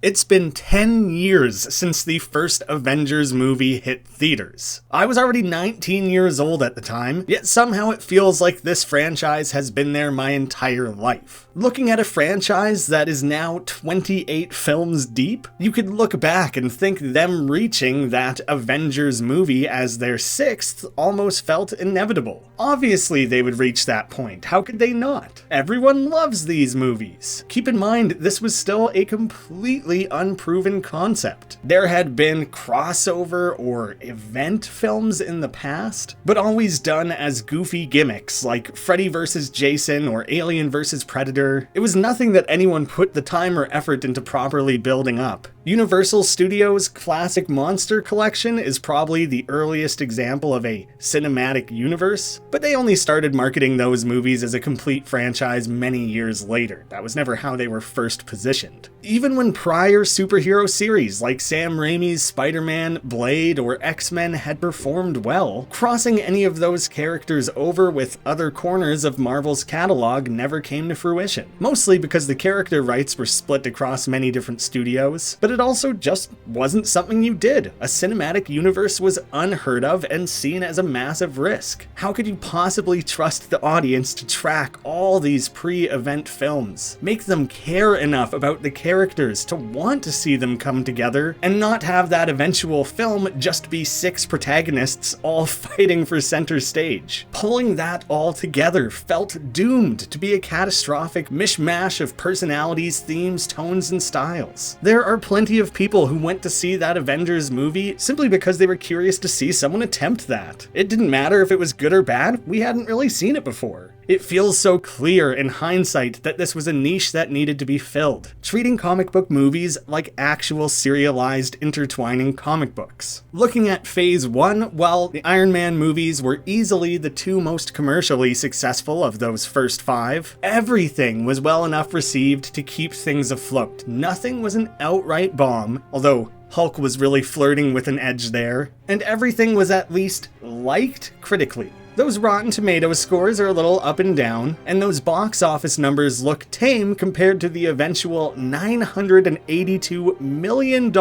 It's been 10 years since the first Avengers movie hit theaters. I was already 19 years old at the time, yet somehow it feels like this franchise has been there my entire life. Looking at a franchise that is now 28 films deep, you could look back and think them reaching that Avengers movie as their 6th almost felt inevitable. Obviously they would reach that point, how could they not? Everyone loves these movies. Keep in mind, this was still a completely unproven concept. There had been crossover or event films in the past, but always done as goofy gimmicks like Freddy vs. Jason or Alien vs. Predator. It was nothing that anyone put the time or effort into properly building up. Universal Studios' classic monster collection is probably the earliest example of a cinematic universe, but they only started marketing those movies as a complete franchise many years later. That was never how they were first positioned. Even when prior superhero series like Sam Raimi's Spider-Man, Blade, or X-Men had performed well, crossing any of those characters over with other corners of Marvel's catalog never came to fruition. Mostly because the character rights were split across many different studios, but it also just wasn't something you did. A cinematic universe was unheard of and seen as a massive risk. How could you possibly trust the audience to track all these pre-event films? Make them care enough about the characters to want to see them come together, and not have that eventual film just be 6 protagonists all fighting for center stage. Pulling that all together felt doomed to be a catastrophic mishmash of personalities, themes, tones, and styles. There are plenty of people who went to see that Avengers movie simply because they were curious to see someone attempt that. It didn't matter if it was good or bad, we hadn't really seen it before. It feels so clear in hindsight that this was a niche that needed to be filled, treating comic book movies like actual serialized, intertwining comic books. Looking at Phase 1, well, the Iron Man movies were easily the 2 most commercially successful of those first 5. Everything was well enough received to keep things afloat. Nothing was an outright bomb, although Hulk was really flirting with an edge there, and everything was at least liked critically. Those Rotten Tomatoes scores are a little up and down, and those box office numbers look tame compared to the eventual $982 million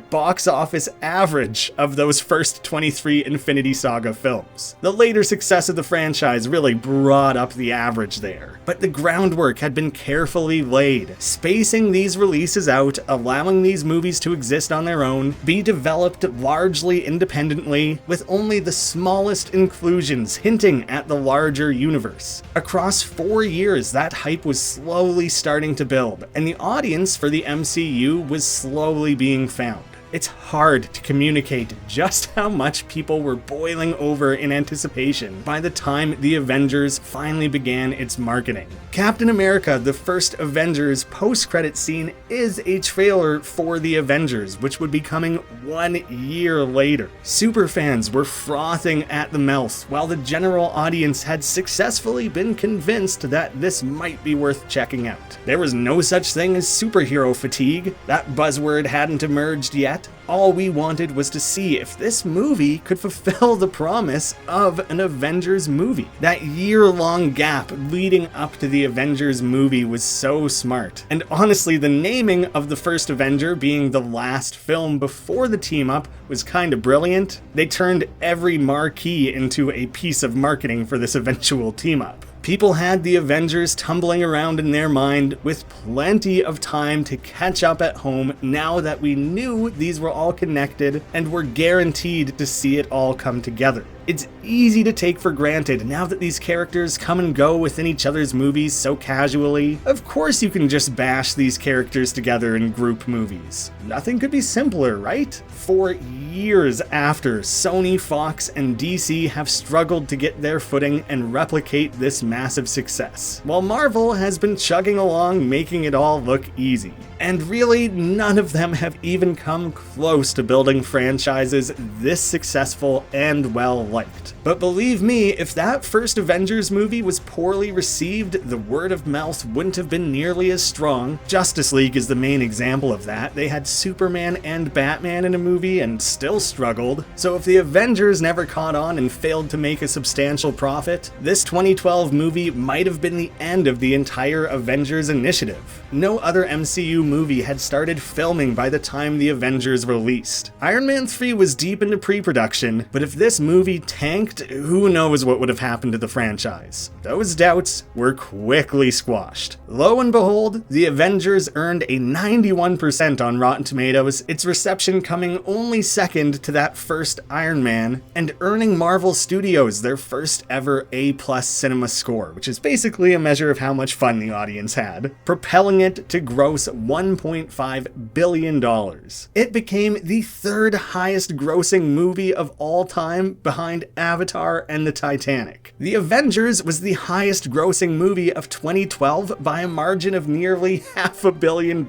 box office average of those first 23 Infinity Saga films. The later success of the franchise really brought up the average there, but the groundwork had been carefully laid, spacing these releases out, allowing these movies to exist on their own, be developed largely independently, with only the smallest inclusions hinting at the larger universe. Across 4 years, that hype was slowly starting to build, and the audience for the MCU was slowly being found. It's hard to communicate just how much people were boiling over in anticipation by the time the Avengers finally began its marketing. Captain America: The First Avengers post-credit scene is a trailer for the Avengers, which would be coming 1 year later. Superfans were frothing at the mouth, while the general audience had successfully been convinced that this might be worth checking out. There was no such thing as superhero fatigue. That buzzword hadn't emerged yet. All we wanted was to see if this movie could fulfill the promise of an Avengers movie. That year-long gap leading up to the Avengers movie was so smart. And honestly, the naming of the first Avenger being the last film before the team-up was kinda brilliant. They turned every marquee into a piece of marketing for this eventual team-up. People had the Avengers tumbling around in their mind with plenty of time to catch up at home now that we knew these were all connected and were guaranteed to see it all come together. It's easy to take for granted now that these characters come and go within each other's movies so casually. Of course you can just bash these characters together in group movies. Nothing could be simpler, right? For years after, Sony, Fox, and DC have struggled to get their footing and replicate this massive success, while Marvel has been chugging along, making it all look easy. And really, none of them have even come close to building franchises this successful and well liked. But believe me, if that first Avengers movie was poorly received, the word of mouth wouldn't have been nearly as strong. Justice League is the main example of that. They had Superman and Batman in a movie and still struggled. So if the Avengers never caught on and failed to make a substantial profit, this 2012 movie might have been the end of the entire Avengers initiative. No other MCU movie had started filming by the time the Avengers released. Iron Man 3 was deep into pre-production, but if this movie tanked, who knows what would have happened to the franchise. Those doubts were quickly squashed. Lo and behold, the Avengers earned a 91% on Rotten Tomatoes, its reception coming only second to that first Iron Man, and earning Marvel Studios their first ever A+ cinema score, which is basically a measure of how much fun the audience had, propelling it to gross $1.5 billion. It became the third highest grossing movie of all time behind Avatar and the Titanic. The Avengers was the highest grossing movie of 2012 by a margin of nearly $500 million.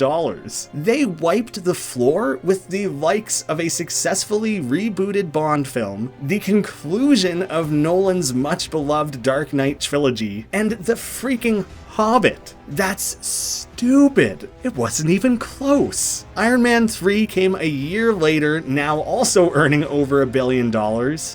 They wiped the floor with the likes of a successfully rebooted Bond film, the conclusion of Nolan's much beloved Dark Knight trilogy, and the freaking Hobbit. That's stupid. It wasn't even close. Iron Man 3 came a year later, now also earning over $1 billion.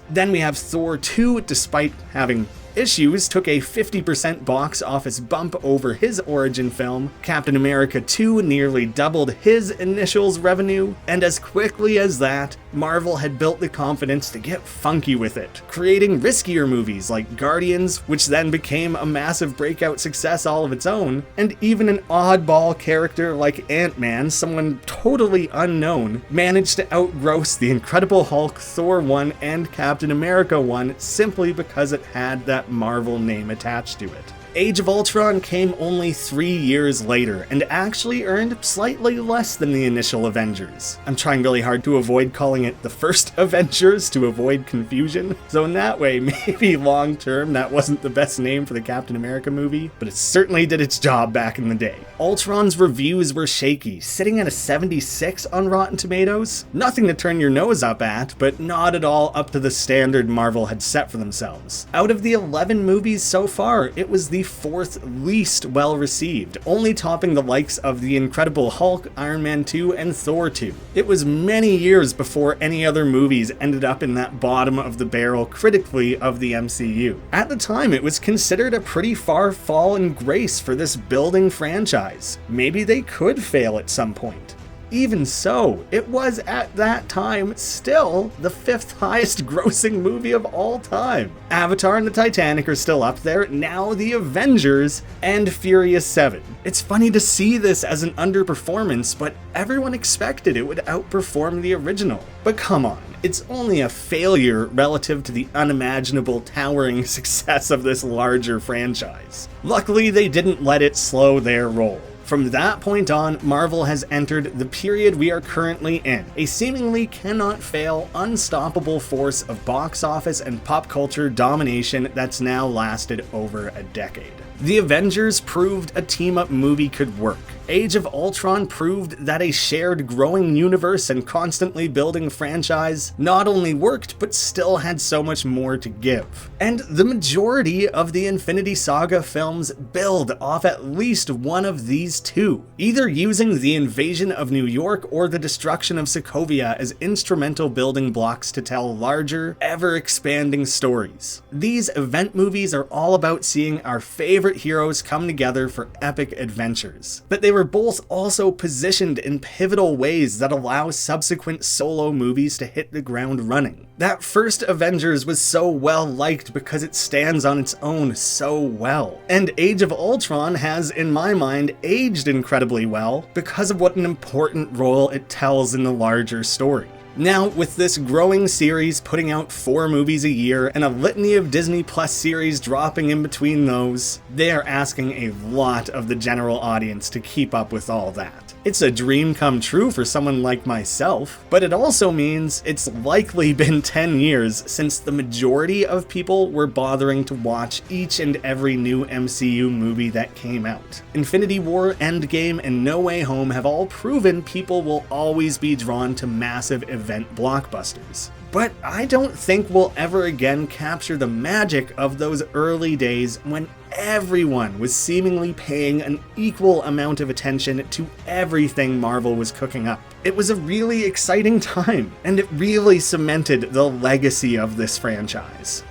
Then we have Thor 2, despite having issues, took a 50% box office bump over his origin film. Captain America 2 nearly doubled his initials revenue, and as quickly as that, Marvel had built the confidence to get funky with it, creating riskier movies like Guardians, which then became a massive breakout success all of its own, and even an oddball character like Ant-Man, someone totally unknown, managed to outgross the Incredible Hulk, Thor 1, and Captain America 1 simply because it had that Marvel name attached to it. Age of Ultron came only 3 years later and actually earned slightly less than the initial Avengers. I'm trying really hard to avoid calling it the first Avengers to avoid confusion, so in that way, maybe long term that wasn't the best name for the Captain America movie, but it certainly did its job back in the day. Ultron's reviews were shaky, sitting at a 76 on Rotten Tomatoes. Nothing to turn your nose up at, but not at all up to the standard Marvel had set for themselves. Out of the 11 movies so far, it was the fourth least well received, only topping the likes of The Incredible Hulk, Iron Man 2, and Thor 2. It was many years before any other movies ended up in that bottom of the barrel critically of the MCU. At the time, it was considered a pretty far fall in grace for this building franchise. Maybe they could fail at some point. Even so, it was at that time still the fifth highest grossing movie of all time. Avatar and the Titanic are still up there, now the Avengers and Furious 7. It's funny to see this as an underperformance, but everyone expected it would outperform the original. But come on, it's only a failure relative to the unimaginable towering success of this larger franchise. Luckily, they didn't let it slow their roll. From that point on, Marvel has entered the period we are currently in, a seemingly cannot-fail, unstoppable force of box office and pop culture domination that's now lasted over a decade. The Avengers proved a team-up movie could work. Age of Ultron proved that a shared growing universe and constantly building franchise not only worked, but still had so much more to give. And the majority of the Infinity Saga films build off at least one of these two, either using the invasion of New York or the destruction of Sokovia as instrumental building blocks to tell larger, ever-expanding stories. These event movies are all about seeing our favorite heroes come together for epic adventures, but they were both also positioned in pivotal ways that allow subsequent solo movies to hit the ground running. That first Avengers was so well liked because it stands on its own so well, and Age of Ultron has, in my mind, aged incredibly well because of what an important role it tells in the larger story. Now, with this growing series putting out 4 movies a year and a litany of Disney Plus series dropping in between those, they are asking a lot of the general audience to keep up with all that. It's a dream come true for someone like myself, but it also means it's likely been 10 years since the majority of people were bothering to watch each and every new MCU movie that came out. Infinity War, Endgame, and No Way Home have all proven people will always be drawn to massive event blockbusters. But I don't think we'll ever again capture the magic of those early days when everyone was seemingly paying an equal amount of attention to everything Marvel was cooking up. It was a really exciting time, and it really cemented the legacy of this franchise.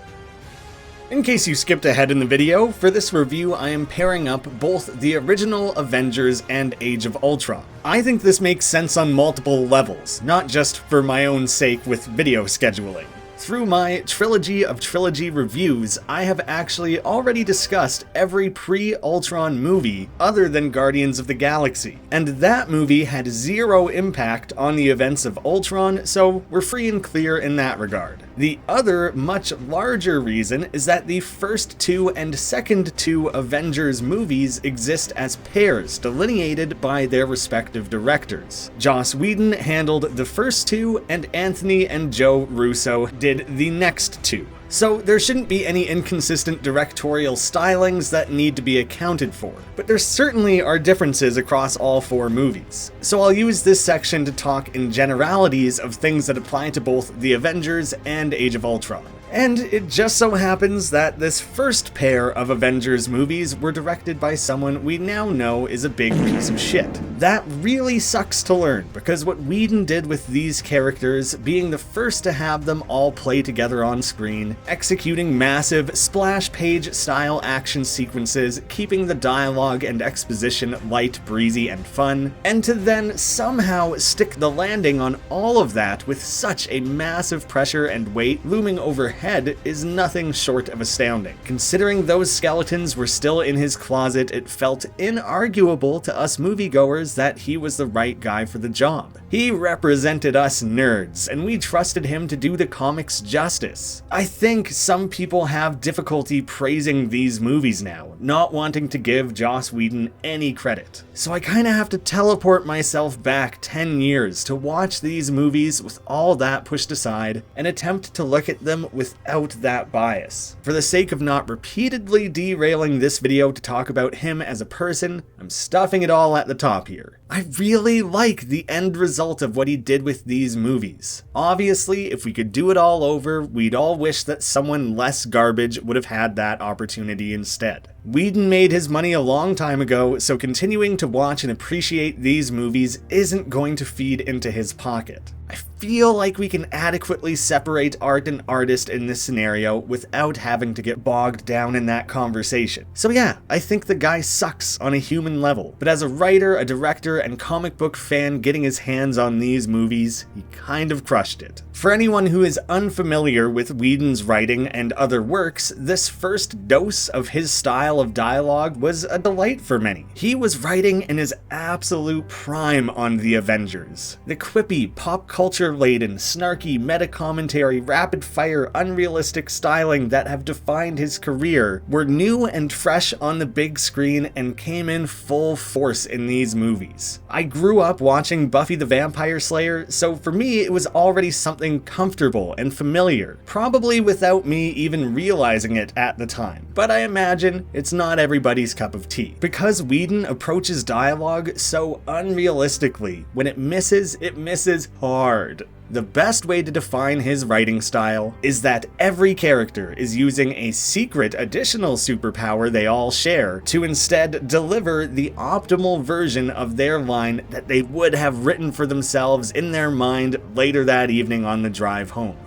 In case you skipped ahead in the video, for this review I am pairing up both the original Avengers and Age of Ultron. I think this makes sense on multiple levels, not just for my own sake with video scheduling. Through my Trilogy of Trilogy reviews, I have actually already discussed every pre-Ultron movie other than Guardians of the Galaxy, and that movie had zero impact on the events of Ultron, so we're free and clear in that regard. The other, much larger reason is that the first two and second two Avengers movies exist as pairs delineated by their respective directors. Joss Whedon handled the first two, and Anthony and Joe Russo did the next two. So there shouldn't be any inconsistent directorial stylings that need to be accounted for, but there certainly are differences across all four movies. So I'll use this section to talk in generalities of things that apply to both the Avengers and Age of Ultron. And it just so happens that this first pair of Avengers movies were directed by someone we now know is a big piece of shit. That really sucks to learn, because what Whedon did with these characters, being the first to have them all play together on screen, executing massive splash page style action sequences, keeping the dialogue and exposition light, breezy, and fun, and to then somehow stick the landing on all of that with such a massive pressure and weight looming overhead is nothing short of astounding. Considering those skeletons were still in his closet, it felt inarguable to us moviegoers that he was the right guy for the job. He represented us nerds, and we trusted him to do the comics justice. I think some people have difficulty praising these movies now, not wanting to give Joss Whedon any credit. So I kinda have to teleport myself back 10 years to watch these movies with all that pushed aside and attempt to look at them without that bias. For the sake of not repeatedly derailing this video to talk about him as a person, I'm stuffing it all at the top here. I really like the end result of what he did with these movies. Obviously, if we could do it all over, we'd all wish that someone less garbage would have had that opportunity instead. Whedon made his money a long time ago, so continuing to watch and appreciate these movies isn't going to feed into his pocket. I feel like we can adequately separate art and artist in this scenario without having to get bogged down in that conversation. So yeah, I think the guy sucks on a human level, but as a writer, a director, and comic book fan getting his hands on these movies, he kind of crushed it. For anyone who is unfamiliar with Whedon's writing and other works, this first dose of his style of dialogue was a delight for many. He was writing in his absolute prime on the Avengers. The quippy, pop culture-laden, snarky meta-commentary, rapid-fire, unrealistic styling that have defined his career were new and fresh on the big screen and came in full force in these movies. I grew up watching Buffy the Vampire Slayer, so for me it was already something comfortable and familiar, probably without me even realizing it at the time. But I imagine it's not everybody's cup of tea. Because Whedon approaches dialogue so unrealistically, when it misses hard. The best way to define his writing style is that every character is using a secret additional superpower they all share to instead deliver the optimal version of their line that they would have written for themselves in their mind later that evening on the drive home.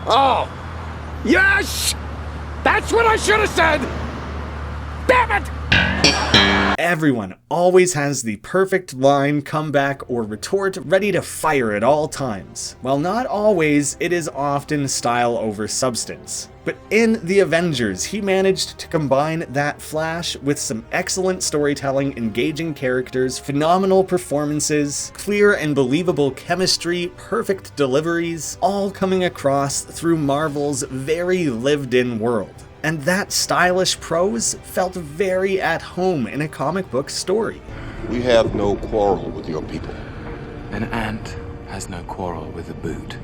Oh, yes! That's what I should have said! Damn it! Everyone always has the perfect line, comeback, or retort ready to fire at all times. While not always, it is often style over substance. But in The Avengers, he managed to combine that flash with some excellent storytelling, engaging characters, phenomenal performances, clear and believable chemistry, perfect deliveries, all coming across through Marvel's very lived-in world. And that stylish prose felt very at home in a comic book story. We have no quarrel with your people. An ant has no quarrel with a boot.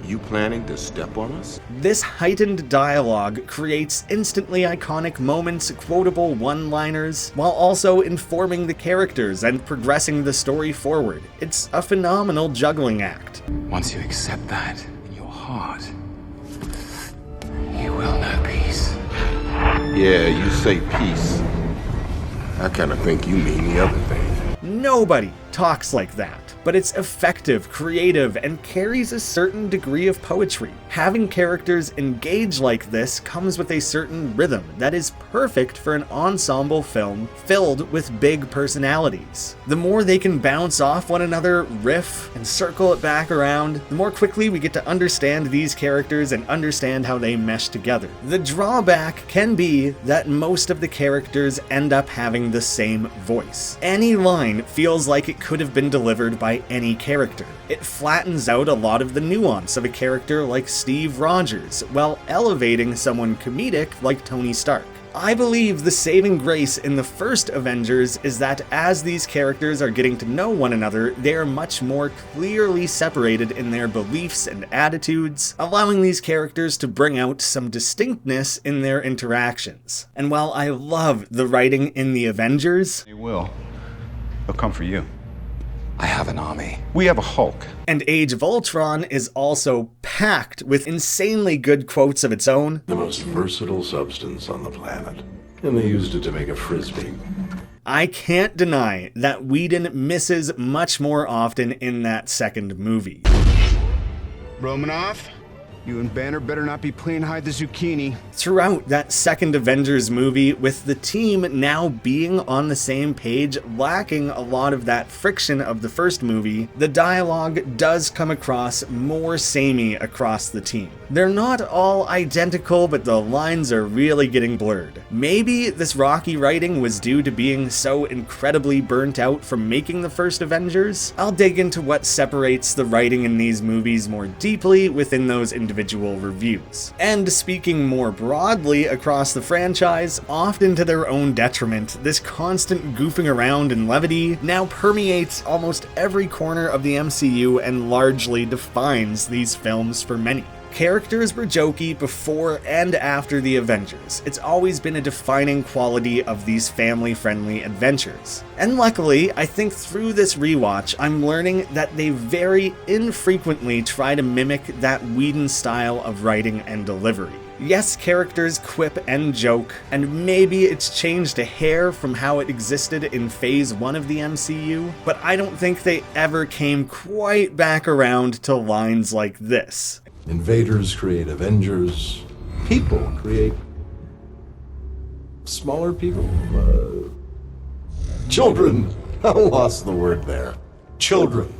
You planning to step on us? This heightened dialogue creates instantly iconic moments, quotable one-liners, while also informing the characters and progressing the story forward. It's a phenomenal juggling act. Once you accept that in your heart, you will know peace. Yeah, you say peace. I kind of think you mean the other thing. Nobody talks like that, but it's effective, creative, and carries a certain degree of poetry. Having characters engage like this comes with a certain rhythm that is perfect for an ensemble film filled with big personalities. The more they can bounce off one another, riff, and circle it back around, the more quickly we get to understand these characters and understand how they mesh together. The drawback can be that most of the characters end up having the same voice. Any line feels like it could have been delivered by any character. It flattens out a lot of the nuance of a character like Steve Rogers, while elevating someone comedic like Tony Stark. I believe the saving grace in the first Avengers is that as these characters are getting to know one another, they are much more clearly separated in their beliefs and attitudes, allowing these characters to bring out some distinctness in their interactions. And while I love the writing in the Avengers, They will. They'll come for you. I have an army. We have a Hulk. and Age of Ultron is also packed with insanely good quotes of its own. The most versatile substance on the planet, and they used it to make a frisbee. I can't deny that Whedon misses much more often in that second movie. Romanoff, you and Banner better not be playing hide the zucchini. Throughout that second Avengers movie, with the team now being on the same page, lacking a lot of that friction of the first movie, the dialogue does come across more samey across the team. They're not all identical, but the lines are really getting blurred. Maybe this rocky writing was due to being so incredibly burnt out from making the first Avengers? I'll dig into what separates the writing in these movies more deeply within those individual reviews. And speaking more broadly across the franchise, often to their own detriment, this constant goofing around and levity now permeates almost every corner of the MCU and largely defines these films for many. Characters were jokey before and after the Avengers. It's always been a defining quality of these family-friendly adventures. And luckily, I think through this rewatch, I'm learning that they very infrequently try to mimic that Whedon style of writing and delivery. Yes, characters quip and joke, and maybe it's changed a hair from how it existed in Phase 1 of the MCU, but I don't think they ever came quite back around to lines like this. Invaders create Avengers. People create smaller people. Children. I lost the word there. Children.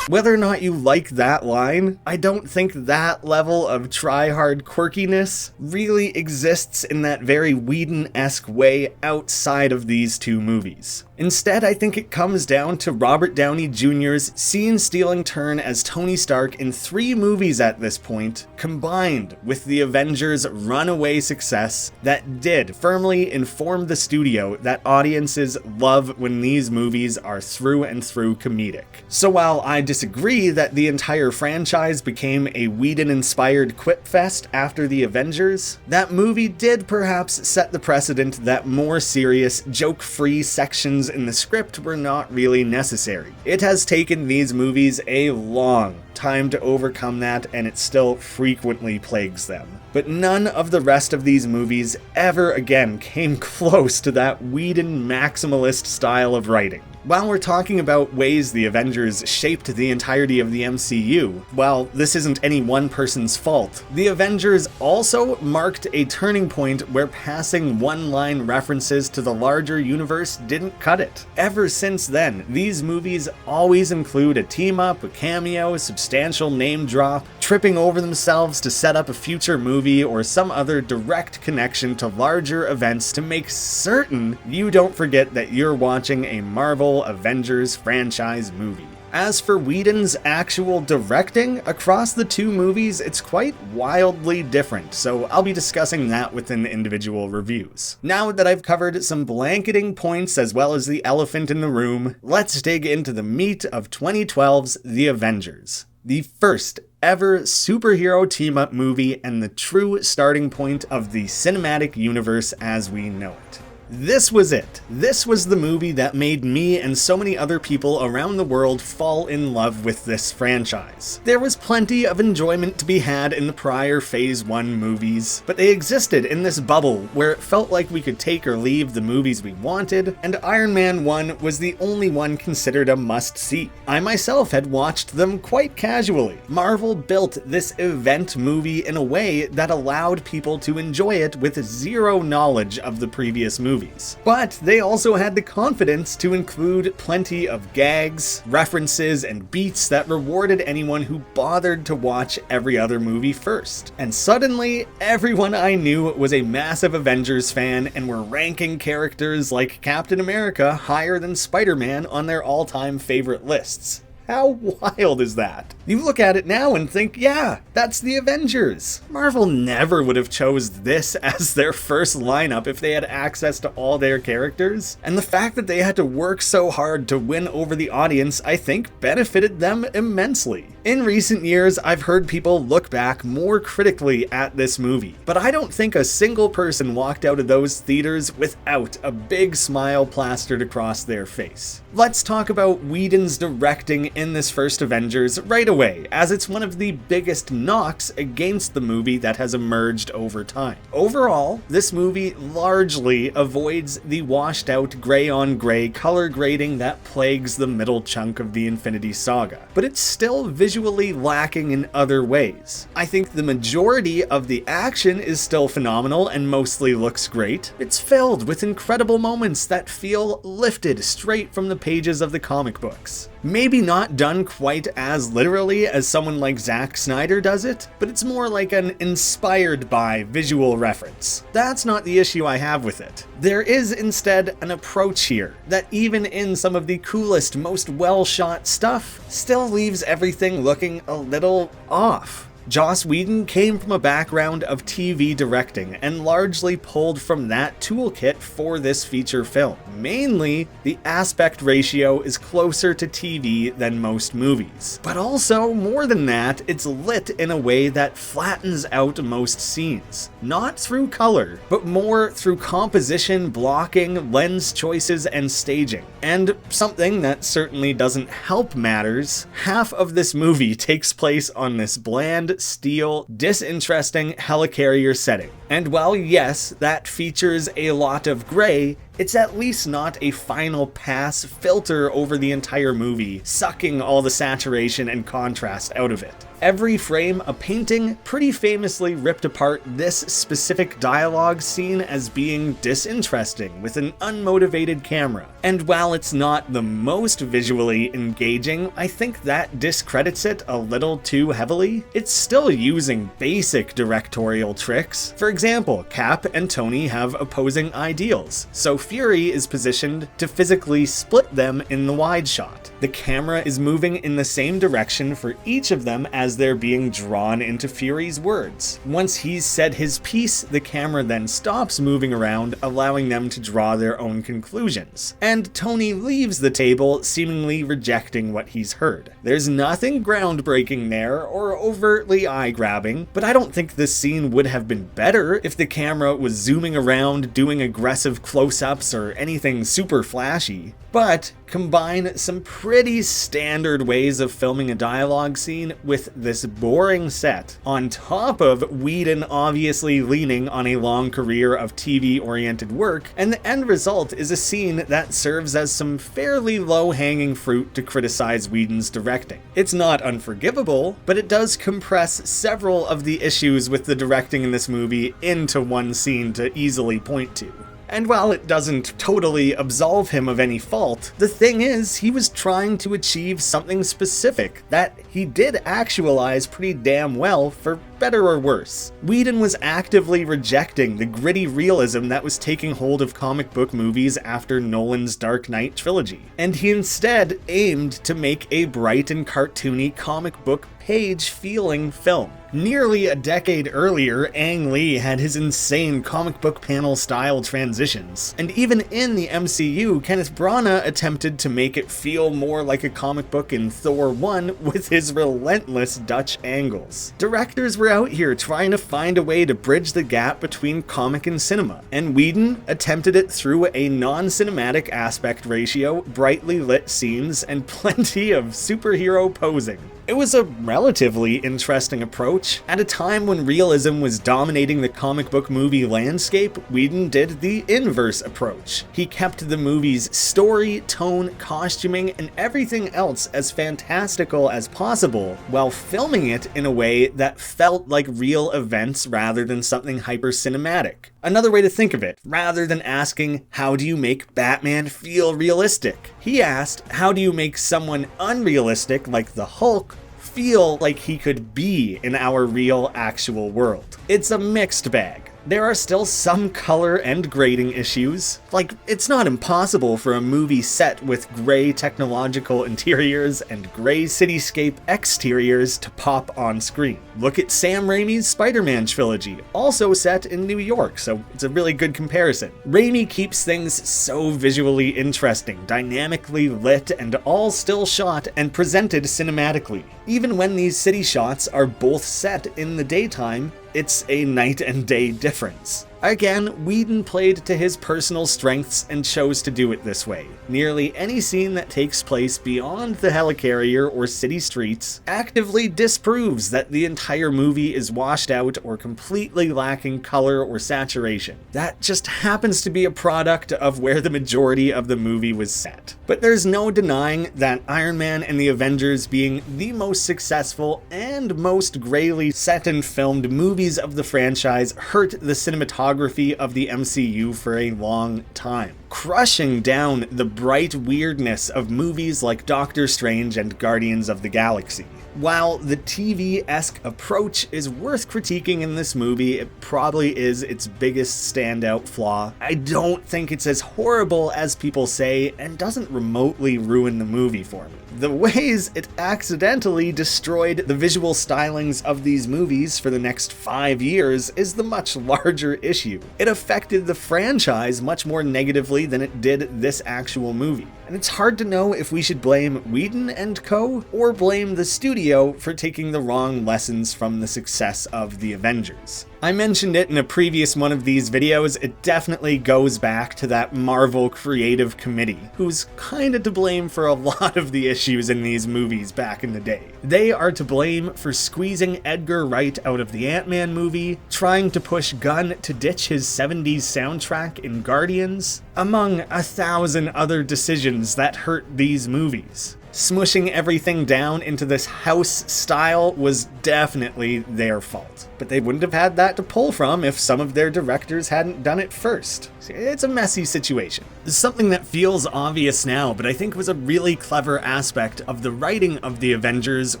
Whether or not you like that line, I don't think that level of try-hard quirkiness really exists in that very Whedon-esque way outside of these two movies. Instead, I think it comes down to Robert Downey Jr.'s scene-stealing turn as Tony Stark in 3 movies at this point, combined with the Avengers' runaway success that did firmly inform the studio that audiences love when these movies are through and through comedic. So while I disagree that the entire franchise became a Whedon-inspired quip fest after the Avengers, that movie did perhaps set the precedent that more serious, joke-free sections in the script were not really necessary. It has taken these movies a long time to overcome that, and it still frequently plagues them. But none of the rest of these movies ever again came close to that Whedon maximalist style of writing. While we're talking about ways the Avengers shaped the entirety of the MCU, well, this isn't any one person's fault. The Avengers also marked a turning point where passing one-line references to the larger universe didn't cut it. Ever since then, these movies always include a team-up, a cameo, a substantial name drop, tripping over themselves to set up a future movie or some other direct connection to larger events to make certain you don't forget that you're watching a Marvel Avengers franchise movie. As for Whedon's actual directing, across the 2 movies, it's quite wildly different, so I'll be discussing that within the individual reviews. Now that I've covered some blanketing points as well as the elephant in the room, let's dig into the meat of 2012's The Avengers. The first ever superhero team-up movie and the true starting point of the cinematic universe as we know it. This was it. This was the movie that made me and so many other people around the world fall in love with this franchise. There was plenty of enjoyment to be had in the prior Phase 1 movies, but they existed in this bubble where it felt like we could take or leave the movies we wanted, and Iron Man 1 was the only one considered a must-see. I myself had watched them quite casually. Marvel built this event movie in a way that allowed people to enjoy it with zero knowledge of the previous movie. But they also had the confidence to include plenty of gags, references, and beats that rewarded anyone who bothered to watch every other movie first. And suddenly, everyone I knew was a massive Avengers fan and were ranking characters like Captain America higher than Spider-Man on their all-time favorite lists. How wild is that? You look at it now and think, yeah, that's the Avengers. Marvel never would have chose this as their first lineup if they had access to all their characters. And the fact that they had to work so hard to win over the audience, I think, benefited them immensely. In recent years, I've heard people look back more critically at this movie, but I don't think a single person walked out of those theaters without a big smile plastered across their face. Let's talk about Whedon's directing in this first Avengers right away, as it's one of the biggest knocks against the movie that has emerged over time. Overall, this movie largely avoids the washed out gray-on-gray color grading that plagues the middle chunk of the Infinity Saga, but it's still visually lacking in other ways. I think the majority of the action is still phenomenal and mostly looks great. It's filled with incredible moments that feel lifted straight from the pages of the comic books. Maybe not done quite as literally as someone like Zack Snyder does it, but it's more like an inspired by visual reference. That's not the issue I have with it. There is instead an approach here that even in some of the coolest, most well-shot stuff, still leaves everything looking a little off. Joss Whedon came from a background of TV directing and largely pulled from that toolkit for this feature film. Mainly, the aspect ratio is closer to TV than most movies. But also, more than that, it's lit in a way that flattens out most scenes. Not through color, but more through composition, blocking, lens choices, and staging. And something that certainly doesn't help matters, half of this movie takes place on this bland, steel, disinteresting helicarrier setting. And while yes, that features a lot of gray, it's at least not a final pass filter over the entire movie, sucking all the saturation and contrast out of it. Every frame, a painting pretty famously ripped apart this specific dialogue scene as being disinteresting with an unmotivated camera. And while it's not the most visually engaging, I think that discredits it a little too heavily. It's still using basic directorial tricks. For example, Cap and Tony have opposing ideals, so Fury is positioned to physically split them in the wide shot. The camera is moving in the same direction for each of them as they're being drawn into Fury's words. Once he's said his piece, the camera then stops moving around, allowing them to draw their own conclusions. And Tony leaves the table, seemingly rejecting what he's heard. There's nothing groundbreaking there or overtly eye-grabbing, but I don't think this scene would have been better if the camera was zooming around, doing aggressive close-ups or anything super flashy. But combine some pretty standard ways of filming a dialogue scene with this boring set, on top of Whedon obviously leaning on a long career of TV-oriented work, and the end result is a scene that serves as some fairly low-hanging fruit to criticize Whedon's directing. It's not unforgivable, but it does compress several of the issues with the directing in this movie into one scene to easily point to. And while it doesn't totally absolve him of any fault, the thing is, he was trying to achieve something specific that he did actualize pretty damn well, for better or worse. Whedon was actively rejecting the gritty realism that was taking hold of comic book movies after Nolan's Dark Knight trilogy, and he instead aimed to make a bright and cartoony comic book page-feeling film. Nearly a decade earlier, Ang Lee had his insane comic book panel style transitions, and even in the MCU, Kenneth Branagh attempted to make it feel more like a comic book in Thor 1 with his relentless Dutch angles. Directors were out here trying to find a way to bridge the gap between comic and cinema, and Whedon attempted it through a non-cinematic aspect ratio, brightly lit scenes, and plenty of superhero posing. It was a relatively interesting approach. At a time when realism was dominating the comic book movie landscape, Whedon did the inverse approach. He kept the movie's story, tone, costuming, and everything else as fantastical as possible, while filming it in a way that felt like real events rather than something hyper-cinematic. Another way to think of it, rather than asking, how do you make Batman feel realistic? He asked, how do you make someone unrealistic like the Hulk feel like he could be in our real, actual world? It's a mixed bag. There are still some color and grading issues. Like, it's not impossible for a movie set with gray technological interiors and gray cityscape exteriors to pop on screen. Look at Sam Raimi's Spider-Man trilogy, also set in New York, so it's a really good comparison. Raimi keeps things so visually interesting, dynamically lit, and all still shot and presented cinematically. Even when these city shots are both set in the daytime, it's a night and day difference. Again, Whedon played to his personal strengths and chose to do it this way. Nearly any scene that takes place beyond the helicarrier or city streets actively disproves that the entire movie is washed out or completely lacking color or saturation. That just happens to be a product of where the majority of the movie was set. But there's no denying that Iron Man and the Avengers being the most successful and most grayly set and filmed movies of the franchise hurt the cinematography of the MCU for a long time, crushing down the bright weirdness of movies like Doctor Strange and Guardians of the Galaxy. While the TV-esque approach is worth critiquing in this movie, it probably is its biggest standout flaw. I don't think it's as horrible as people say, and doesn't remotely ruin the movie for me. The ways it accidentally destroyed the visual stylings of these movies for the next 5 years is the much larger issue. It affected the franchise much more negatively than it did this actual movie. And it's hard to know if we should blame Whedon and co. or blame the studio for taking the wrong lessons from the success of the Avengers. I mentioned it in a previous one of these videos, it definitely goes back to that Marvel Creative Committee, who's kinda to blame for a lot of the issues in these movies back in the day. They are to blame for squeezing Edgar Wright out of the Ant-Man movie, trying to push Gunn to ditch his 70s soundtrack in Guardians, among 1,000 other decisions that hurt these movies. Smushing everything down into this house style was definitely their fault. But they wouldn't have had that to pull from if some of their directors hadn't done it first. It's a messy situation. Something that feels obvious now, but I think was a really clever aspect of the writing of the Avengers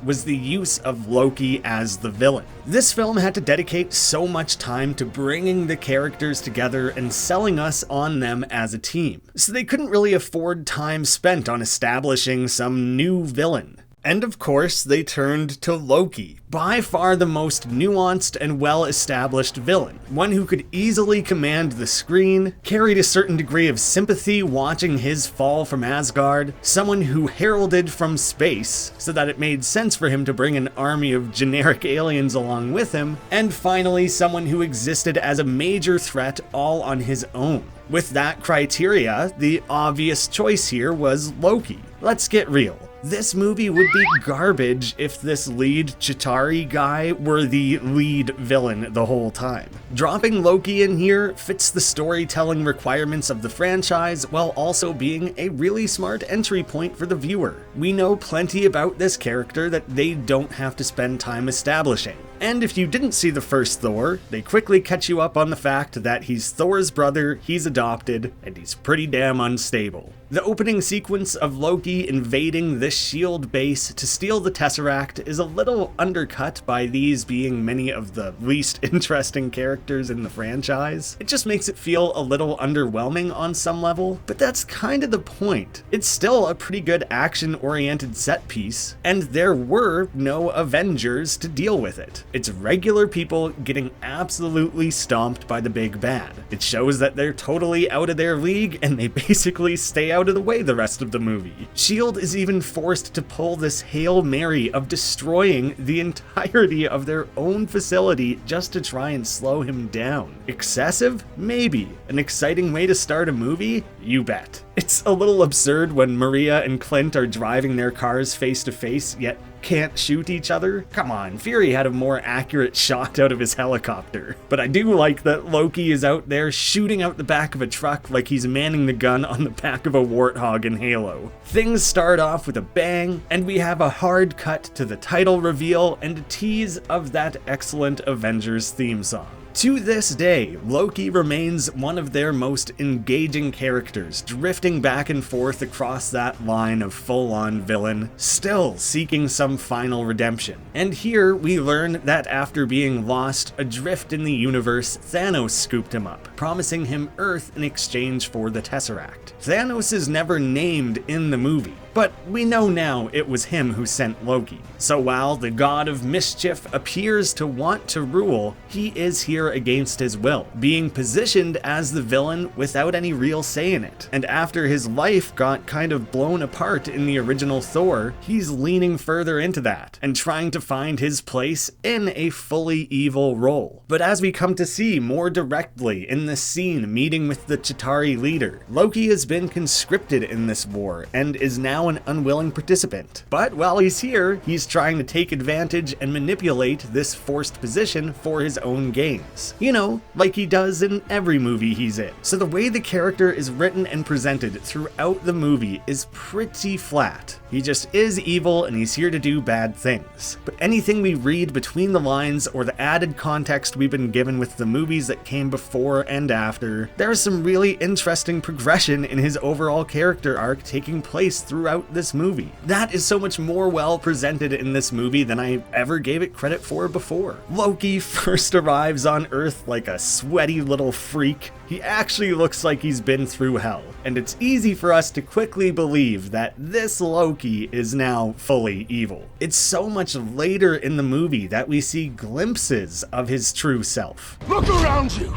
was the use of Loki as the villain. This film had to dedicate so much time to bringing the characters together and selling us on them as a team, so they couldn't really afford time spent on establishing some new villain. And of course, they turned to Loki, by far the most nuanced and well-established villain, one who could easily command the screen, carried a certain degree of sympathy watching his fall from Asgard, someone who heralded from space so that it made sense for him to bring an army of generic aliens along with him, and finally someone who existed as a major threat all on his own. With that criteria, the obvious choice here was Loki. Let's get real. This movie would be garbage if this lead Chitauri guy were the lead villain the whole time. Dropping Loki in here fits the storytelling requirements of the franchise while also being a really smart entry point for the viewer. We know plenty about this character that they don't have to spend time establishing. And if you didn't see the first Thor, they quickly catch you up on the fact that he's Thor's brother, he's adopted, and he's pretty damn unstable. The opening sequence of Loki invading this S.H.I.E.L.D. base to steal the Tesseract is a little undercut by these being many of the least interesting characters in the franchise. It just makes it feel a little underwhelming on some level, but that's kind of the point. It's still a pretty good action-oriented set piece, and there were no Avengers to deal with it. It's regular people getting absolutely stomped by the big bad. It shows that they're totally out of their league and they basically stay out of the way the rest of the movie. S.H.I.E.L.D. is even forced to pull this Hail Mary of destroying the entirety of their own facility just to try and slow him down. Excessive? Maybe. An exciting way to start a movie? You bet. It's a little absurd when Maria and Clint are driving their cars face to face, yet can't shoot each other. Come on, Fury had a more accurate shot out of his helicopter. But I do like that Loki is out there shooting out the back of a truck like he's manning the gun on the back of a warthog in Halo. Things start off with a bang, and we have a hard cut to the title reveal and a tease of that excellent Avengers theme song. To this day, Loki remains one of their most engaging characters, drifting back and forth across that line of full-on villain, still seeking some final redemption. And here we learn that after being lost adrift in the universe, Thanos scooped him up, promising him Earth in exchange for the Tesseract. Thanos is never named in the movie, but we know now it was him who sent Loki. So while the god of mischief appears to want to rule, he is here against his will, being positioned as the villain without any real say in it. And after his life got kind of blown apart in the original Thor, he's leaning further into that and trying to find his place in a fully evil role. But as we come to see more directly in this scene meeting with the Chitauri leader, Loki has been conscripted in this war and is now an unwilling participant. But while he's here, he's trying to take advantage and manipulate this forced position for his own gains. You know, like he does in every movie he's in. So the way the character is written and presented throughout the movie is pretty flat. He just is evil and he's here to do bad things. But anything we read between the lines or the added context we've been given with the movies that came before and after, there's some really interesting progression in his overall character arc taking place throughout this movie. That is so much more well presented in this movie than I ever gave it credit for before. Loki first arrives on Earth like a sweaty little freak. He actually looks like he's been through hell, and it's easy for us to quickly believe that this Loki is now fully evil. It's so much later in the movie that we see glimpses of his true self. Look around you!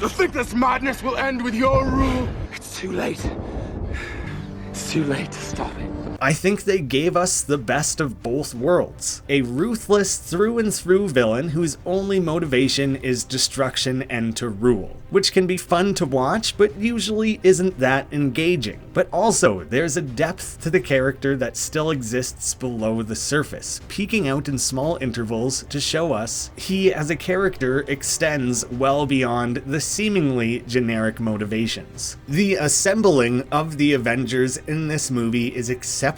You think this madness will end with your rule? It's too late. It's too late to stop it. I think they gave us the best of both worlds. A ruthless through and through villain whose only motivation is destruction and to rule, which can be fun to watch, but usually isn't that engaging. But also, there's a depth to the character that still exists below the surface, peeking out in small intervals to show us he as a character extends well beyond the seemingly generic motivations. The assembling of the Avengers in this movie is exceptionally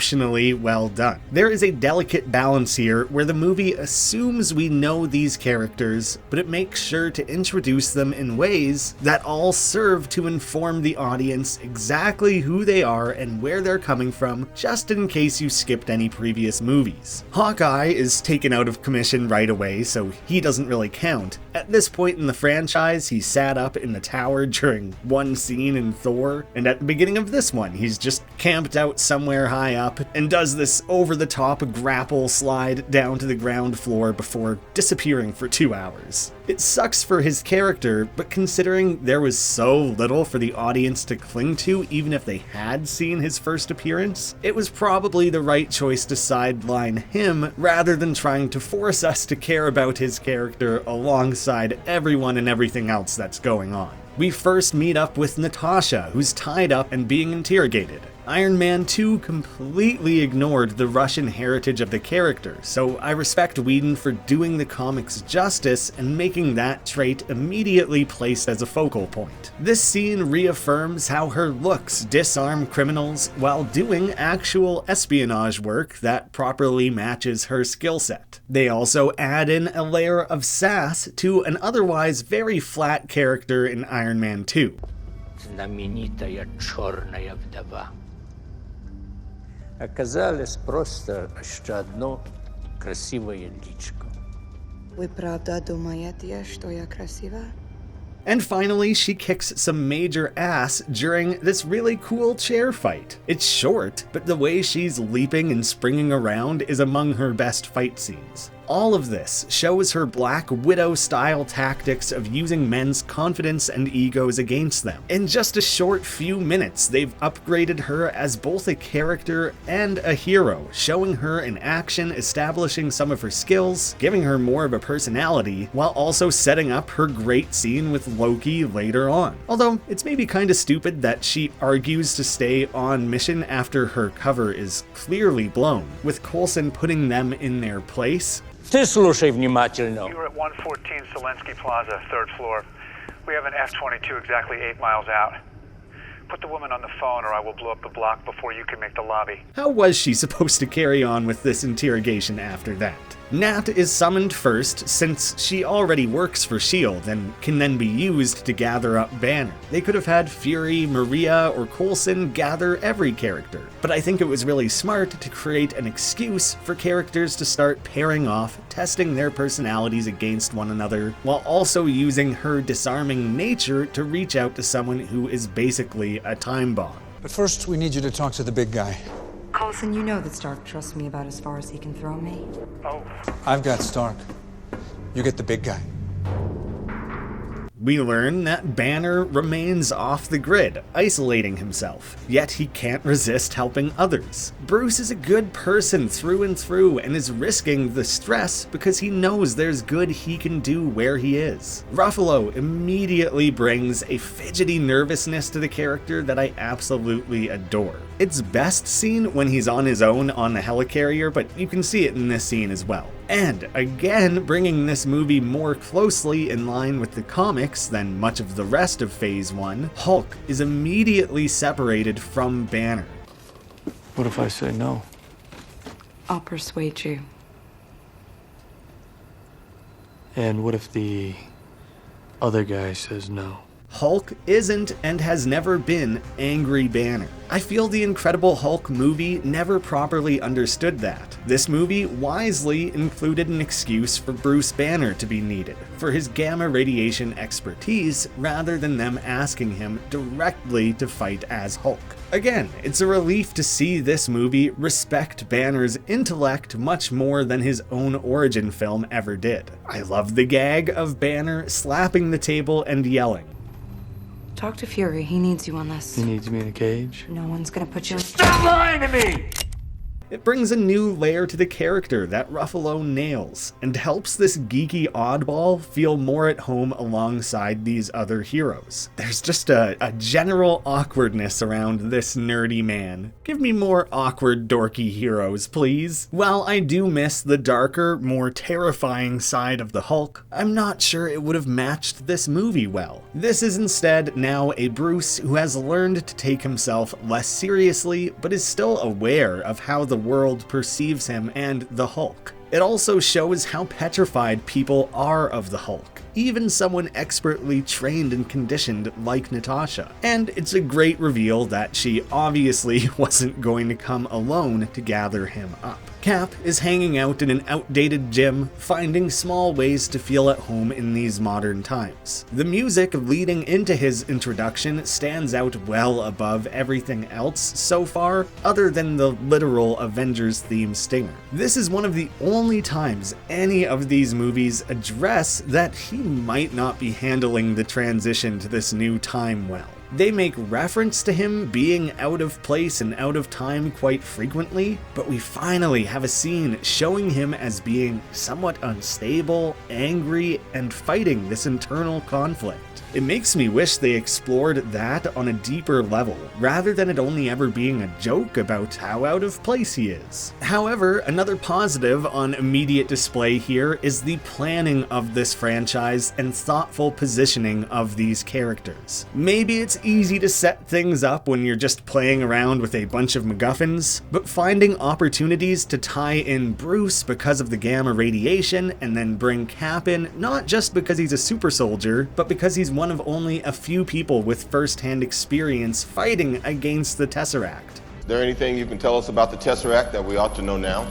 well done. There is a delicate balance here where the movie assumes we know these characters, but it makes sure to introduce them in ways that all serve to inform the audience exactly who they are and where they're coming from, just in case you skipped any previous movies. Hawkeye is taken out of commission right away, so he doesn't really count. At this point in the franchise, he sat up in the tower during one scene in Thor, and at the beginning of this one, he's just camped out somewhere high up and does this over-the-top grapple slide down to the ground floor before disappearing for 2 hours. It sucks for his character, but considering there was so little for the audience to cling to even if they had seen his first appearance, it was probably the right choice to sideline him rather than trying to force us to care about his character alongside everyone and everything else that's going on. We first meet up with Natasha, who's tied up and being interrogated. Iron Man 2 completely ignored the Russian heritage of the character, so I respect Whedon for doing the comics justice and making that trait immediately placed as a focal point. This scene reaffirms how her looks disarm criminals while doing actual espionage work that properly matches her skill set. They also add in a layer of sass to an otherwise very flat character in Iron Man 2. Знаменитая черная вдова. Оказалось просто еще одно красивое личико. Вы правда думаете, что я красива? And finally, she kicks some major ass during this really cool chair fight. It's short, but the way she's leaping and springing around is among her best fight scenes. All of this shows her Black Widow-style tactics of using men's confidence and egos against them. In just a short few minutes, they've upgraded her as both a character and a hero, showing her in action, establishing some of her skills, giving her more of a personality, while also setting up her great scene with Loki later on. Although, it's maybe kinda stupid that she argues to stay on mission after her cover is clearly blown, with Coulson putting them in their place. Ты слушай внимательно. You were at 114 Zelensky Plaza, 3rd floor. We have an F-22 exactly 8 miles out. Put the woman on the phone or I will blow up the block before you can make the lobby. How was she supposed to carry on with this interrogation after that? Nat is summoned first, since she already works for S.H.I.E.L.D. and can then be used to gather up Banner. They could have had Fury, Maria, or Coulson gather every character, but I think it was really smart to create an excuse for characters to start pairing off, testing their personalities against one another, while also using her disarming nature to reach out to someone who is basically a time bomb. But first, we need you to talk to the big guy. Coulson, you know that Stark trusts me about as far as he can throw me. Oh. I've got Stark. You get the big guy. We learn that Banner remains off the grid, isolating himself, yet he can't resist helping others. Bruce is a good person through and through and is risking the stress because he knows there's good he can do where he is. Ruffalo immediately brings a fidgety nervousness to the character that I absolutely adore. It's best seen when he's on his own on the helicarrier, but you can see it in this scene as well. And again, bringing this movie more closely in line with the comics than much of the rest of Phase 1, Hulk is immediately separated from Banner. What if I say no? I'll persuade you. And what if the other guy says no? Hulk isn't and has never been Angry Banner. I feel the Incredible Hulk movie never properly understood that. This movie wisely included an excuse for Bruce Banner to be needed, for his gamma radiation expertise, rather than them asking him directly to fight as Hulk. Again, it's a relief to see this movie respect Banner's intellect much more than his own origin film ever did. I love the gag of Banner slapping the table and yelling, Talk to Fury. He needs you on this. He needs me in a cage? No one's gonna put you in. Stop lying to me! It brings a new layer to the character that Ruffalo nails, and helps this geeky oddball feel more at home alongside these other heroes. There's just a general awkwardness around this nerdy man. Give me more awkward, dorky heroes, please. While I do miss the darker, more terrifying side of the Hulk, I'm not sure it would have matched this movie well. This is instead now a Bruce who has learned to take himself less seriously, but is still aware of how the world perceives him and the Hulk. It also shows how petrified people are of the Hulk, even someone expertly trained and conditioned like Natasha. And it's a great reveal that she obviously wasn't going to come alone to gather him up. Cap is hanging out in an outdated gym, finding small ways to feel at home in these modern times. The music leading into his introduction stands out well above everything else so far, other than the literal Avengers theme stinger. This is one of the only times any of these movies address that he might not be handling the transition to this new time well. They make reference to him being out of place and out of time quite frequently, but we finally have a scene showing him as being somewhat unstable, angry, and fighting this internal conflict. It makes me wish they explored that on a deeper level, rather than it only ever being a joke about how out of place he is. However, another positive on immediate display here is the planning of this franchise and thoughtful positioning of these characters. Maybe it's easy to set things up when you're just playing around with a bunch of MacGuffins, but finding opportunities to tie in Bruce because of the gamma radiation and then bring Cap in, not just because he's a super soldier, but because he's one of only a few people with first-hand experience fighting against the Tesseract. Is there anything you can tell us about the Tesseract that we ought to know now?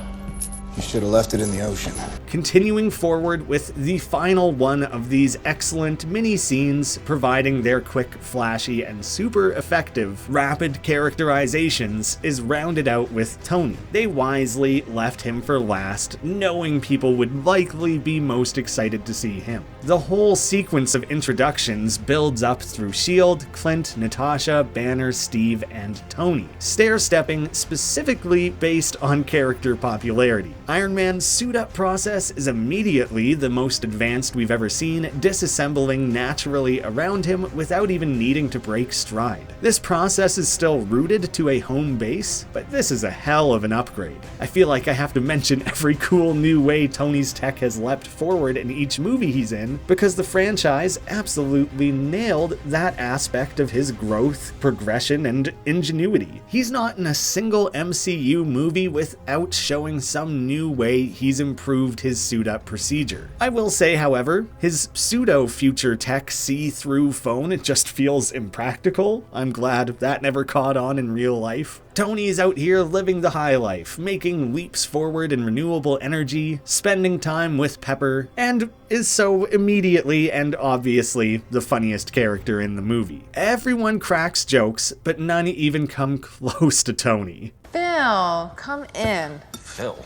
You should have left it in the ocean. Continuing forward with the final one of these excellent mini scenes, providing their quick, flashy, and super effective rapid characterizations, is rounded out with Tony. They wisely left him for last, knowing people would likely be most excited to see him. The whole sequence of introductions builds up through S.H.I.E.L.D., Clint, Natasha, Banner, Steve, and Tony, stair-stepping specifically based on character popularity. Iron Man's suit-up process is immediately the most advanced we've ever seen, disassembling naturally around him without even needing to break stride. This process is still rooted to a home base, but this is a hell of an upgrade. I feel like I have to mention every cool new way Tony's tech has leapt forward in each movie he's in, because the franchise absolutely nailed that aspect of his growth, progression, and ingenuity. He's not in a single MCU movie without showing some new way he's improved his suit-up procedure. I will say, however, his pseudo-future tech see-through phone just feels impractical. I'm glad that never caught on in real life. Tony's out here living the high life, making leaps forward in renewable energy, spending time with Pepper, and is so immediately and obviously the funniest character in the movie. Everyone cracks jokes, but none even come close to Tony. Phil, come in. Phil?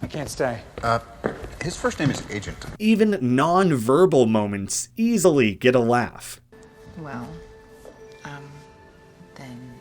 I can't stay. His first name is Agent. Even non-verbal moments easily get a laugh. Well, then...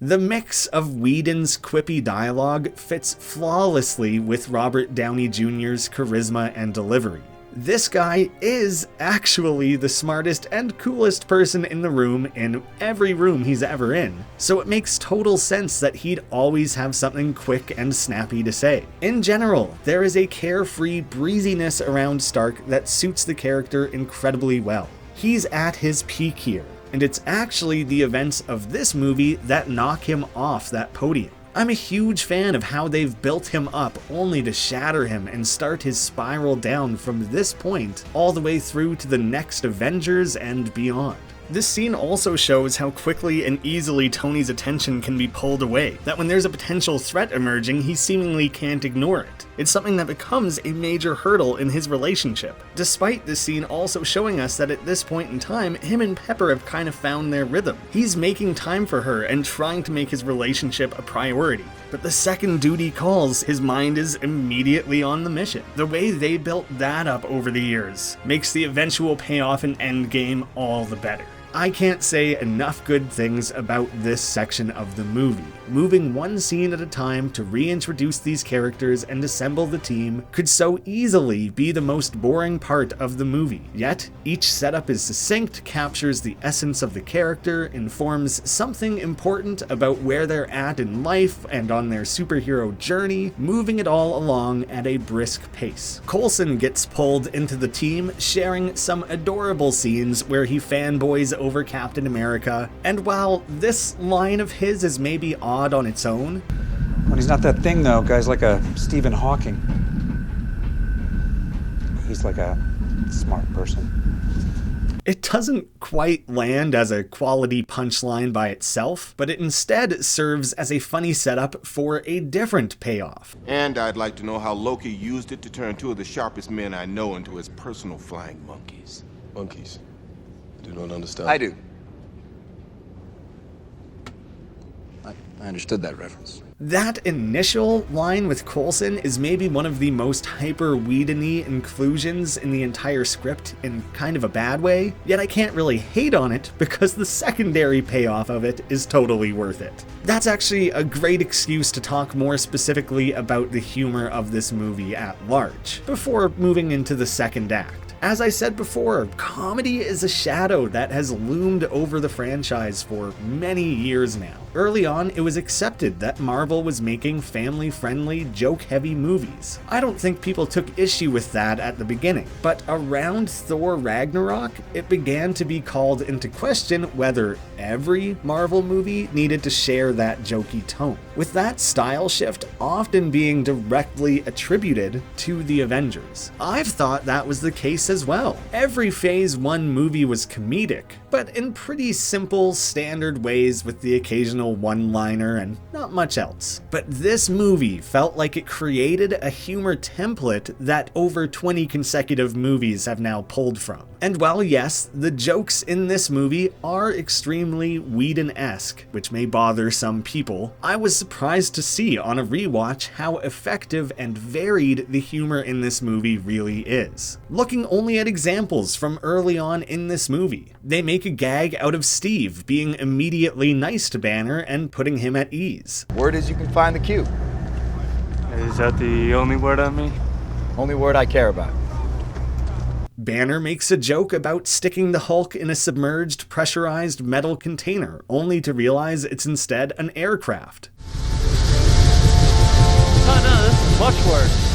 The mix of Whedon's quippy dialogue fits flawlessly with Robert Downey Jr.'s charisma and delivery. This guy is actually the smartest and coolest person in the room in every room he's ever in, so it makes total sense that he'd always have something quick and snappy to say. In general, there is a carefree breeziness around Stark that suits the character incredibly well. He's at his peak here, and it's actually the events of this movie that knock him off that podium. I'm a huge fan of how they've built him up only to shatter him and start his spiral down from this point all the way through to the next Avengers and beyond. This scene also shows how quickly and easily Tony's attention can be pulled away, that when there's a potential threat emerging, he seemingly can't ignore it. It's something that becomes a major hurdle in his relationship, despite this scene also showing us that at this point in time, him and Pepper have kind of found their rhythm. He's making time for her and trying to make his relationship a priority. But the second duty calls, his mind is immediately on the mission. The way they built that up over the years makes the eventual payoff in Endgame all the better. I can't say enough good things about this section of the movie. Moving one scene at a time to reintroduce these characters and assemble the team could so easily be the most boring part of the movie. Yet, each setup is succinct, captures the essence of the character, informs something important about where they're at in life and on their superhero journey, moving it all along at a brisk pace. Coulson gets pulled into the team, sharing some adorable scenes where he fanboys over Captain America, and while this line of his is maybe odd on its own, When he's not that thing, though, guy's like a Stephen Hawking. He's like a smart person. it doesn't quite land as a quality punchline by itself, but it instead serves as a funny setup for a different payoff. And I'd like to know how Loki used it to turn two of the sharpest men I know into his personal flying monkeys. Monkeys. I do not understand. I do. I understood that reference. That initial line with Coulson is maybe one of the most hyper-Whedon-y inclusions in the entire script in kind of a bad way, yet I can't really hate on it because the secondary payoff of it is totally worth it. That's actually a great excuse to talk more specifically about the humor of this movie at large, before moving into the second act. As I said before, comedy is a shadow that has loomed over the franchise for many years now. Early on, it was accepted that Marvel was making family-friendly, joke-heavy movies. I don't think people took issue with that at the beginning, but around Thor Ragnarok, it began to be called into question whether every Marvel movie needed to share that jokey tone, with that style shift often being directly attributed to the Avengers. I've thought that was the case as well. Every Phase 1 movie was comedic, but in pretty simple, standard ways with the occasional occasional one-liner and not much else. But this movie felt like it created a humor template that over 20 consecutive movies have now pulled from. And while yes, the jokes in this movie are extremely Whedon-esque, which may bother some people, I was surprised to see on a rewatch how effective and varied the humor in this movie really is. Looking only at examples from early on in this movie, they make a gag out of Steve being immediately nice to Banner and putting him at ease. Word is you can find the cube. Is that the only word on me? Only word I care about. Banner makes a joke about sticking the Hulk in a submerged, pressurized metal container, only to realize it's instead an aircraft. Oh no, this is much worse.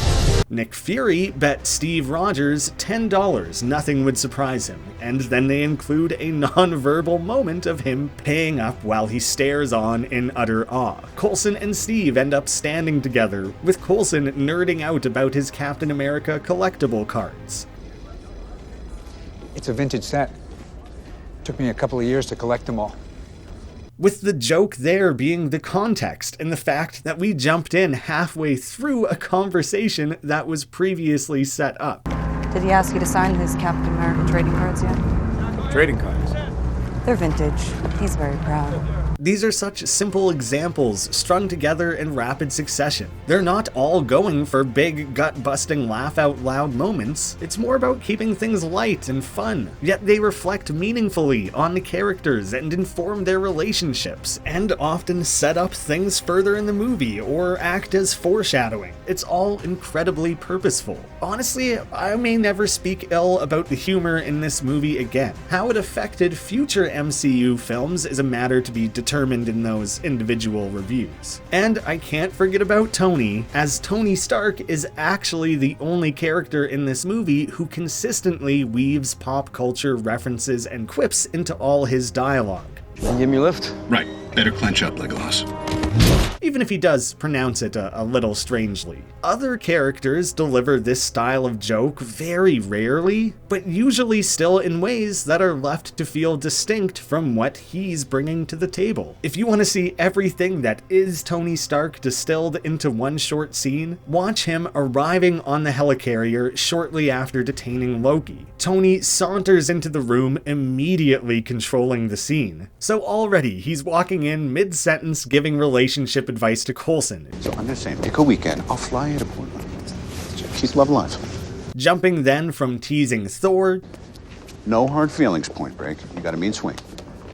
Nick Fury bet Steve Rogers $10 nothing would surprise him, and then they include a non-verbal moment of him paying up while he stares on in utter awe. Coulson and Steve end up standing together, with Coulson nerding out about his Captain America collectible cards. It's a vintage set. Took me a couple of years to collect them all. With the joke there being the context and the fact that we jumped in halfway through a conversation that was previously set up. Did he ask you to sign his Captain America trading cards yet? Trading cards. They're vintage. He's very proud. These are such simple examples strung together in rapid succession. They're not all going for big, gut-busting, laugh-out-loud moments. It's more about keeping things light and fun, yet they reflect meaningfully on the characters and inform their relationships, and often set up things further in the movie or act as foreshadowing. It's all incredibly purposeful. Honestly, I may never speak ill about the humor in this movie again. How it affected future MCU films is a matter to be determined in those individual reviews. And I can't forget about Tony, as Tony Stark is actually the only character in this movie who consistently weaves pop culture references and quips into all his dialogue. Give me a lift? Right. Better clench up, Legolas. Even if he does pronounce it a little strangely. Other characters deliver this style of joke very rarely, but usually still in ways that are left to feel distinct from what he's bringing to the table. If you want to see everything that is Tony Stark distilled into one short scene, watch him arriving on the helicarrier shortly after detaining Loki. Tony saunters into the room, immediately controlling the scene. So already he's walking in mid-sentence giving relationship advice to Coulson. So I'm just saying, pick a weekend. I'll fly you to Portland. Keep love alive. Jumping then from teasing Thor No hard feelings, Point Break. You got a mean swing.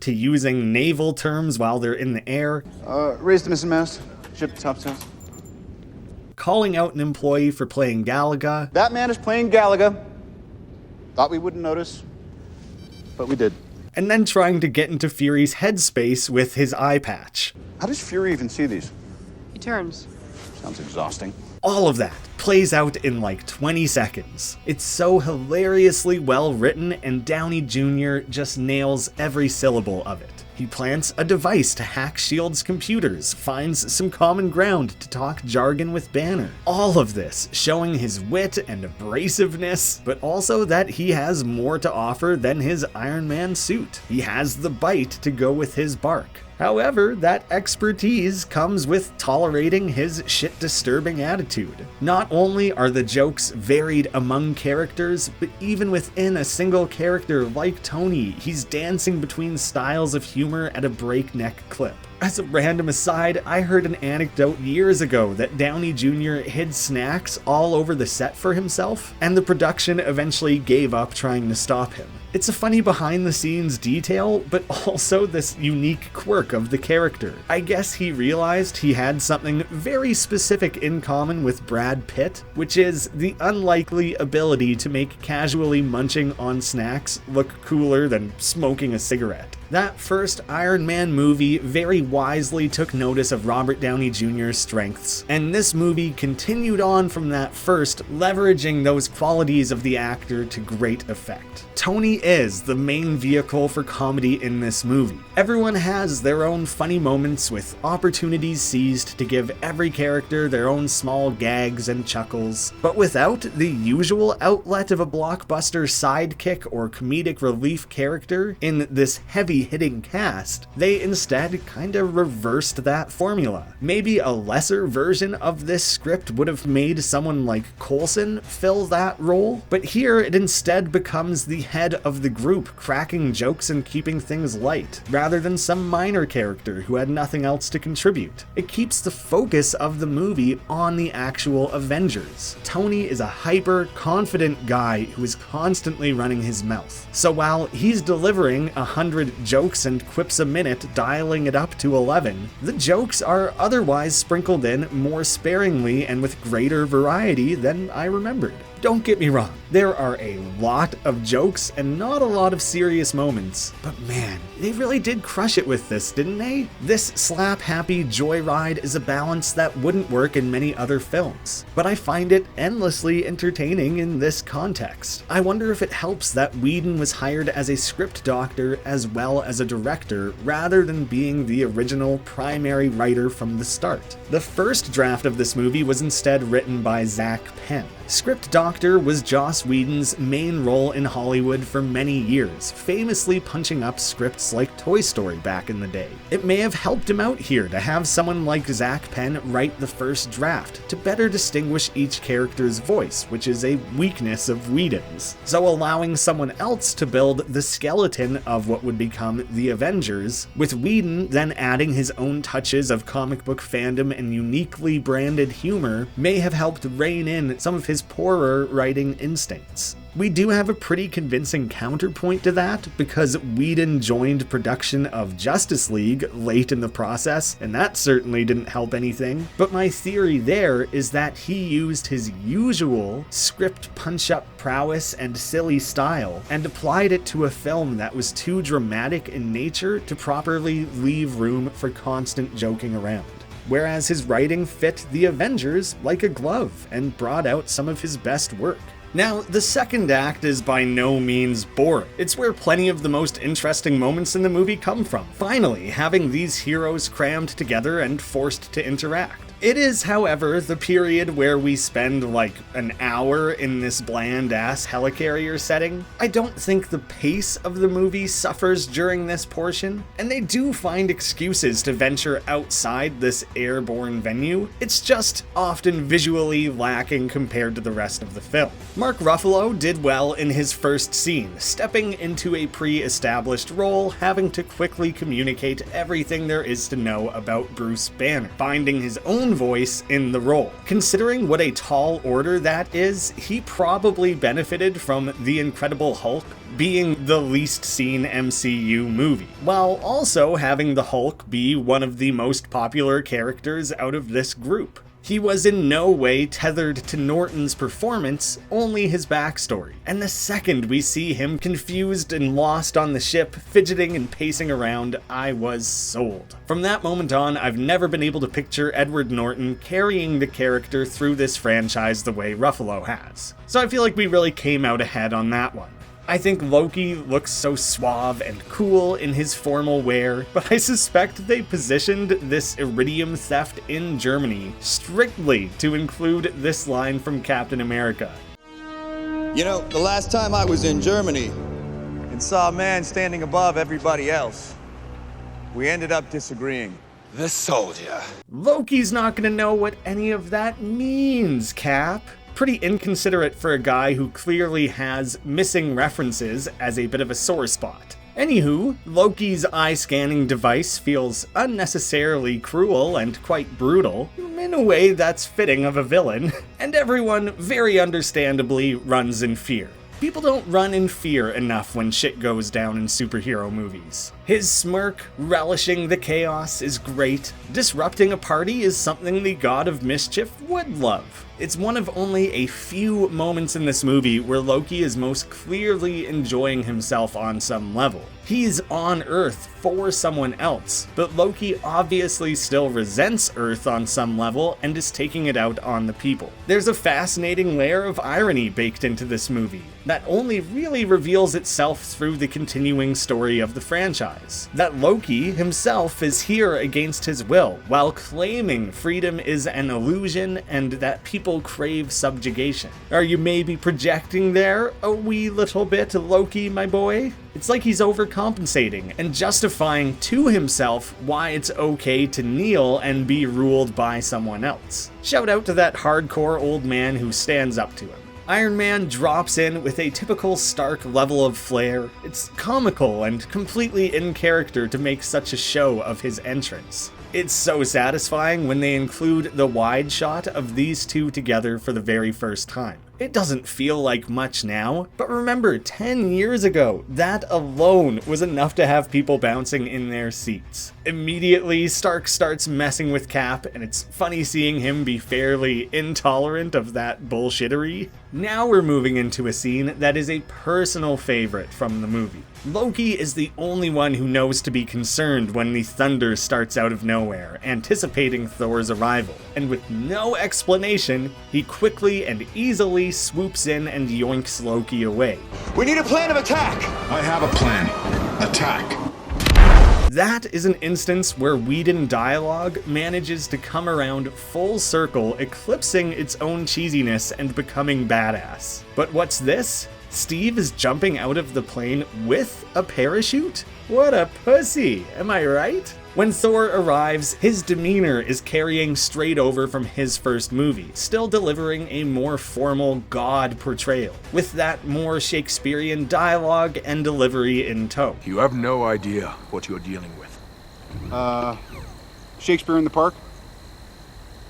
to using naval terms while they're in the air, Raise the missing mast. Ship the topsails. calling out an employee for playing Galaga, That man is playing Galaga. Thought we wouldn't notice, but we did. and then trying to get into Fury's headspace with his eye patch. How does Fury even see these? He turns. Sounds exhausting. All of that plays out in like 20 seconds. It's so hilariously well written, and Downey Jr. just nails every syllable of it. He plants a device to hack S.H.I.E.L.D.'s computers, finds some common ground to talk jargon with Banner. All of this showing his wit and abrasiveness, but also that he has more to offer than his Iron Man suit. He has the bite to go with his bark. However, that expertise comes with tolerating his shit-disturbing attitude. Not only are the jokes varied among characters, but even within a single character like Tony, he's dancing between styles of humor at a breakneck clip. As a random aside, I heard an anecdote years ago that Downey Jr. hid snacks all over the set for himself, and the production eventually gave up trying to stop him. It's a funny behind-the-scenes detail, but also this unique quirk of the character. I guess he realized he had something very specific in common with Brad Pitt, which is the unlikely ability to make casually munching on snacks look cooler than smoking a cigarette. That first Iron Man movie very wisely took notice of Robert Downey Jr.'s strengths, and this movie continued on from that first, leveraging those qualities of the actor to great effect. Tony is the main vehicle for comedy in this movie. Everyone has their own funny moments with opportunities seized to give every character their own small gags and chuckles, but without the usual outlet of a blockbuster sidekick or comedic relief character in this heavy-hitting cast, they instead kinda reversed that formula. Maybe a lesser version of this script would have made someone like Coulson fill that role, but here it instead becomes the head of the group cracking jokes and keeping things light, rather than some minor character who had nothing else to contribute. It keeps the focus of the movie on the actual Avengers. Tony is a hyper, confident guy who is constantly running his mouth. So while he's delivering 100 jokes and quips a minute, dialing it up to 11, the jokes are otherwise sprinkled in more sparingly and with greater variety than I remembered. Don't get me wrong, there are a lot of jokes and not a lot of serious moments, but man, they really did crush it with this, didn't they? This slap-happy joyride is a balance that wouldn't work in many other films, but I find it endlessly entertaining in this context. I wonder if it helps that Whedon was hired as a script doctor as well as a director, rather than being the original primary writer from the start. The first draft of this movie was instead written by Zach Penn. Script doctor was Joss Whedon's main role in Hollywood for many years, famously punching up scripts like Toy Story back in the day. It may have helped him out here to have someone like Zach Penn write the first draft to better distinguish each character's voice, which is a weakness of Whedon's. So allowing someone else to build the skeleton of what would become the Avengers, with Whedon then adding his own touches of comic book fandom and uniquely branded humor, may have helped rein in some of his poorer writing instincts. We do have a pretty convincing counterpoint to that, because Whedon joined production of Justice League late in the process, and that certainly didn't help anything. But my theory there is that he used his usual script punch-up prowess and silly style, and applied it to a film that was too dramatic in nature to properly leave room for constant joking around. Whereas his writing fit the Avengers like a glove and brought out some of his best work. Now, the second act is by no means boring. It's where plenty of the most interesting moments in the movie come from, finally having these heroes crammed together and forced to interact. It is, however, the period where we spend like an hour in this bland-ass helicarrier setting. I don't think the pace of the movie suffers during this portion, and they do find excuses to venture outside this airborne venue. It's just often visually lacking compared to the rest of the film. Mark Ruffalo did well in his first scene, stepping into a pre-established role, having to quickly communicate everything there is to know about Bruce Banner, finding his own voice in the role. Considering what a tall order that is, he probably benefited from The Incredible Hulk being the least seen MCU movie, while also having the Hulk be one of the most popular characters out of this group. He was in no way tethered to Norton's performance, only his backstory. And the second we see him confused and lost on the ship, fidgeting and pacing around, I was sold. From that moment on, I've never been able to picture Edward Norton carrying the character through this franchise the way Ruffalo has. So I feel like we really came out ahead on that one. I think Loki looks so suave and cool in his formal wear, but I suspect they positioned this iridium theft in Germany strictly to include this line from Captain America. You know, the last time I was in Germany and saw a man standing above everybody else, we ended up disagreeing. The soldier. Loki's not gonna know what any of that means, Cap. Pretty inconsiderate for a guy who clearly has missing references as a bit of a sore spot. Anywho, Loki's eye-scanning device feels unnecessarily cruel and quite brutal, in a way that's fitting of a villain, and everyone very understandably runs in fear. People don't run in fear enough when shit goes down in superhero movies. His smirk, relishing the chaos, is great. Disrupting a party is something the god of mischief would love. It's one of only a few moments in this movie where Loki is most clearly enjoying himself on some level. He's on Earth for someone else, but Loki obviously still resents Earth on some level and is taking it out on the people. There's a fascinating layer of irony baked into this movie that only really reveals itself through the continuing story of the franchise. That Loki himself is here against his will, while claiming freedom is an illusion and that people crave subjugation. Are you maybe projecting there a wee little bit, Loki, my boy? It's like he's overcompensating and justifying to himself why it's okay to kneel and be ruled by someone else. Shout out to that hardcore old man who stands up to him. Iron Man drops in with a typical Stark level of flair. It's comical and completely in character to make such a show of his entrance. It's so satisfying when they include the wide shot of these two together for the very first time. It doesn't feel like much now, but remember, 10 years ago, that alone was enough to have people bouncing in their seats. Immediately, Stark starts messing with Cap, and it's funny seeing him be fairly intolerant of that bullshittery. Now we're moving into a scene that is a personal favorite from the movie. Loki is the only one who knows to be concerned when the thunder starts out of nowhere, anticipating Thor's arrival. And with no explanation, he quickly and easily swoops in and yoinks Loki away. We need a plan of attack! I have a plan. Attack. That is an instance where Whedon dialogue manages to come around full circle, eclipsing its own cheesiness and becoming badass. But what's this? Steve is jumping out of the plane with a parachute? What a pussy, am I right? When Thor arrives, his demeanor is carrying straight over from his first movie, still delivering a more formal god portrayal, with that more Shakespearean dialogue and delivery in tow. You have no idea what you're dealing with. Shakespeare in the Park?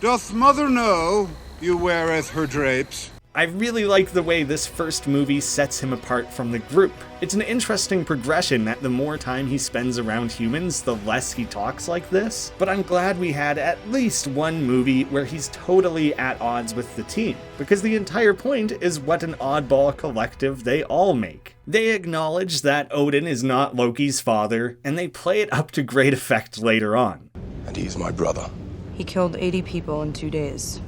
Doth mother know you weareth her drapes? I really like the way this first movie sets him apart from the group. It's an interesting progression that the more time he spends around humans, the less he talks like this, but I'm glad we had at least one movie where he's totally at odds with the team, because the entire point is what an oddball collective they all make. They acknowledge that Odin is not Loki's father, and they play it up to great effect later on. And he's my brother. He killed 80 people in 2 days.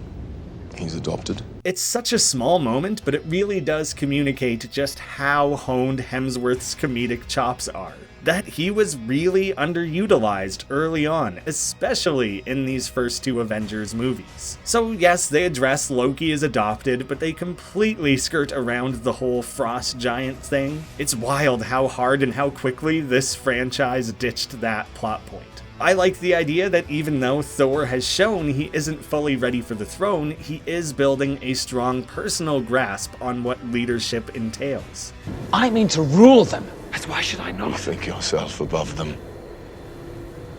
He's adopted. It's such a small moment, but it really does communicate just how honed Hemsworth's comedic chops are. That he was really underutilized early on, especially in these first two Avengers movies. So yes, they address Loki as adopted, but they completely skirt around the whole frost giant thing. It's wild how hard and how quickly this franchise ditched that plot point. I like the idea that even though Thor has shown he isn't fully ready for the throne, he is building a strong personal grasp on what leadership entails. I mean to rule them. Why should I not? You think yourself above them.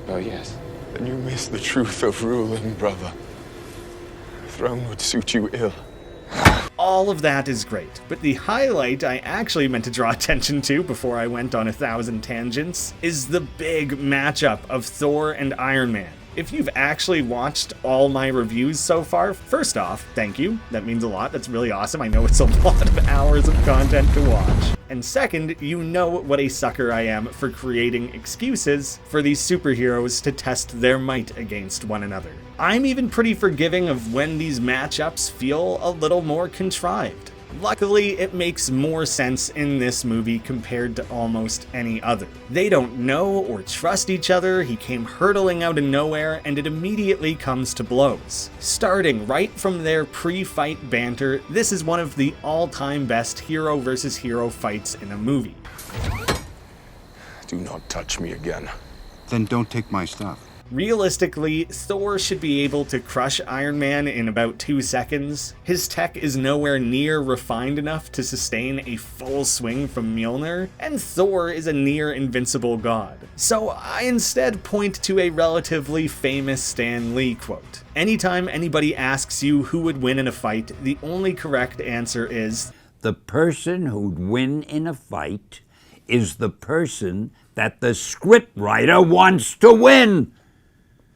Oh, yes. Then you miss the truth of ruling, brother. The throne would suit you ill. All of that is great, but the highlight I actually meant to draw attention to before I went on 1,000 tangents is the big matchup of Thor and Iron Man. If you've actually watched all my reviews so far, first off, thank you. That means a lot. That's really awesome. I know it's a lot of hours of content to watch. And second, you know what a sucker I am for creating excuses for these superheroes to test their might against one another. I'm even pretty forgiving of when these matchups feel a little more contrived. Luckily, it makes more sense in this movie compared to almost any other. They don't know or trust each other, he came hurtling out of nowhere, and it immediately comes to blows. Starting right from their pre-fight banter, this is one of the all-time best hero versus hero fights in a movie. Do not touch me again. Then don't take my stuff. Realistically, Thor should be able to crush Iron Man in about 2 seconds. His tech is nowhere near refined enough to sustain a full swing from Mjolnir, and Thor is a near invincible god. So I instead point to a relatively famous Stan Lee quote. Anytime anybody asks you who would win in a fight, the only correct answer is, "The person who'd win in a fight is the person that the scriptwriter wants to win."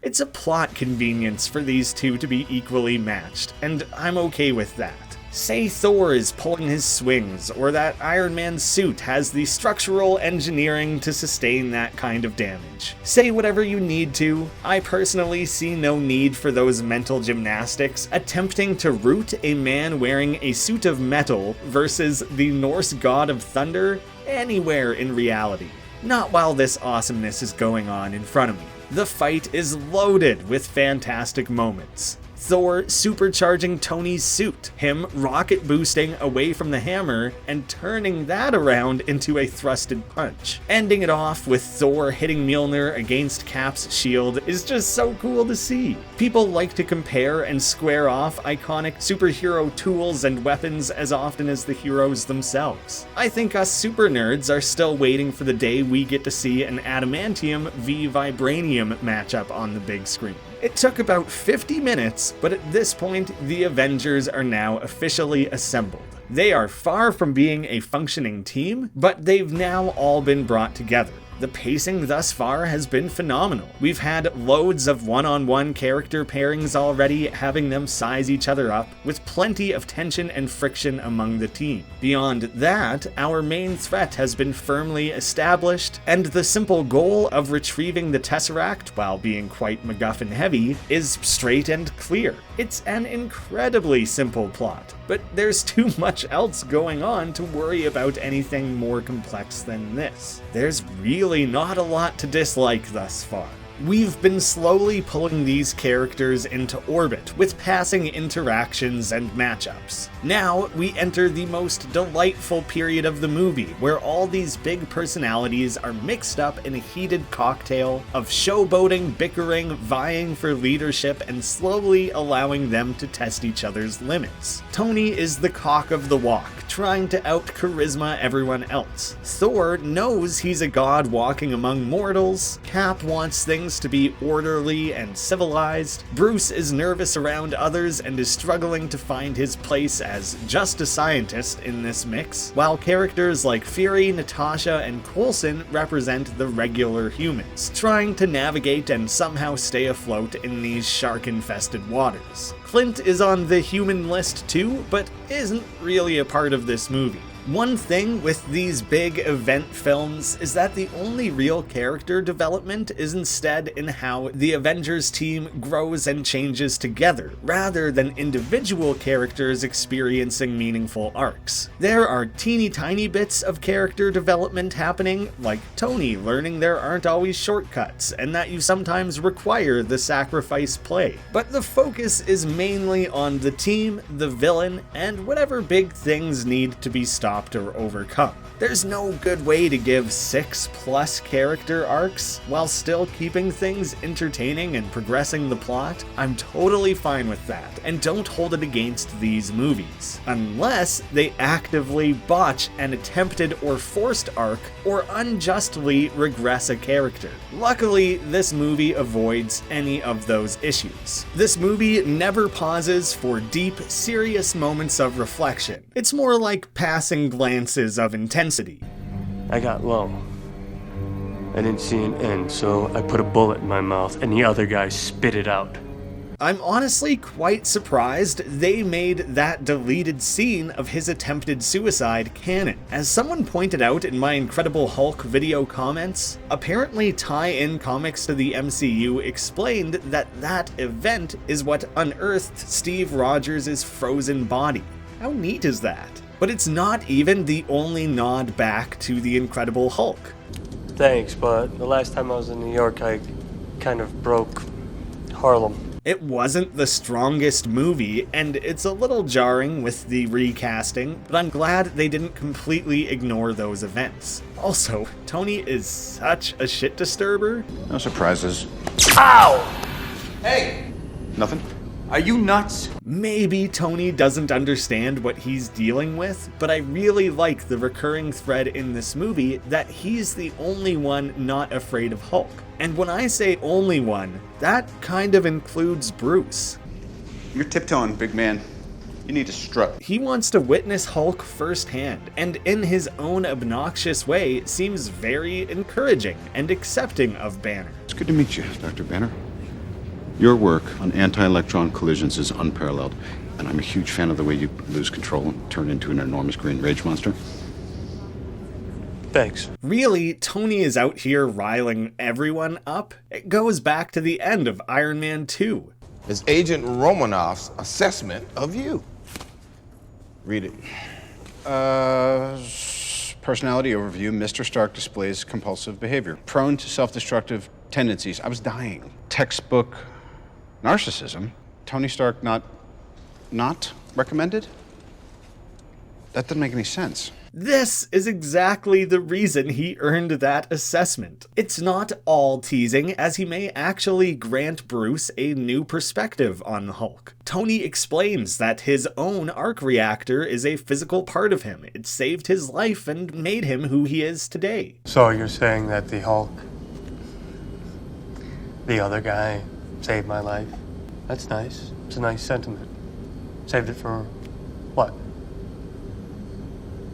It's a plot convenience for these two to be equally matched, and I'm okay with that. Say Thor is pulling his swings, or that Iron Man's suit has the structural engineering to sustain that kind of damage. Say whatever you need to. I personally see no need for those mental gymnastics attempting to root a man wearing a suit of metal versus the Norse god of thunder anywhere in reality. Not while this awesomeness is going on in front of me. The fight is loaded with fantastic moments. Thor supercharging Tony's suit, him rocket boosting away from the hammer and turning that around into a thrusted punch. Ending it off with Thor hitting Mjolnir against Cap's shield is just so cool to see. People like to compare and square off iconic superhero tools and weapons as often as the heroes themselves. I think us super nerds are still waiting for the day we get to see an adamantium v vibranium matchup on the big screen. It took about 50 minutes, but at this point, the Avengers are now officially assembled. They are far from being a functioning team, but they've now all been brought together. The pacing thus far has been phenomenal. We've had loads of one-on-one character pairings already, having them size each other up, with plenty of tension and friction among the team. Beyond that, our main threat has been firmly established, and the simple goal of retrieving the Tesseract, while being quite MacGuffin heavy, is straight and clear. It's an incredibly simple plot, but there's too much else going on to worry about anything more complex than this. There's really not a lot to dislike thus far. We've been slowly pulling these characters into orbit with passing interactions and matchups. Now we enter the most delightful period of the movie, where all these big personalities are mixed up in a heated cocktail of showboating, bickering, vying for leadership, and slowly allowing them to test each other's limits. Tony is the cock of the walk, trying to out-charisma everyone else. Thor knows he's a god walking among mortals. Cap wants things to be orderly and civilized. Bruce is nervous around others and is struggling to find his place as just a scientist in this mix, while characters like Fury, Natasha, and Coulson represent the regular humans, trying to navigate and somehow stay afloat in these shark-infested waters. Clint is on the human list too, but isn't really a part of this movie. One thing with these big event films is that the only real character development is instead in how the Avengers team grows and changes together, rather than individual characters experiencing meaningful arcs. There are teeny tiny bits of character development happening, like Tony learning there aren't always shortcuts, and that you sometimes require the sacrifice play. But the focus is mainly on the team, the villain, and whatever big things need to be stopped or overcome. There's no good way to give 6+ character arcs while still keeping things entertaining and progressing the plot. I'm totally fine with that, and don't hold it against these movies, unless they actively botch an attempted or forced arc or unjustly regress a character. Luckily, this movie avoids any of those issues. This movie never pauses for deep, serious moments of reflection. It's more like passing glances of intensity. I got low. I didn't see an end, so I put a bullet in my mouth and the other guy spit it out. I'm honestly quite surprised they made that deleted scene of his attempted suicide canon. As someone pointed out in my Incredible Hulk video comments, apparently tie-in comics to the MCU explained that that event is what unearthed Steve Rogers' frozen body. How neat is that? But it's not even the only nod back to the Incredible Hulk. Thanks, but the last time I was in New York, I kind of broke Harlem. It wasn't the strongest movie, and it's a little jarring with the recasting, but I'm glad they didn't completely ignore those events. Also, Tony is such a shit disturber. No surprises. Ow! Hey! Nothing? Are you nuts? Maybe Tony doesn't understand what he's dealing with, but I really like the recurring thread in this movie that he's the only one not afraid of Hulk. And when I say only one, that kind of includes Bruce. You're tiptoeing, big man. You need to strut. He wants to witness Hulk firsthand, and in his own obnoxious way, seems very encouraging and accepting of Banner. It's good to meet you, Dr. Banner. Your work on anti-electron collisions is unparalleled, and I'm a huge fan of the way you lose control and turn into an enormous green rage monster. Thanks. Really, Tony is out here riling everyone up? It goes back to the end of Iron Man 2. It's Agent Romanoff's assessment of you. Read it. Personality overview. Mr. Stark displays compulsive behavior, prone to self-destructive tendencies. I was dying. Textbook narcissism. Tony Stark not recommended? That doesn't make any sense. This is exactly the reason he earned that assessment. It's not all teasing, as he may actually grant Bruce a new perspective on the Hulk. Tony explains that his own arc reactor is a physical part of him. It saved his life and made him who he is today. So you're saying that the Hulk, the other guy, saved my life? That's nice. It's a nice sentiment. Saved it for what?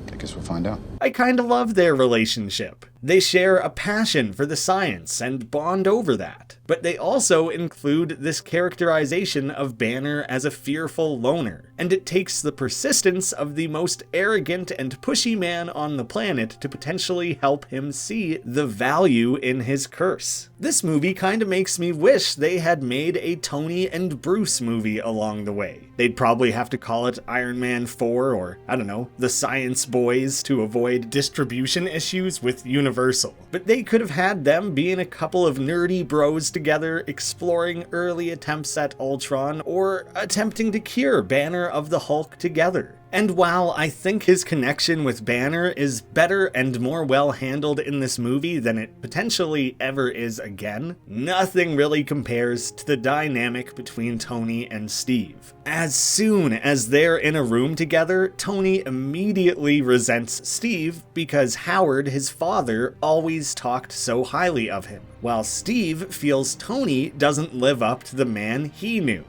I guess we'll find out. I kinda love their relationship. They share a passion for the science and bond over that. But they also include this characterization of Banner as a fearful loner, and it takes the persistence of the most arrogant and pushy man on the planet to potentially help him see the value in his curse. This movie kinda makes me wish they had made a Tony and Bruce movie along the way. They'd probably have to call it Iron Man 4 or, I don't know, The Science Boys to avoid distribution issues with Universal. But they could have had them being a couple of nerdy bros together exploring early attempts at Ultron or attempting to cure Banner of the Hulk together. And while I think his connection with Banner is better and more well handled in this movie than it potentially ever is again, nothing really compares to the dynamic between Tony and Steve. As soon as they're in a room together, Tony immediately resents Steve because Howard, his father, always talked so highly of him, while Steve feels Tony doesn't live up to the man he knew.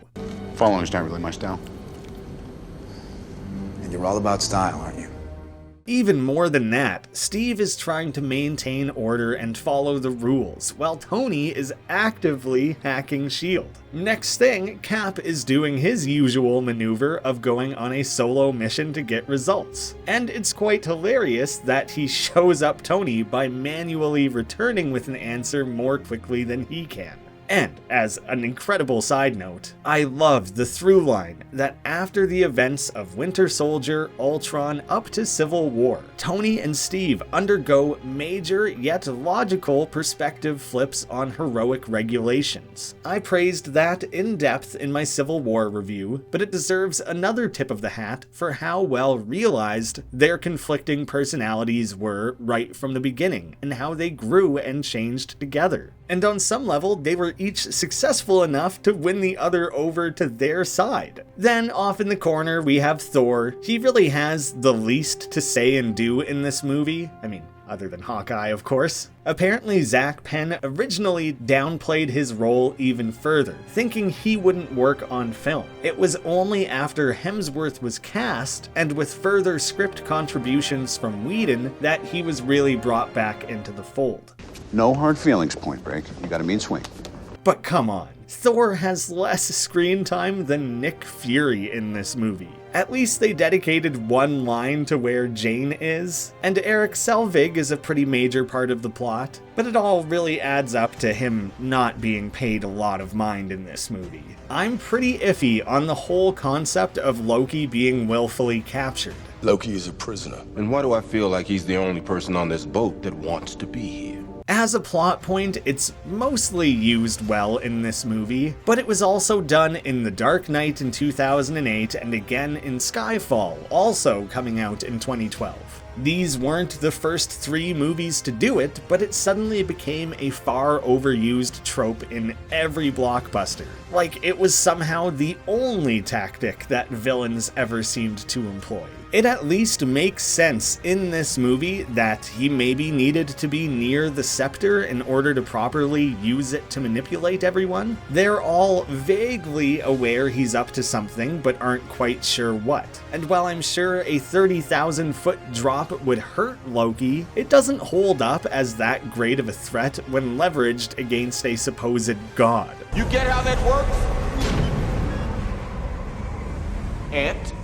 Following's not really my style. You're all about style, aren't you? Even more than that, Steve is trying to maintain order and follow the rules, while Tony is actively hacking S.H.I.E.L.D. Next thing, Cap is doing his usual maneuver of going on a solo mission to get results. And it's quite hilarious that he shows up Tony by manually returning with an answer more quickly than he can. And, as an incredible side note, I loved the through line that after the events of Winter Soldier, Ultron, up to Civil War, Tony and Steve undergo major yet logical perspective flips on heroic regulations. I praised that in depth in my Civil War review, but it deserves another tip of the hat for how well realized their conflicting personalities were right from the beginning, and how they grew and changed together. And on some level, they were each successful enough to win the other over to their side. Then, off in the corner, we have Thor. He really has the least to say and do in this movie. I mean, other than Hawkeye, of course. Apparently, Zach Penn originally downplayed his role even further, thinking he wouldn't work on film. It was only after Hemsworth was cast, and with further script contributions from Whedon, that he was really brought back into the fold. No hard feelings, Point Break. You got a mean swing. But come on, Thor has less screen time than Nick Fury in this movie. At least they dedicated one line to where Jane is, and Eric Selvig is a pretty major part of the plot, but it all really adds up to him not being paid a lot of mind in this movie. I'm pretty iffy on the whole concept of Loki being willfully captured. Loki is a prisoner. And why do I feel like he's the only person on this boat that wants to be here? As a plot point, it's mostly used well in this movie, but it was also done in The Dark Knight in 2008 and again in Skyfall, also coming out in 2012. These weren't the first 3 movies to do it, but it suddenly became a far overused trope in every blockbuster. Like it was somehow the only tactic that villains ever seemed to employ. It at least makes sense in this movie that he maybe needed to be near the scepter in order to properly use it to manipulate everyone. They're all vaguely aware he's up to something, but aren't quite sure what. And while I'm sure a 30,000-foot drop would hurt Loki, it doesn't hold up as that great of a threat when leveraged against a supposed god. You get how that works? Ant?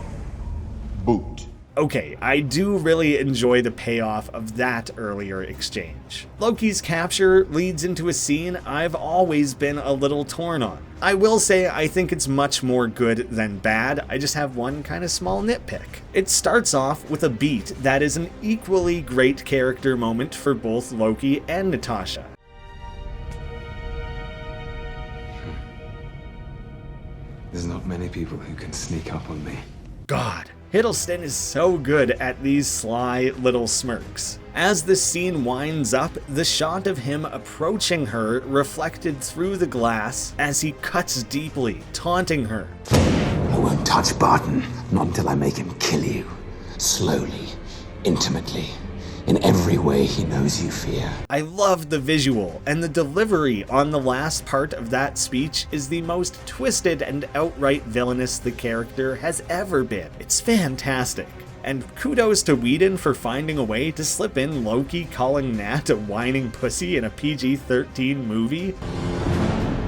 Boot. Okay, I do really enjoy the payoff of that earlier exchange. Loki's capture leads into a scene I've always been a little torn on. I will say I think it's much more good than bad, I just have one kind of small nitpick. It starts off with a beat that is an equally great character moment for both Loki and Natasha. There's not many people who can sneak up on me. God, Hiddleston is so good at these sly little smirks. As the scene winds up, the shot of him approaching her reflected through the glass as he cuts deeply, taunting her. I won't touch Barton, not until I make him kill you. Slowly, intimately, in every way he knows you fear. I love the visual, and the delivery on the last part of that speech is the most twisted and outright villainous the character has ever been. It's fantastic. And kudos to Whedon for finding a way to slip in Loki calling Nat a whining pussy in a PG-13 movie.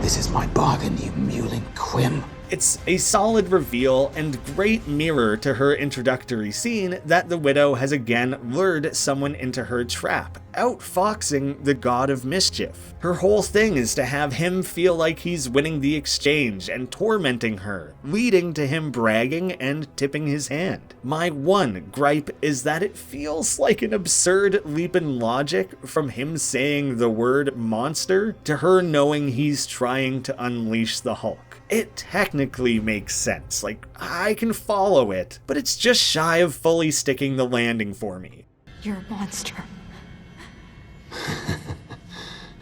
This is my bargain, you mewling quim. It's a solid reveal and great mirror to her introductory scene that the Widow has again lured someone into her trap, outfoxing the god of mischief. Her whole thing is to have him feel like he's winning the exchange and tormenting her, leading to him bragging and tipping his hand. My one gripe is that it feels like an absurd leap in logic from him saying the word monster to her knowing he's trying to unleash the Hulk. It technically makes sense, like, I can follow it, but it's just shy of fully sticking the landing for me. You're a monster.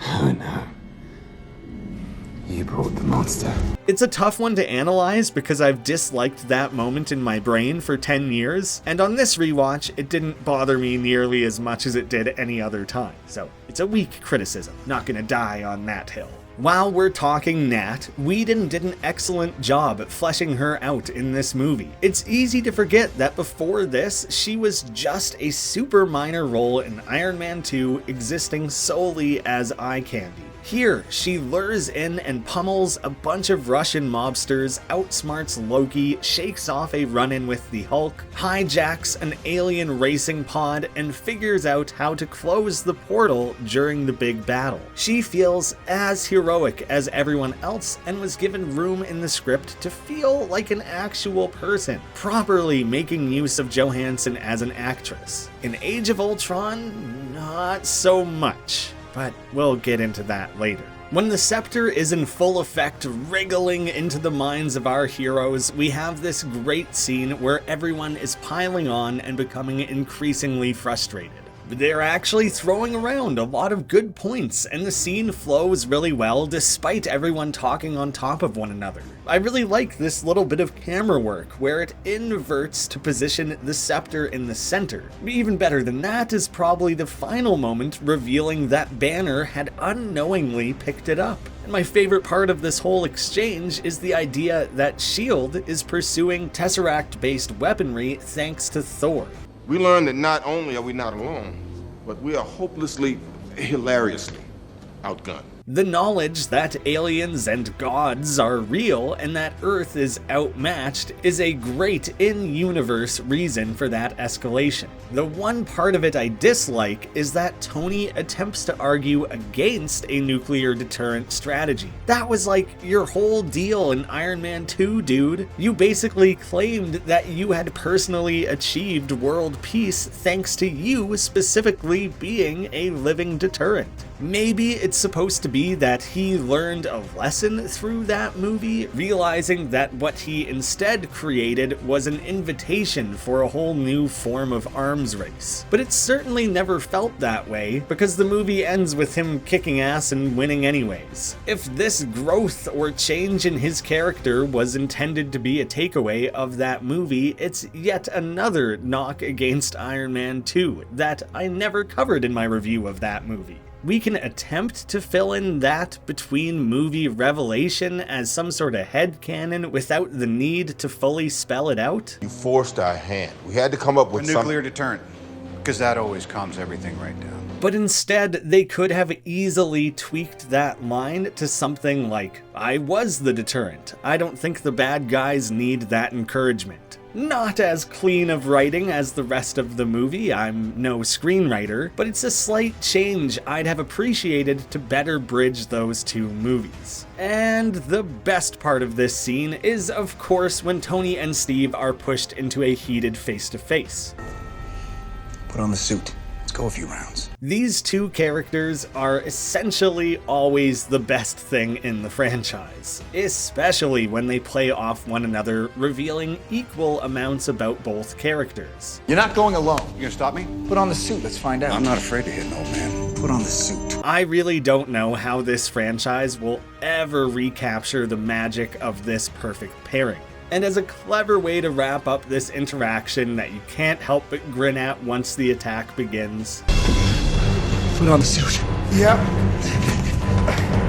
Oh no. You brought the monster. It's a tough one to analyze because I've disliked that moment in my brain for 10 years, and on this rewatch, it didn't bother me nearly as much as it did any other time. So it's a weak criticism, not gonna die on that hill. While we're talking Nat, Whedon did an excellent job at fleshing her out in this movie. It's easy to forget that before this, she was just a super minor role in Iron Man 2, existing solely as eye candy. Here, she lures in and pummels a bunch of Russian mobsters, outsmarts Loki, shakes off a run-in with the Hulk, hijacks an alien racing pod, and figures out how to close the portal during the big battle. She feels as heroic as everyone else and was given room in the script to feel like an actual person, properly making use of Johansson as an actress. In Age of Ultron, not so much. But we'll get into that later. When the scepter is in full effect, wriggling into the minds of our heroes, we have this great scene where everyone is piling on and becoming increasingly frustrated. They're actually throwing around a lot of good points, and the scene flows really well despite everyone talking on top of one another. I really like this little bit of camera work where it inverts to position the scepter in the center. Even better than that is probably the final moment revealing that Banner had unknowingly picked it up. And my favorite part of this whole exchange is the idea that S.H.I.E.L.D. is pursuing Tesseract-based weaponry thanks to Thor. We learned that not only are we not alone, but we are hopelessly, hilariously outgunned. The knowledge that aliens and gods are real and that Earth is outmatched is a great in-universe reason for that escalation. The one part of it I dislike is that Tony attempts to argue against a nuclear deterrent strategy. That was like your whole deal in Iron Man 2, dude. You basically claimed that you had personally achieved world peace thanks to you specifically being a living deterrent. Maybe it's supposed to be that he learned a lesson through that movie, realizing that what he instead created was an invitation for a whole new form of arms race. But it certainly never felt that way, because the movie ends with him kicking ass and winning anyways. If this growth or change in his character was intended to be a takeaway of that movie, it's yet another knock against Iron Man 2 that I never covered in my review of that movie. We can attempt to fill in that between movie revelation as some sort of headcanon without the need to fully spell it out. You forced our hand. We had to come up with a nuclear deterrent, because that always calms everything right down. But instead, they could have easily tweaked that line to something like, I was the deterrent. I don't think the bad guys need that encouragement. Not as clean of writing as the rest of the movie, I'm no screenwriter, but it's a slight change I'd have appreciated to better bridge those two movies. And the best part of this scene is, of course, when Tony and Steve are pushed into a heated face-to-face. Put on the suit. Let's go a few rounds. These two characters are essentially always the best thing in the franchise, especially when they play off one another, revealing equal amounts about both characters. You're not going alone. You gonna stop me? Put on the suit. Let's find out. I'm not afraid to hit an old man. Put on the suit. I really don't know how this franchise will ever recapture the magic of this perfect pairing. And as a clever way to wrap up this interaction that you can't help but grin at once the attack begins. Put on the suit. Yep.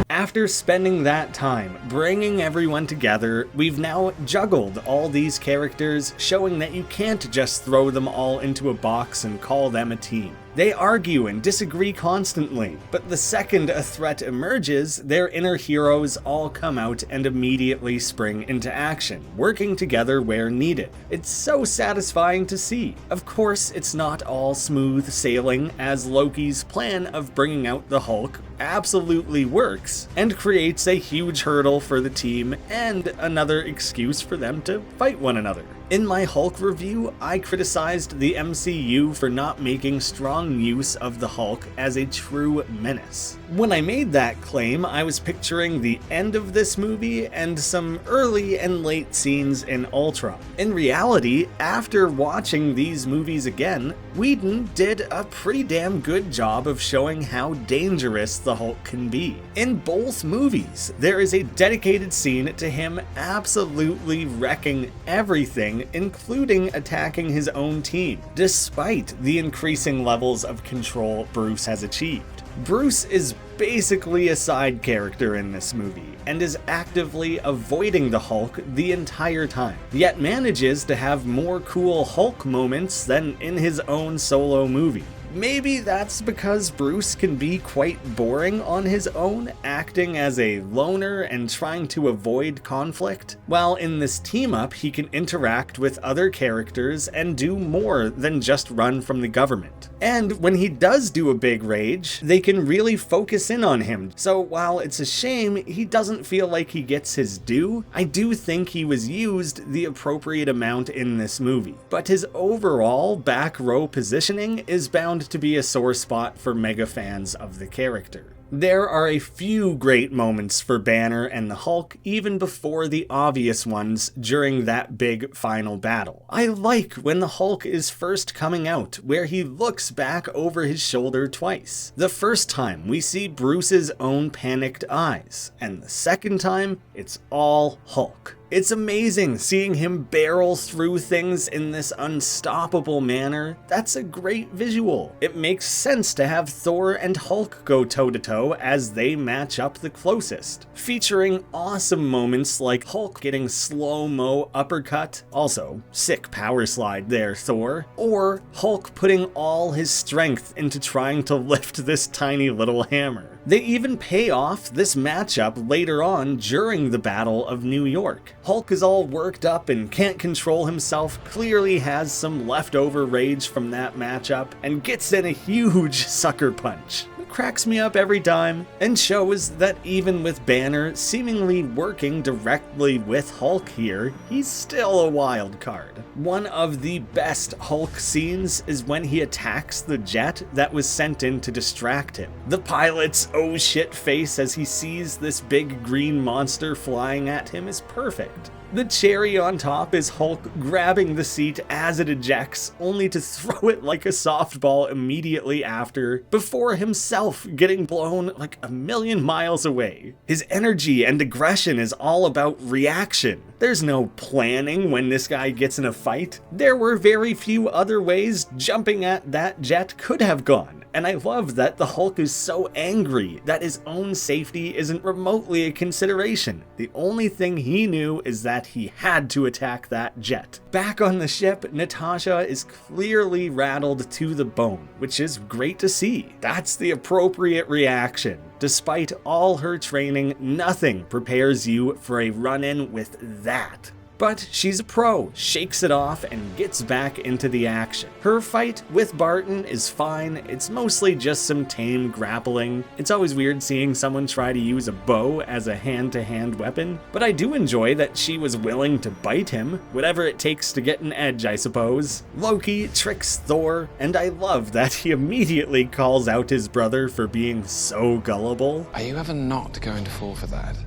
After spending that time bringing everyone together, we've now juggled all these characters, showing that you can't just throw them all into a box and call them a team. They argue and disagree constantly, but the second a threat emerges, their inner heroes all come out and immediately spring into action, working together where needed. It's so satisfying to see. Of course, it's not all smooth sailing, as Loki's plan of bringing out the Hulk absolutely works, and creates a huge hurdle for the team and another excuse for them to fight one another. In my Hulk review, I criticized the MCU for not making strong use of the Hulk as a true menace. When I made that claim, I was picturing the end of this movie and some early and late scenes in Ultron. In reality, after watching these movies again, Whedon did a pretty damn good job of showing how dangerous the Hulk can be. In both movies, there is a dedicated scene to him absolutely wrecking everything, including attacking his own team, despite the increasing levels of control Bruce has achieved. Bruce is basically a side character in this movie, and is actively avoiding the Hulk the entire time, yet manages to have more cool Hulk moments than in his own solo movie. Maybe that's because Bruce can be quite boring on his own, acting as a loner and trying to avoid conflict, while in this team-up he can interact with other characters and do more than just run from the government. And when he does do a big rage, they can really focus in on him, so while it's a shame he doesn't feel like he gets his due, I do think he was used the appropriate amount in this movie. But his overall back row positioning is bound to be a sore spot for mega fans of the character. There are a few great moments for Banner and the Hulk, even before the obvious ones during that big final battle. I like when the Hulk is first coming out, where he looks back over his shoulder twice. The first time, we see Bruce's own panicked eyes, and the second time, it's all Hulk. It's amazing seeing him barrel through things in this unstoppable manner. That's a great visual. It makes sense to have Thor and Hulk go toe-to-toe as they match up the closest, featuring awesome moments like Hulk getting slow-mo uppercut, also sick power slide there, Thor, or Hulk putting all his strength into trying to lift this tiny little hammer. They even pay off this matchup later on during the Battle of New York. Hulk is all worked up and can't control himself, clearly has some leftover rage from that matchup, and gets in a huge sucker punch. It cracks me up every time, and shows that even with Banner seemingly working directly with Hulk here, he's still a wild card. One of the best Hulk scenes is when he attacks the jet that was sent in to distract him. The pilot's oh shit face as he sees this big green monster flying at him is perfect. The cherry on top is Hulk grabbing the seat as it ejects, only to throw it like a softball immediately after, before himself getting blown like a million miles away. His energy and aggression is all about reaction. There's no planning when this guy gets in a fight. There were very few other ways jumping at that jet could have gone. And I love that the Hulk is so angry that his own safety isn't remotely a consideration. The only thing he knew is that he had to attack that jet. Back on the ship, Natasha is clearly rattled to the bone, which is great to see. That's the appropriate reaction. Despite all her training, nothing prepares you for a run-in with that. But she's a pro, shakes it off, and gets back into the action. Her fight with Barton is fine, it's mostly just some tame grappling. It's always weird seeing someone try to use a bow as a hand-to-hand weapon, but I do enjoy that she was willing to bite him, whatever it takes to get an edge, I suppose. Loki tricks Thor, and I love that he immediately calls out his brother for being so gullible. Are you ever not going to fall for that?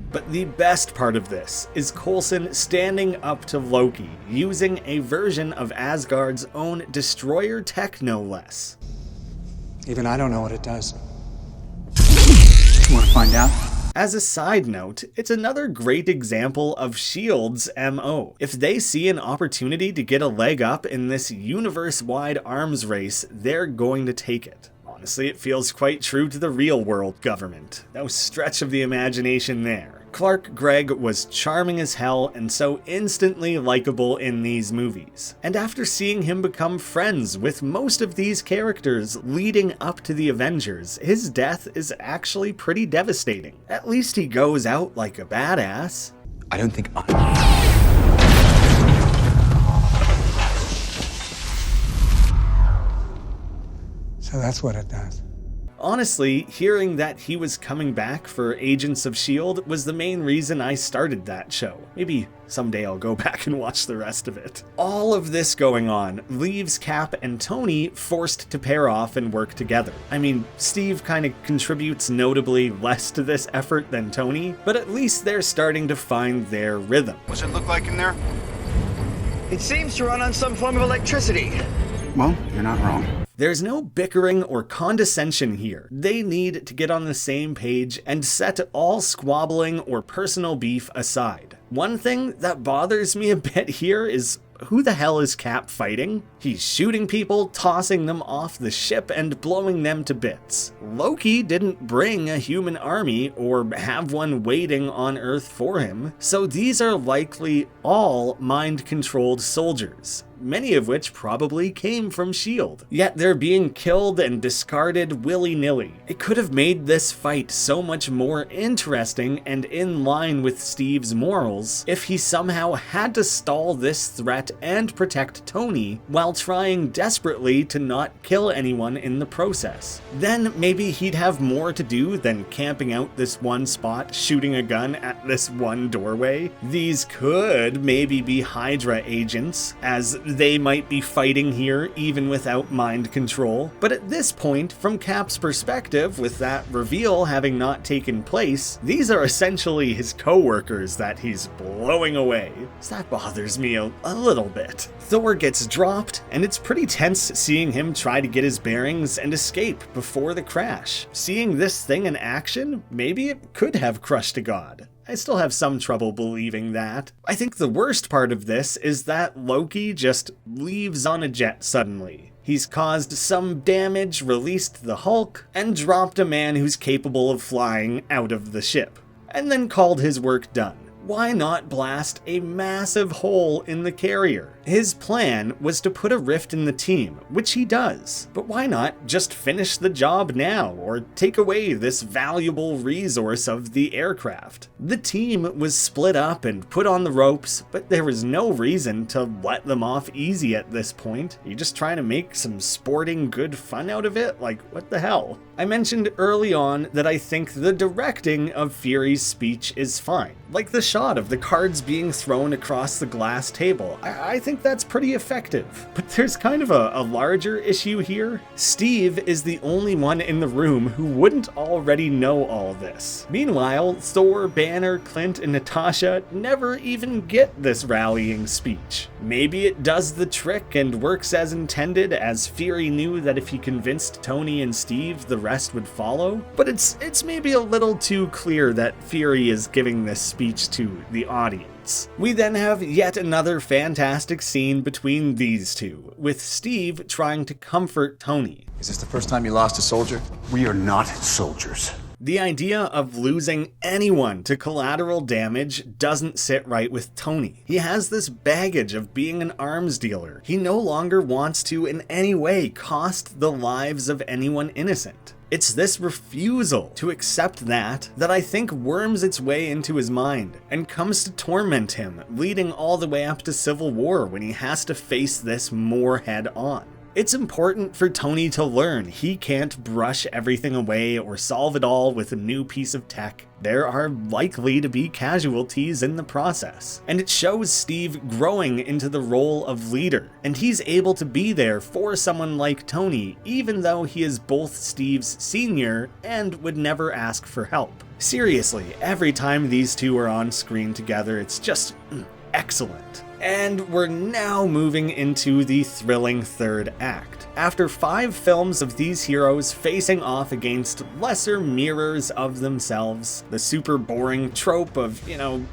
But the best part of this is Coulson standing up to Loki, using a version of Asgard's own destroyer tech, no less. Even I don't know what it does. You want to find out? As a side note, it's another great example of S.H.I.E.L.D.'s MO. If they see an opportunity to get a leg up in this universe-wide arms race, they're going to take it. Honestly, it feels quite true to the real-world government. No stretch of the imagination there. Clark Gregg was charming as hell and so instantly likable in these movies. And after seeing him become friends with most of these characters leading up to the Avengers, his death is actually pretty devastating. At least he goes out like a badass. I don't think So that's what it does. Honestly, hearing that he was coming back for Agents of S.H.I.E.L.D. was the main reason I started that show. Maybe someday I'll go back and watch the rest of it. All of this going on leaves Cap and Tony forced to pair off and work together. I mean, Steve kind of contributes notably less to this effort than Tony, but at least they're starting to find their rhythm. What's it look like in there? It seems to run on some form of electricity. Well, you're not wrong. There's no bickering or condescension here. They need to get on the same page and set all squabbling or personal beef aside. One thing that bothers me a bit here is who the hell is Cap fighting? He's shooting people, tossing them off the ship, and blowing them to bits. Loki didn't bring a human army or have one waiting on Earth for him, so these are likely all mind-controlled soldiers, many of which probably came from S.H.I.E.L.D. Yet they're being killed and discarded willy-nilly. It could have made this fight so much more interesting and in line with Steve's morals if he somehow had to stall this threat and protect Tony while trying desperately to not kill anyone in the process. Then maybe he'd have more to do than camping out this one spot, shooting a gun at this one doorway. These could maybe be Hydra agents, as they might be fighting here even without mind control. But at this point, from Cap's perspective, with that reveal having not taken place, these are essentially his co-workers that he's blowing away. So that bothers me a little bit. Thor gets dropped, and it's pretty tense seeing him try to get his bearings and escape before the crash. Seeing this thing in action, maybe it could have crushed a god. I still have some trouble believing that. I think the worst part of this is that Loki just leaves on a jet suddenly. He's caused some damage, released the Hulk, and dropped a man who's capable of flying out of the ship, and then called his work done. why not blast a massive hole in the carrier? His plan was to put a rift in the team, which he does, but why not just finish the job now or take away this valuable resource of the aircraft? The team was split up and put on the ropes, but there was no reason to let them off easy at this point. You're just trying to make some sporting good fun out of it? Like, what the hell? I mentioned early on that I think the directing of Fury's speech is fine. Like the shot of the cards being thrown across the glass table. I think that's pretty effective. But there's kind of a larger issue here. Steve is the only one in the room who wouldn't already know all this. Meanwhile, Thor, Banner, Clint, and Natasha never even get this rallying speech. Maybe it does the trick and works as intended, as Fury knew that if he convinced Tony and Steve, the rest would follow. But it's maybe a little too clear that Fury is giving this speech to the audience. We then have yet another fantastic scene between these two, with Steve trying to comfort Tony. Is this the first time you lost a soldier? We are not soldiers. The idea of losing anyone to collateral damage doesn't sit right with Tony. He has this baggage of being an arms dealer. He no longer wants to in any way cost the lives of anyone innocent. It's this refusal to accept that I think worms its way into his mind and comes to torment him, leading all the way up to Civil War when he has to face this more head on. It's important for Tony to learn he can't brush everything away or solve it all with a new piece of tech. There are likely to be casualties in the process. And it shows Steve growing into the role of leader, and he's able to be there for someone like Tony, even though he is both Steve's senior and would never ask for help. Seriously, every time these two are on screen together, it's just excellent. And we're now moving into the thrilling third act. After 5 films of these heroes facing off against lesser mirrors of themselves, the super boring trope of,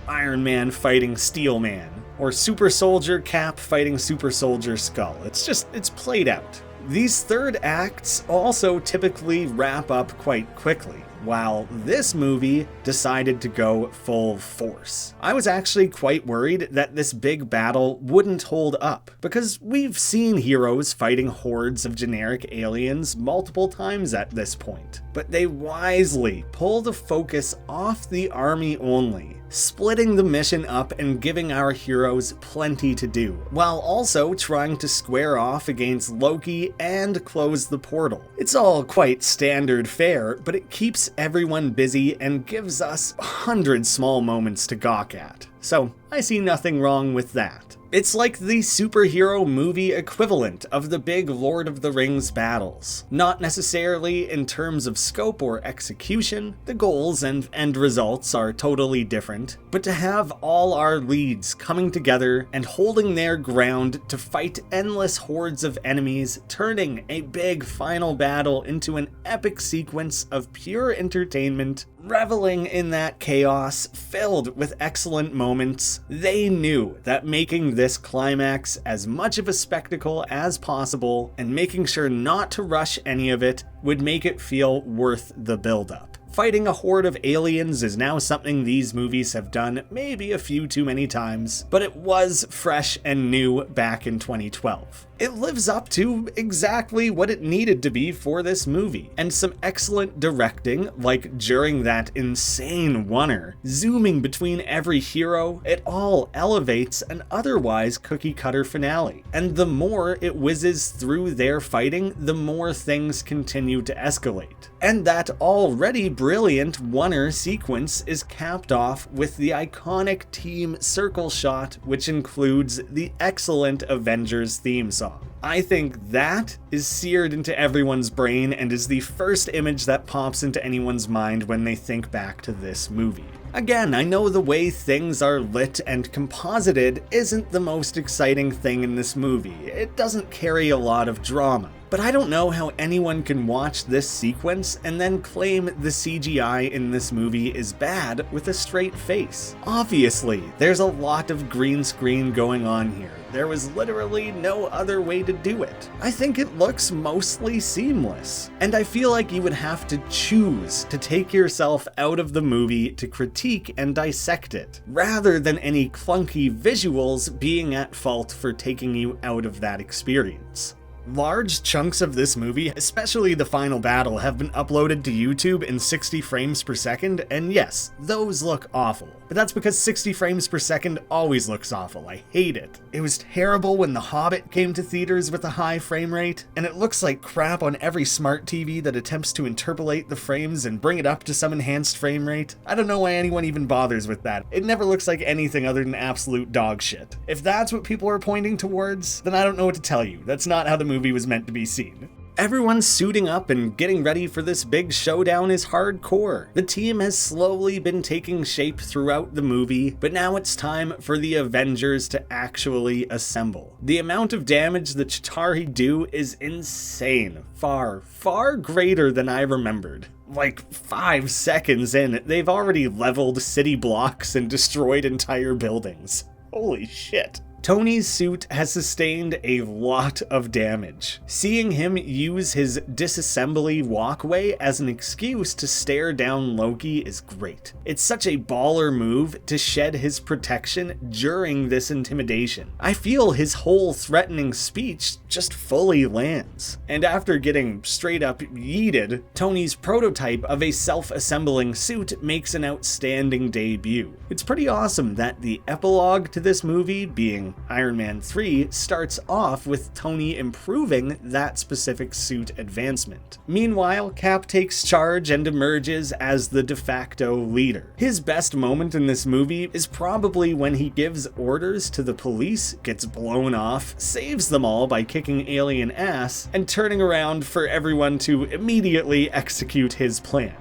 Iron Man fighting Steel Man, or Super Soldier Cap fighting Super Soldier Skull. It's played out. These third acts also typically wrap up quite quickly, while this movie decided to go full force. I was actually quite worried that this big battle wouldn't hold up, because we've seen heroes fighting hordes of generic aliens multiple times at this point. But they wisely pull the focus off the army only, splitting the mission up and giving our heroes plenty to do, while also trying to square off against Loki and close the portal. It's all quite standard fare, but it keeps everyone busy and gives us 100 small moments to gawk at. So I see nothing wrong with that. It's like the superhero movie equivalent of the big Lord of the Rings battles. Not necessarily in terms of scope or execution, the goals and end results are totally different, but to have all our leads coming together and holding their ground to fight endless hordes of enemies, turning a big final battle into an epic sequence of pure entertainment, reveling in that chaos filled with excellent moments. They knew that making this climax as much of a spectacle as possible and making sure not to rush any of it would make it feel worth the build-up. Fighting a horde of aliens is now something these movies have done maybe a few too many times, but it was fresh and new back in 2012. It lives up to exactly what it needed to be for this movie, and some excellent directing, like during that insane oneer, zooming between every hero, it all elevates an otherwise cookie-cutter finale. And the more it whizzes through their fighting, the more things continue to escalate. And that already brilliant oneer sequence is capped off with the iconic team circle shot, which includes the excellent Avengers theme song. I think that is seared into everyone's brain and is the first image that pops into anyone's mind when they think back to this movie. Again, I know the way things are lit and composited isn't the most exciting thing in this movie. It doesn't carry a lot of drama. But I don't know how anyone can watch this sequence and then claim the CGI in this movie is bad with a straight face. Obviously, there's a lot of green screen going on here. There was literally no other way to do it. I think it looks mostly seamless, and I feel like you would have to choose to take yourself out of the movie to critique and dissect it, rather than any clunky visuals being at fault for taking you out of that experience. Large chunks of this movie, especially the final battle, have been uploaded to YouTube in 60 frames per second, and yes, those look awful. But that's because 60 frames per second always looks awful. I hate it. It was terrible when The Hobbit came to theaters with a high frame rate, and it looks like crap on every smart TV that attempts to interpolate the frames and bring it up to some enhanced frame rate. I don't know why anyone even bothers with that. It never looks like anything other than absolute dog shit. If that's what people are pointing towards, then I don't know what to tell you. That's not how the movie was meant to be seen. Everyone suiting up and getting ready for this big showdown is hardcore. The team has slowly been taking shape throughout the movie, but now it's time for the Avengers to actually assemble. The amount of damage the Chitauri do is insane. Far, far greater than I remembered. Like 5 seconds in, they've already leveled city blocks and destroyed entire buildings. Holy shit. Tony's suit has sustained a lot of damage. Seeing him use his disassembly walkway as an excuse to stare down Loki is great. It's such a baller move to shed his protection during this intimidation. I feel his whole threatening speech just fully lands. And after getting straight up yeeted, Tony's prototype of a self-assembling suit makes an outstanding debut. It's pretty awesome that the epilogue to this movie, being Iron Man 3, starts off with Tony improving that specific suit advancement. Meanwhile, Cap takes charge and emerges as the de facto leader. His best moment in this movie is probably when he gives orders to the police, gets blown off, saves them all by kicking alien ass, and turning around for everyone to immediately execute his plan.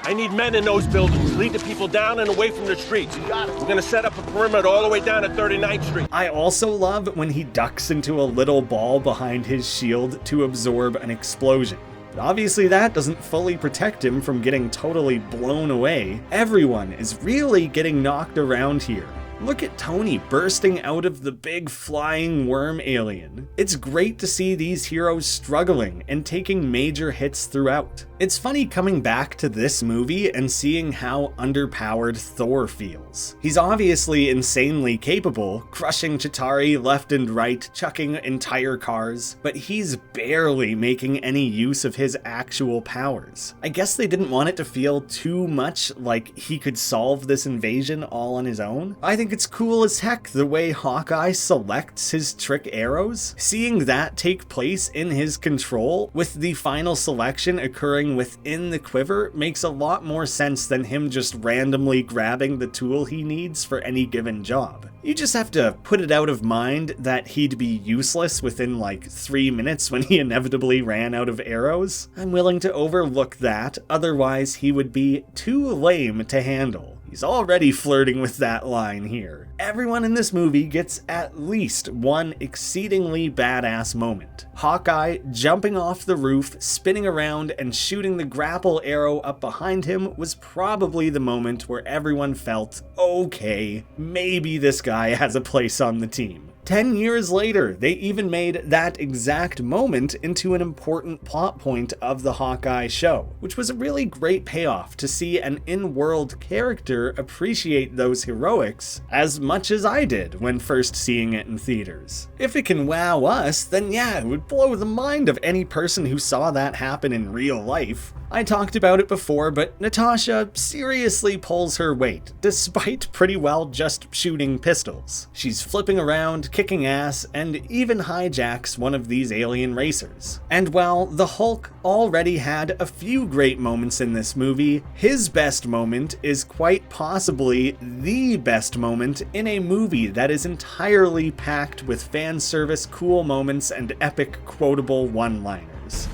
I need men in those buildings. Lead the people down and away from the streets. You got it. We're gonna set up a perimeter all the way down to 39th Street. I also love when he ducks into a little ball behind his shield to absorb an explosion. But obviously that doesn't fully protect him from getting totally blown away. Everyone is really getting knocked around here. Look at Tony bursting out of the big flying worm alien. It's great to see these heroes struggling and taking major hits throughout. It's funny coming back to this movie and seeing how underpowered Thor feels. He's obviously insanely capable, crushing Chitauri left and right, chucking entire cars, but he's barely making any use of his actual powers. I guess they didn't want it to feel too much like he could solve this invasion all on his own. I think it's cool as heck the way Hawkeye selects his trick arrows. Seeing that take place in his control, with the final selection occurring within the quiver, makes a lot more sense than him just randomly grabbing the tool he needs for any given job. You just have to put it out of mind that he'd be useless within like 3 minutes when he inevitably ran out of arrows. I'm willing to overlook that, otherwise he would be too lame to handle. He's already flirting with that line here. Everyone in this movie gets at least one exceedingly badass moment. Hawkeye jumping off the roof, spinning around, and shooting the grapple arrow up behind him was probably the moment where everyone felt, okay, maybe this guy has a place on the team. 10 years later, they even made that exact moment into an important plot point of the Hawkeye show, which was a really great payoff to see an in-world character appreciate those heroics as much as I did when first seeing it in theaters. If it can wow us, then yeah, it would blow the mind of any person who saw that happen in real life. I talked about it before, but Natasha seriously pulls her weight, despite pretty well just shooting pistols. She's flipping around, kicking ass, and even hijacks one of these alien racers. And while the Hulk already had a few great moments in this movie, his best moment is quite possibly the best moment in a movie that is entirely packed with fan service, cool moments, and epic quotable one-liners.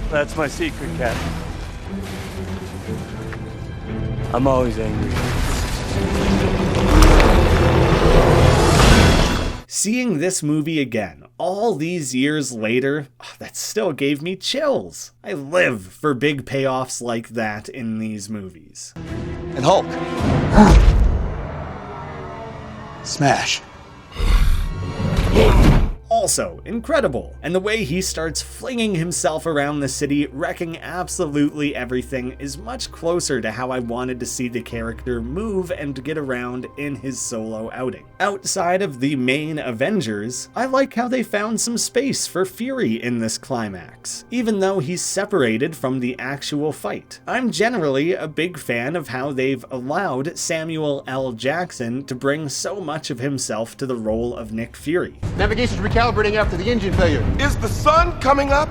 That's my secret, Cap. I'm always angry. Seeing this movie again, all these years later, that still gave me chills. I live for big payoffs like that in these movies. And Hulk. Smash. Also incredible, and the way he starts flinging himself around the city, wrecking absolutely everything, is much closer to how I wanted to see the character move and get around in his solo outing. Outside of the main Avengers, I like how they found some space for Fury in this climax, even though he's separated from the actual fight. I'm generally a big fan of how they've allowed Samuel L. Jackson to bring so much of himself to the role of Nick Fury. Navigation's recalibrating after the engine failure. Is the sun coming up?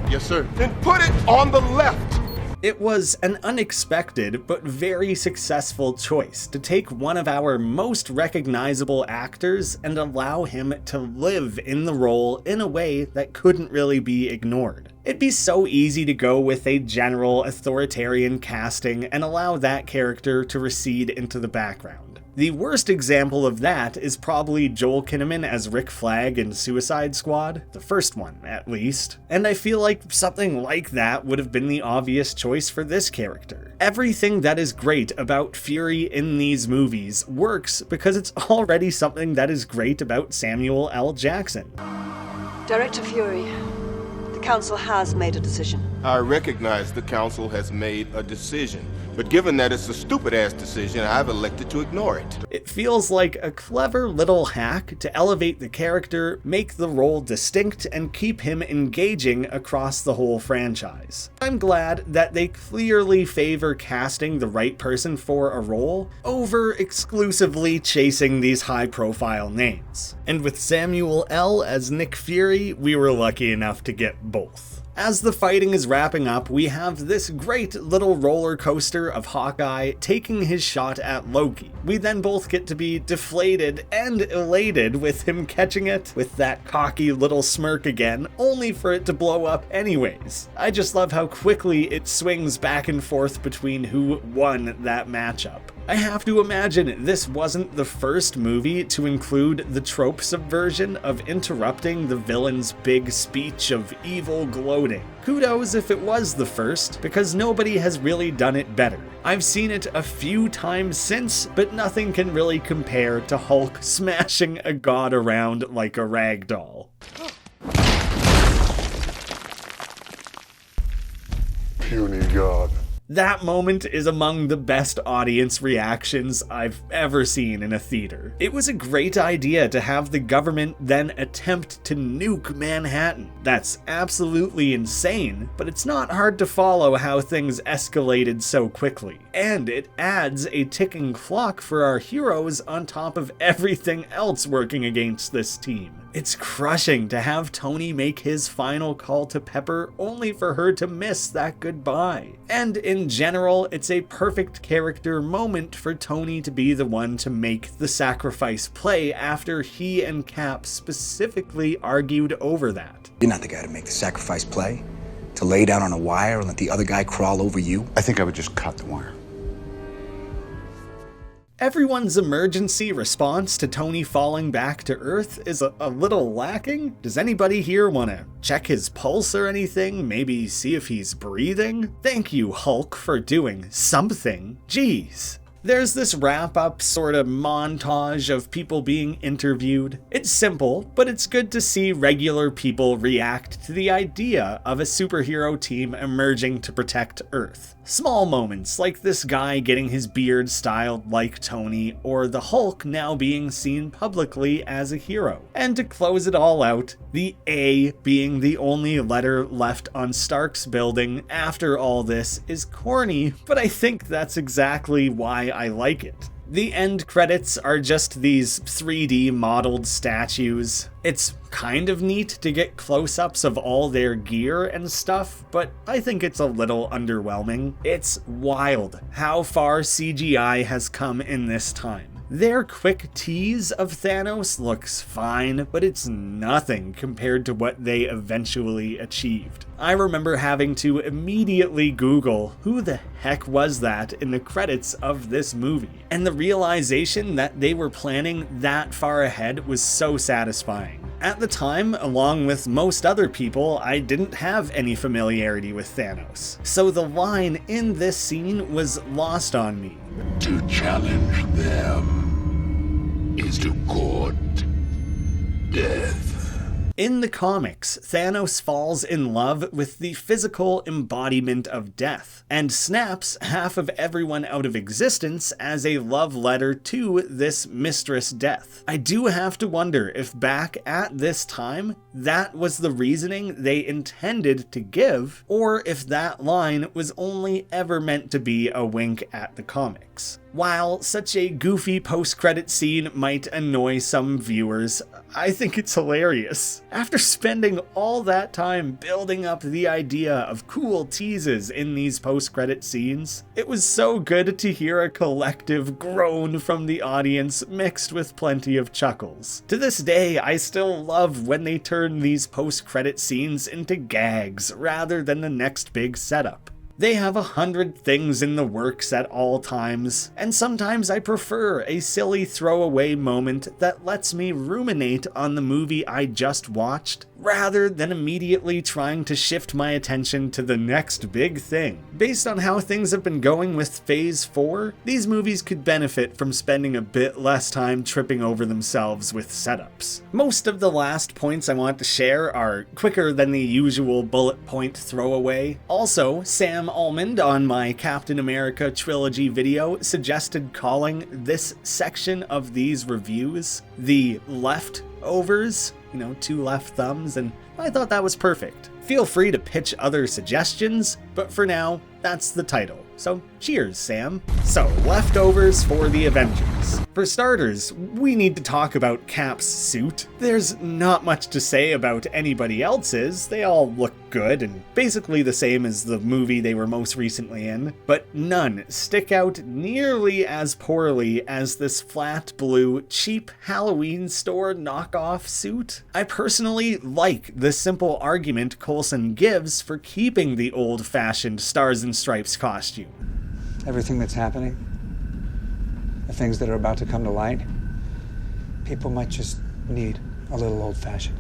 Yes, sir. Then put it on the left. It was an unexpected but very successful choice to take one of our most recognizable actors and allow him to live in the role in a way that couldn't really be ignored. It'd be so easy to go with a general authoritarian casting and allow that character to recede into the background. The worst example of that is probably Joel Kinnaman as Rick Flag in Suicide Squad, the first one at least, and I feel like something like that would have been the obvious choice for this character. Everything that is great about Fury in these movies works because it's already something that is great about Samuel L. Jackson. Director Fury, the Council has made a decision. I recognize the council has made a decision, but given that it's a stupid-ass decision, I've elected to ignore it. It feels like a clever little hack to elevate the character, make the role distinct, and keep him engaging across the whole franchise. I'm glad that they clearly favor casting the right person for a role over exclusively chasing these high-profile names. And with Samuel L. as Nick Fury, we were lucky enough to get both. As the fighting is wrapping up, we have this great little roller coaster of Hawkeye taking his shot at Loki. We then both get to be deflated and elated with him catching it with that cocky little smirk again, only for it to blow up anyways. I just love how quickly it swings back and forth between who won that matchup. I have to imagine this wasn't the first movie to include the trope subversion of interrupting the villain's big speech of evil gloating. Kudos if it was the first, because nobody has really done it better. I've seen it a few times since, but nothing can really compare to Hulk smashing a god around like a rag doll. Puny god. That moment is among the best audience reactions I've ever seen in a theater. It was a great idea to have the government then attempt to nuke Manhattan. That's absolutely insane, but it's not hard to follow how things escalated so quickly. And it adds a ticking clock for our heroes on top of everything else working against this team. It's crushing to have Tony make his final call to Pepper only for her to miss that goodbye. And in general, it's a perfect character moment for Tony to be the one to make the sacrifice play after he and Cap specifically argued over that. You're not the guy to make the sacrifice play. To lay down on a wire and let the other guy crawl over you. I think I would just cut the wire. Everyone's emergency response to Tony falling back to Earth is a little lacking. Does anybody here want to check his pulse or anything? Maybe see if he's breathing? Thank you, Hulk, for doing something. Jeez. There's this wrap-up sort of montage of people being interviewed. It's simple, but it's good to see regular people react to the idea of a superhero team emerging to protect Earth. Small moments like this guy getting his beard styled like Tony, or the Hulk now being seen publicly as a hero. And to close it all out, the A being the only letter left on Stark's building after all this is corny, but I think that's exactly why I like it. The end credits are just these 3D modeled statues. It's kind of neat to get close-ups of all their gear and stuff, but I think it's a little underwhelming. It's wild how far CGI has come in this time. Their quick tease of Thanos looks fine, but it's nothing compared to what they eventually achieved. I remember having to immediately Google who the heck was that in the credits of this movie, and the realization that they were planning that far ahead was so satisfying. At the time, along with most other people, I didn't have any familiarity with Thanos, so the line in this scene was lost on me. To challenge them is to court death. In the comics, Thanos falls in love with the physical embodiment of death, and snaps half of everyone out of existence as a love letter to this Mistress Death. I do have to wonder if back at this time, that was the reasoning they intended to give, or if that line was only ever meant to be a wink at the comics. While such a goofy post-credit scene might annoy some viewers, I think it's hilarious. After spending all that time building up the idea of cool teases in these post-credit scenes, it was so good to hear a collective groan from the audience mixed with plenty of chuckles. To this day, I still love when they turn these post-credit scenes into gags rather than the next big setup. They have 100 things in the works at all times, and sometimes I prefer a silly throwaway moment that lets me ruminate on the movie I just watched, rather than immediately trying to shift my attention to the next big thing. Based on how things have been going with Phase 4, these movies could benefit from spending a bit less time tripping over themselves with setups. Most of the last points I want to share are quicker than the usual bullet point throwaway. Also, Sam Almond on my Captain America trilogy video suggested calling this section of these reviews the leftovers, two left thumbs, and I thought that was perfect. Feel free to pitch other suggestions, but for now, that's the title. So cheers, Sam. So, leftovers for the Avengers. For starters, we need to talk about Cap's suit. There's not much to say about anybody else's. They all look good and basically the same as the movie they were most recently in, but none stick out nearly as poorly as this flat blue, cheap Halloween store knockoff suit. I personally like the simple argument Coulson gives for keeping the old-fashioned Stars and Stripes costume. Everything that's happening, the things that are about to come to light, people might just need a little old-fashioned.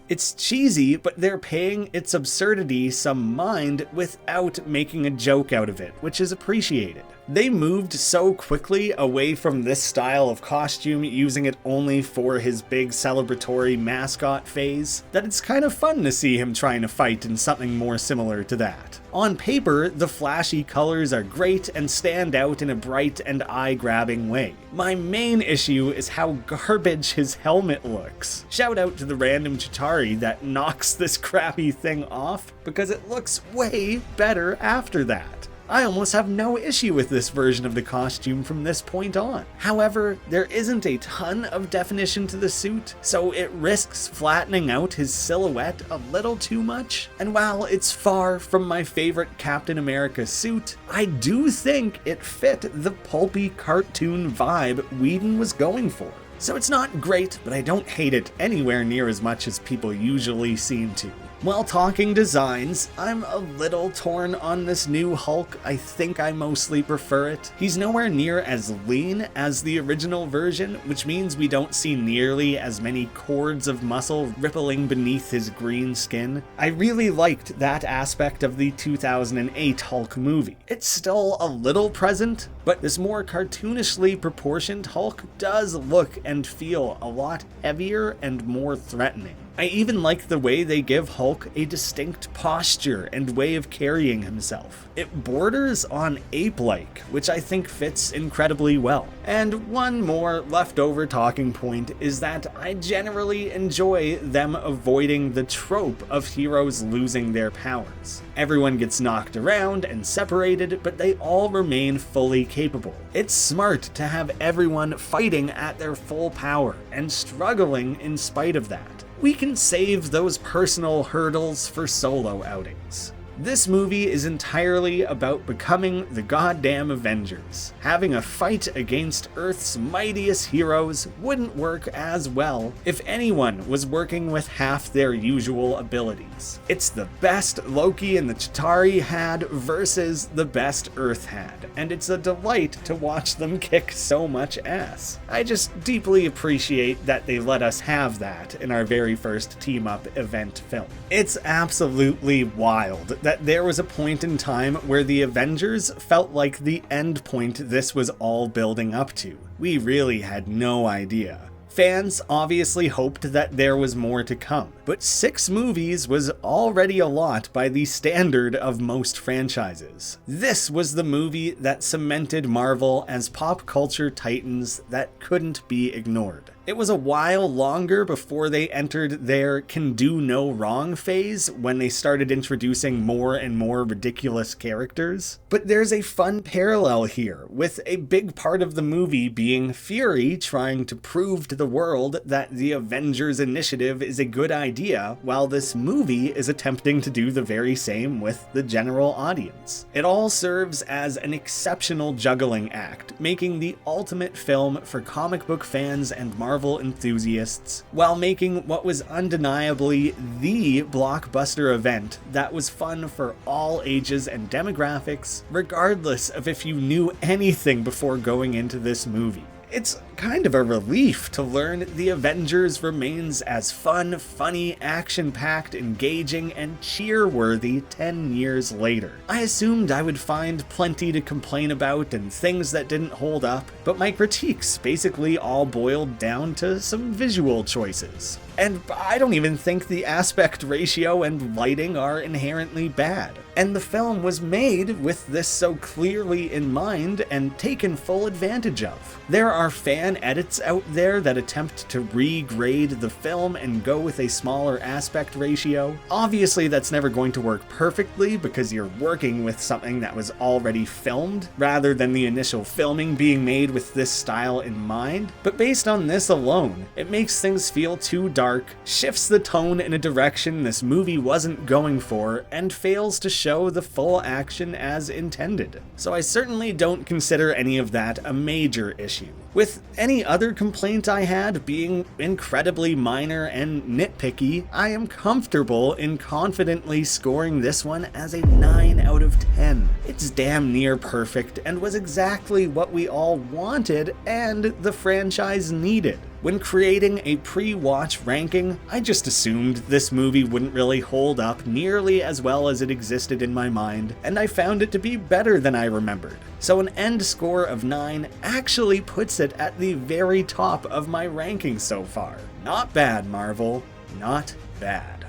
It's cheesy, but they're paying its absurdity some mind without making a joke out of it, which is appreciated. They moved so quickly away from this style of costume, using it only for his big celebratory mascot phase, that it's kind of fun to see him trying to fight in something more similar to that. On paper, the flashy colors are great and stand out in a bright and eye-grabbing way. My main issue is how garbage his helmet looks. Shout out to the random Chitauri that knocks this crappy thing off, because it looks way better after that. I almost have no issue with this version of the costume from this point on. However, there isn't a ton of definition to the suit, so it risks flattening out his silhouette a little too much. And while it's far from my favorite Captain America suit, I do think it fit the pulpy cartoon vibe Whedon was going for. So it's not great, but I don't hate it anywhere near as much as people usually seem to. While talking designs, I'm a little torn on this new Hulk. I think I mostly prefer it. He's nowhere near as lean as the original version, which means we don't see nearly as many cords of muscle rippling beneath his green skin. I really liked that aspect of the 2008 Hulk movie. It's still a little present, but this more cartoonishly proportioned Hulk does look and feel a lot heavier and more threatening. I even like the way they give Hulk a distinct posture and way of carrying himself. It borders on ape-like, which I think fits incredibly well. And one more leftover talking point is that I generally enjoy them avoiding the trope of heroes losing their powers. Everyone gets knocked around and separated, but they all remain fully capable. It's smart to have everyone fighting at their full power and struggling in spite of that. We can save those personal hurdles for solo outings. This movie is entirely about becoming the goddamn Avengers. Having a fight against Earth's mightiest heroes wouldn't work as well if anyone was working with half their usual abilities. It's the best Loki and the Chitauri had versus the best Earth had, and it's a delight to watch them kick so much ass. I just deeply appreciate that they let us have that in our very first team-up event film. It's absolutely wild that there was a point in time where the Avengers felt like the end point this was all building up to. We really had no idea. Fans obviously hoped that there was more to come, but 6 movies was already a lot by the standard of most franchises. This was the movie that cemented Marvel as pop culture titans that couldn't be ignored. It was a while longer before they entered their can do no wrong phase when they started introducing more and more ridiculous characters. But there's a fun parallel here, with a big part of the movie being Fury trying to prove to the world that the Avengers Initiative is a good idea, while this movie is attempting to do the very same with the general audience. It all serves as an exceptional juggling act, making the ultimate film for comic book fans and Marvel enthusiasts, while making what was undeniably the blockbuster event that was fun for all ages and demographics, regardless of if you knew anything before going into this movie. It's kind of a relief to learn the Avengers remains as fun, funny, action-packed, engaging, and cheer-worthy 10 years later. I assumed I would find plenty to complain about and things that didn't hold up, but my critiques basically all boiled down to some visual choices. And I don't even think the aspect ratio and lighting are inherently bad. And the film was made with this so clearly in mind and taken full advantage of. There are fan edits out there that attempt to regrade the film and go with a smaller aspect ratio. Obviously, that's never going to work perfectly because you're working with something that was already filmed, rather than the initial filming being made with this style in mind. But based on this alone, it makes things feel too dark, shifts the tone in a direction this movie wasn't going for, and fails to show the full action as intended. So I certainly don't consider any of that a major issue. With any other complaint I had being incredibly minor and nitpicky, I am comfortable in confidently scoring this one as a 9 out of 10. It's damn near perfect and was exactly what we all wanted and the franchise needed. When creating a pre-watch ranking, I just assumed this movie wouldn't really hold up nearly as well as it existed in my mind, and I found it to be better than I remembered. So an end score of 9 actually puts it at the very top of my ranking so far. Not bad, Marvel. Not bad.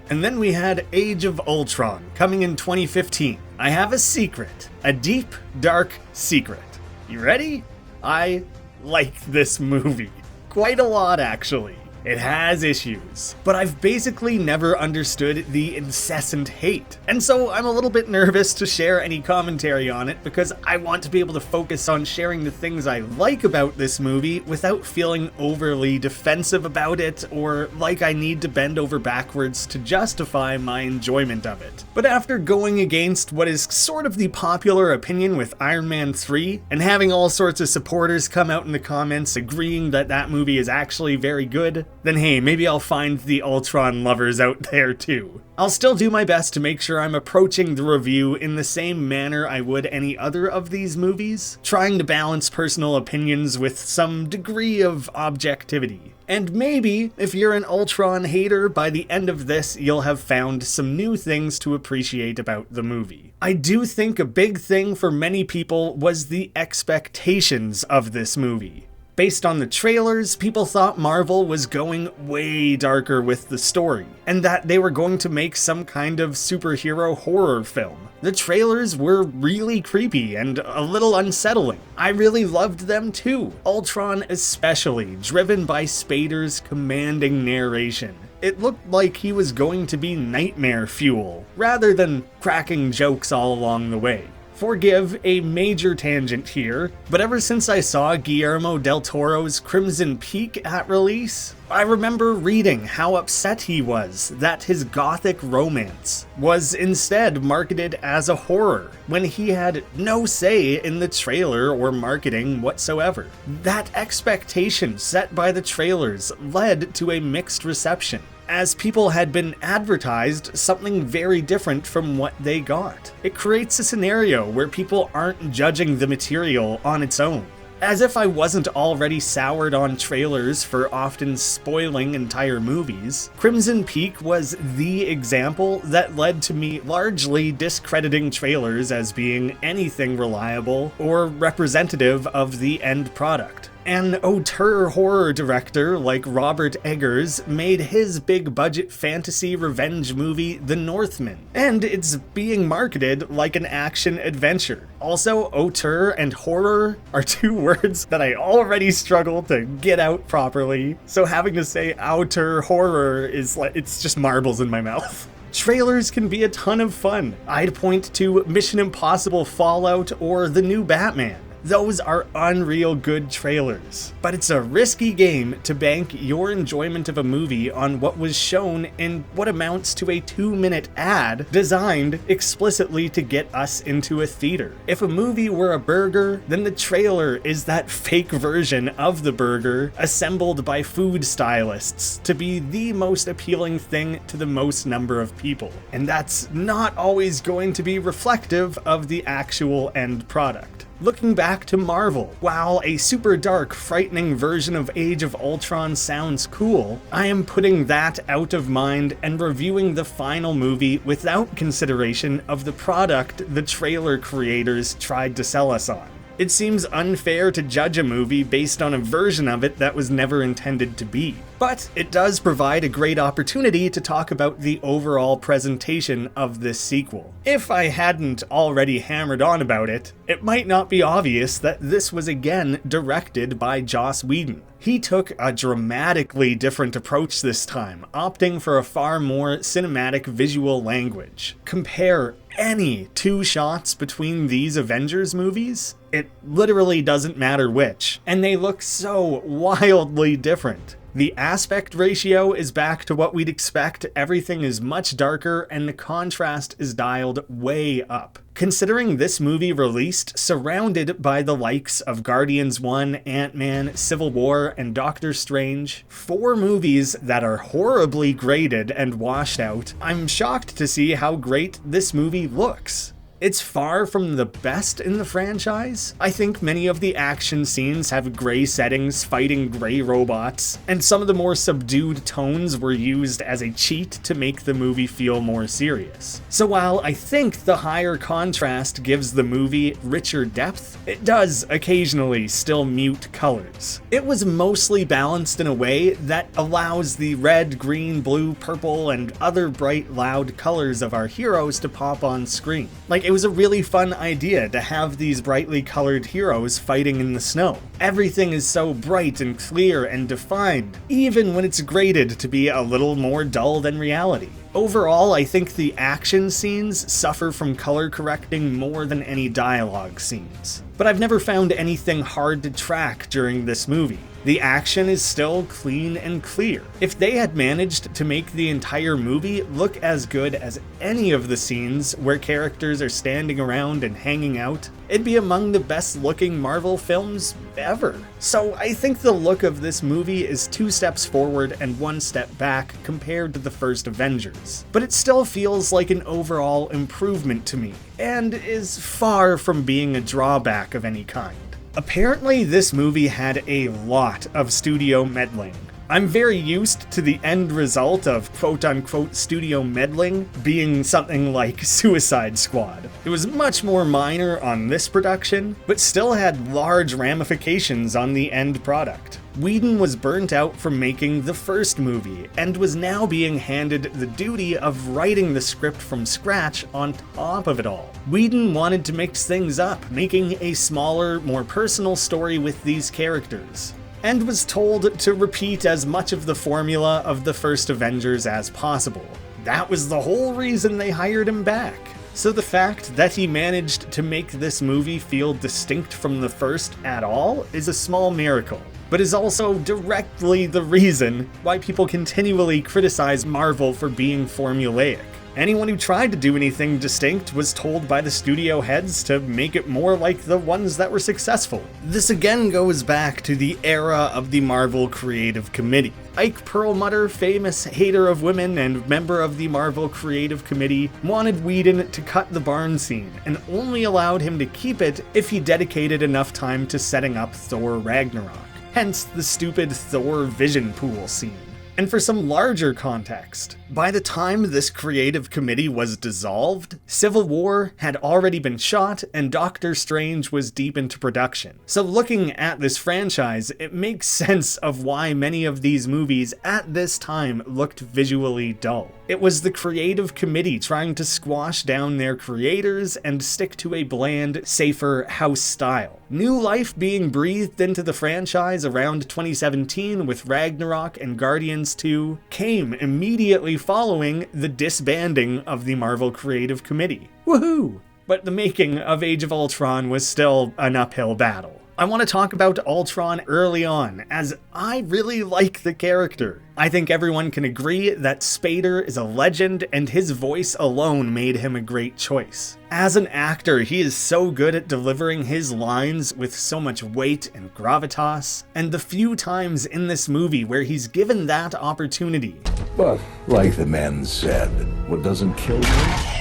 And then we had Age of Ultron, coming in 2015. I have a secret. A deep, dark secret. You ready? I like this movie. Quite a lot, actually. It has issues, but I've basically never understood the incessant hate. And so I'm a little bit nervous to share any commentary on it because I want to be able to focus on sharing the things I like about this movie without feeling overly defensive about it or like I need to bend over backwards to justify my enjoyment of it. But after going against what is sort of the popular opinion with Iron Man 3 and having all sorts of supporters come out in the comments agreeing that that movie is actually very good, then hey, maybe I'll find the Ultron lovers out there too. I'll still do my best to make sure I'm approaching the review in the same manner I would any other of these movies, trying to balance personal opinions with some degree of objectivity. And maybe, if you're an Ultron hater, by the end of this, you'll have found some new things to appreciate about the movie. I do think a big thing for many people was the expectations of this movie. Based on the trailers, people thought Marvel was going way darker with the story, and that they were going to make some kind of superhero horror film. The trailers were really creepy and a little unsettling. I really loved them too, Ultron especially, driven by Spader's commanding narration. It looked like he was going to be nightmare fuel, rather than cracking jokes all along the way. Forgive a major tangent here, but ever since I saw Guillermo del Toro's Crimson Peak at release, I remember reading how upset he was that his gothic romance was instead marketed as a horror, when he had no say in the trailer or marketing whatsoever. That expectation set by the trailers led to a mixed reception, as people had been advertised something very different from what they got. It creates a scenario where people aren't judging the material on its own. As if I wasn't already soured on trailers for often spoiling entire movies, Crimson Peak was the example that led to me largely discrediting trailers as being anything reliable or representative of the end product. An auteur horror director like Robert Eggers made his big-budget fantasy revenge movie The Northman, and it's being marketed like an action-adventure. Also, auteur and horror are two words that I already struggle to get out properly, so having to say auteur horror is like, it's just marbles in my mouth. Trailers can be a ton of fun. I'd point to Mission Impossible Fallout or the new Batman. Those are unreal good trailers. But it's a risky game to bank your enjoyment of a movie on what was shown in what amounts to a 2-minute ad designed explicitly to get us into a theater. If a movie were a burger, then the trailer is that fake version of the burger assembled by food stylists to be the most appealing thing to the most number of people. And that's not always going to be reflective of the actual end product. Looking back to Marvel, while a super dark, frightening version of Age of Ultron sounds cool, I am putting that out of mind and reviewing the final movie without consideration of the product the trailer creators tried to sell us on. It seems unfair to judge a movie based on a version of it that was never intended to be. But it does provide a great opportunity to talk about the overall presentation of this sequel. If I hadn't already hammered on about it, it might not be obvious that this was again directed by Joss Whedon. He took a dramatically different approach this time, opting for a far more cinematic visual language. Compare any two shots between these Avengers movies, it literally doesn't matter which, and they look so wildly different. The aspect ratio is back to what we'd expect, everything is much darker, and the contrast is dialed way up. Considering this movie released surrounded by the likes of Guardians 1, Ant-Man, Civil War, and Doctor Strange, 4 movies that are horribly graded and washed out, I'm shocked to see how great this movie looks. It's far from the best in the franchise. I think many of the action scenes have gray settings fighting gray robots, and some of the more subdued tones were used as a cheat to make the movie feel more serious. So while I think the higher contrast gives the movie richer depth, it does occasionally still mute colors. It was mostly balanced in a way that allows the red, green, blue, purple, and other bright, loud colors of our heroes to pop on screen. It was a really fun idea to have these brightly colored heroes fighting in the snow. Everything is so bright and clear and defined, even when it's graded to be a little more dull than reality. Overall, I think the action scenes suffer from color correcting more than any dialogue scenes. But I've never found anything hard to track during this movie. The action is still clean and clear. If they had managed to make the entire movie look as good as any of the scenes where characters are standing around and hanging out, it'd be among the best looking Marvel films ever. So I think the look of this movie is 2 steps forward and 1 step back compared to the first Avengers. But it still feels like an overall improvement to me, and is far from being a drawback of any kind. Apparently, this movie had a lot of studio meddling. I'm very used to the end result of quote-unquote studio meddling being something like Suicide Squad. It was much more minor on this production, but still had large ramifications on the end product. Whedon was burnt out from making the first movie, and was now being handed the duty of writing the script from scratch on top of it all. Whedon wanted to mix things up, making a smaller, more personal story with these characters, and was told to repeat as much of the formula of the first Avengers as possible. That was the whole reason they hired him back. So the fact that he managed to make this movie feel distinct from the first at all is a small miracle, but is also directly the reason why people continually criticize Marvel for being formulaic. Anyone who tried to do anything distinct was told by the studio heads to make it more like the ones that were successful. This again goes back to the era of the Marvel Creative Committee. Ike Perlmutter, famous hater of women and member of the Marvel Creative Committee, wanted Whedon to cut the barn scene, and only allowed him to keep it if he dedicated enough time to setting up Thor Ragnarok. Hence the stupid Thor vision pool scene. And for some larger context, by the time this creative committee was dissolved, Civil War had already been shot and Doctor Strange was deep into production. So looking at this franchise, it makes sense of why many of these movies at this time looked visually dull. It was the creative committee trying to squash down their creators and stick to a bland, safer house style. New life being breathed into the franchise around 2017 with Ragnarok and Guardians 2 came immediately following the disbanding of the Marvel Creative Committee. Woohoo! But the making of Age of Ultron was still an uphill battle. I want to talk about Ultron early on, as I really like the character. I think everyone can agree that Spader is a legend, and his voice alone made him a great choice. As an actor, he is so good at delivering his lines with so much weight and gravitas, and the few times in this movie where he's given that opportunity. But, like the men said, what doesn't kill you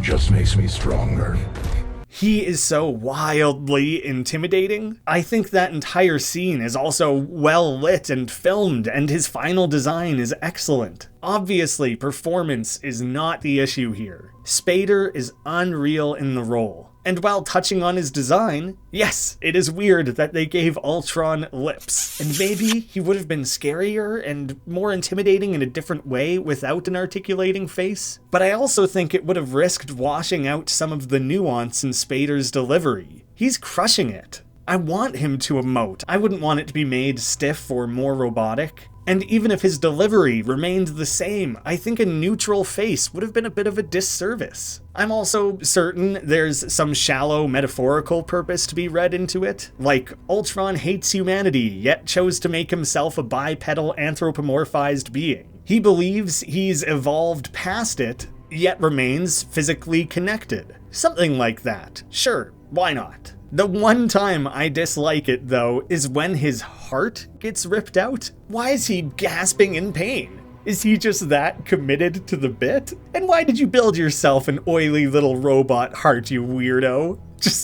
just makes me stronger. He is so wildly intimidating. I think that entire scene is also well lit and filmed, and his final design is excellent. Obviously, performance is not the issue here. Spader is unreal in the role. And while touching on his design, yes, it is weird that they gave Ultron lips. And maybe he would have been scarier and more intimidating in a different way without an articulating face. But I also think it would have risked washing out some of the nuance in Spader's delivery. He's crushing it. I want him to emote. I wouldn't want it to be made stiff or more robotic. And even if his delivery remained the same, I think a neutral face would have been a bit of a disservice. I'm also certain there's some shallow metaphorical purpose to be read into it, like Ultron hates humanity, yet chose to make himself a bipedal anthropomorphized being. He believes he's evolved past it, yet remains physically connected. Something like that. Sure, why not? The one time I dislike it, though, is when his heart gets ripped out. Why is he gasping in pain? Is he just that committed to the bit? And why did you build yourself an oily little robot heart, you weirdo?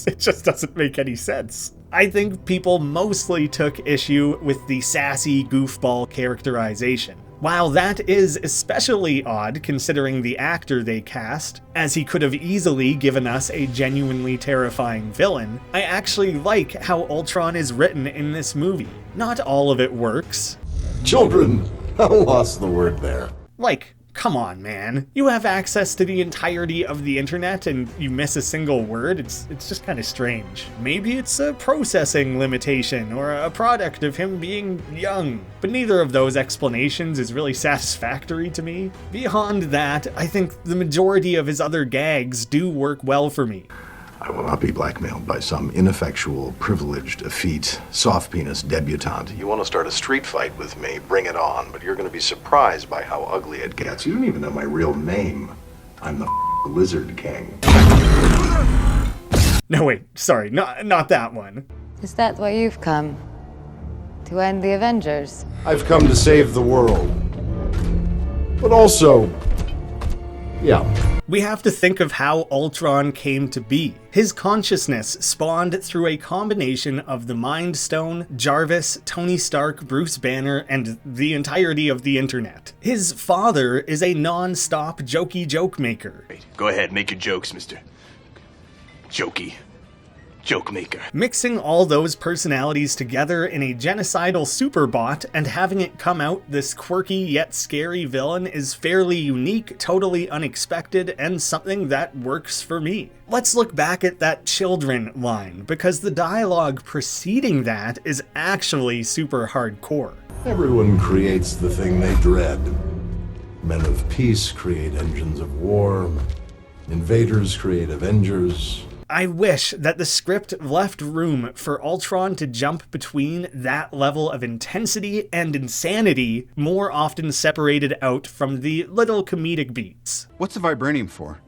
It just doesn't make any sense. I think people mostly took issue with the sassy goofball characterization. While that is especially odd considering the actor they cast, as he could have easily given us a genuinely terrifying villain, I actually like how Ultron is written in this movie. Not all of it works. Children, I lost the word there. Like, come on, man. You have access to the entirety of the internet and you miss a single word? It's just kind of strange. Maybe it's a processing limitation or a product of him being young. But neither of those explanations is really satisfactory to me. Beyond that, I think the majority of his other gags do work well for me. I will not be blackmailed by some ineffectual, privileged, effete, soft-penis debutante. You want to start a street fight with me, bring it on, but you're going to be surprised by how ugly it gets. You don't even know my real name. I'm the Lizard King. No, wait, sorry, not that one. Is that why you've come? To end the Avengers? I've come to save the world. But also, yeah. We have to think of how Ultron came to be. His consciousness spawned through a combination of the Mind Stone, Jarvis, Tony Stark, Bruce Banner, and the entirety of the internet. His father is a non-stop jokey joke maker. Go ahead, make your jokes, Mr. Jokey. Joke maker. Mixing all those personalities together in a genocidal superbot and having it come out this quirky yet scary villain is fairly unique, totally unexpected, and something that works for me. Let's look back at that children line, because the dialogue preceding that is actually super hardcore. Everyone creates the thing they dread. Men of peace create engines of war. Invaders create Avengers. I wish that the script left room for Ultron to jump between that level of intensity and insanity, more often separated out from the little comedic beats. What's the vibranium for?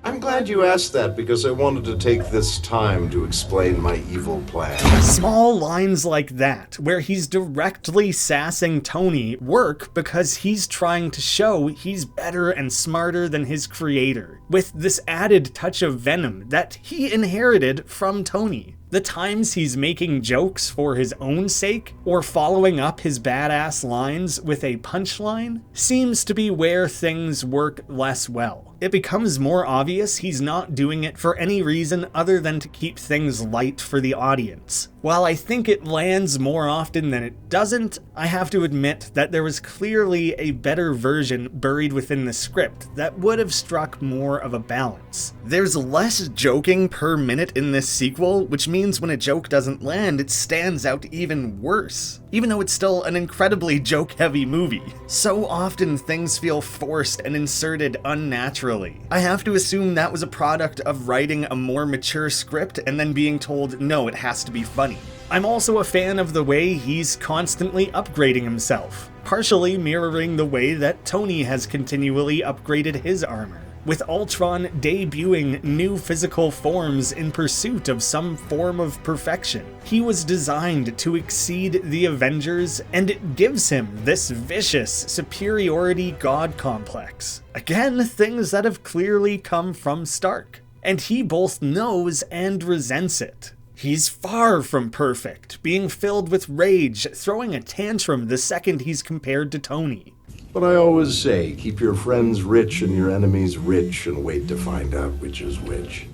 I'm glad you asked that because I wanted to take this time to explain my evil plan. Small lines like that, where he's directly sassing Tony, work because he's trying to show he's better and smarter than his creator, with this added touch of venom that he inherited from Tony. The times he's making jokes for his own sake, or following up his badass lines with a punchline, seems to be where things work less well. It becomes more obvious he's not doing it for any reason other than to keep things light for the audience. While I think it lands more often than it doesn't, I have to admit that there was clearly a better version buried within the script that would have struck more of a balance. There's less joking per minute in this sequel, which means when a joke doesn't land, it stands out even worse, even though it's still an incredibly joke-heavy movie. So often things feel forced and inserted unnaturally. I have to assume that was a product of writing a more mature script and then being told, no, it has to be funny. I'm also a fan of the way he's constantly upgrading himself, partially mirroring the way that Tony has continually upgraded his armor, with Ultron debuting new physical forms in pursuit of some form of perfection. He was designed to exceed the Avengers, and it gives him this vicious superiority god complex. Again, things that have clearly come from Stark, and he both knows and resents it. He's far from perfect, being filled with rage, throwing a tantrum the second he's compared to Tony. But I always say, keep your friends rich and your enemies rich and wait to find out which is which.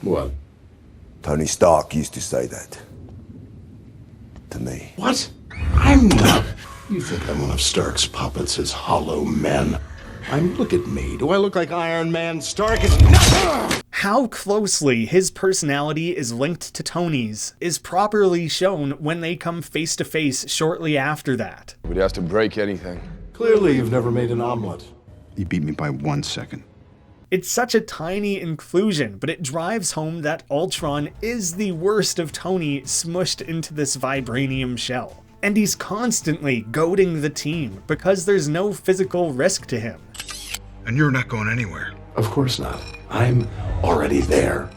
What? Tony Stark used to say that. To me. What? I'm not. You think I'm one of Stark's puppets, his hollow men. Look at me. Do I look like Iron Man? Stark is not. How closely his personality is linked to Tony's is properly shown when they come face to face shortly after that. We'd have to break anything. Clearly, you've never made an omelet. You beat me by 1 second. It's such a tiny inclusion, but it drives home that Ultron is the worst of Tony smushed into this vibranium shell. And he's constantly goading the team because there's no physical risk to him. And you're not going anywhere. Of course not. I'm already there.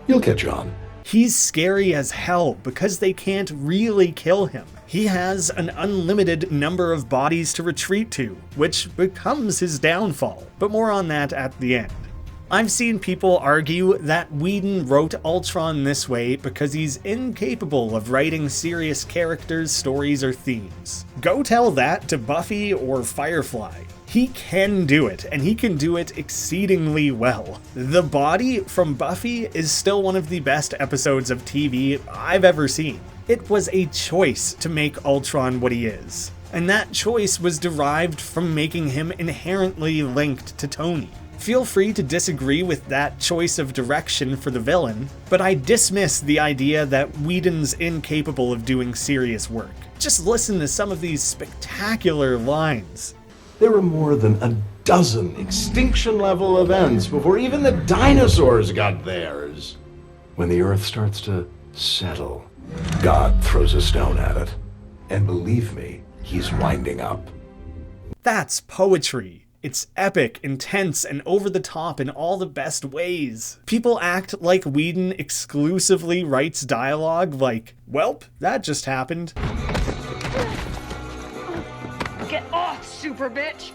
You'll catch on. He's scary as hell because they can't really kill him. He has an unlimited number of bodies to retreat to, which becomes his downfall, but more on that at the end. I've seen people argue that Whedon wrote Ultron this way because he's incapable of writing serious characters, stories, or themes. Go tell that to Buffy or Firefly. He can do it, and he can do it exceedingly well. The Body from Buffy is still one of the best episodes of TV I've ever seen. It was a choice to make Ultron what he is, and that choice was derived from making him inherently linked to Tony. Feel free to disagree with that choice of direction for the villain, but I dismiss the idea that Whedon's incapable of doing serious work. Just listen to some of these spectacular lines. There were more than a dozen extinction-level events before even the dinosaurs got theirs. When the Earth starts to settle, God throws a stone at it. And believe me, he's winding up. That's poetry. It's epic, intense, and over the top in all the best ways. People act like Whedon exclusively writes dialogue like, "Welp, that just happened." Get off, super bitch!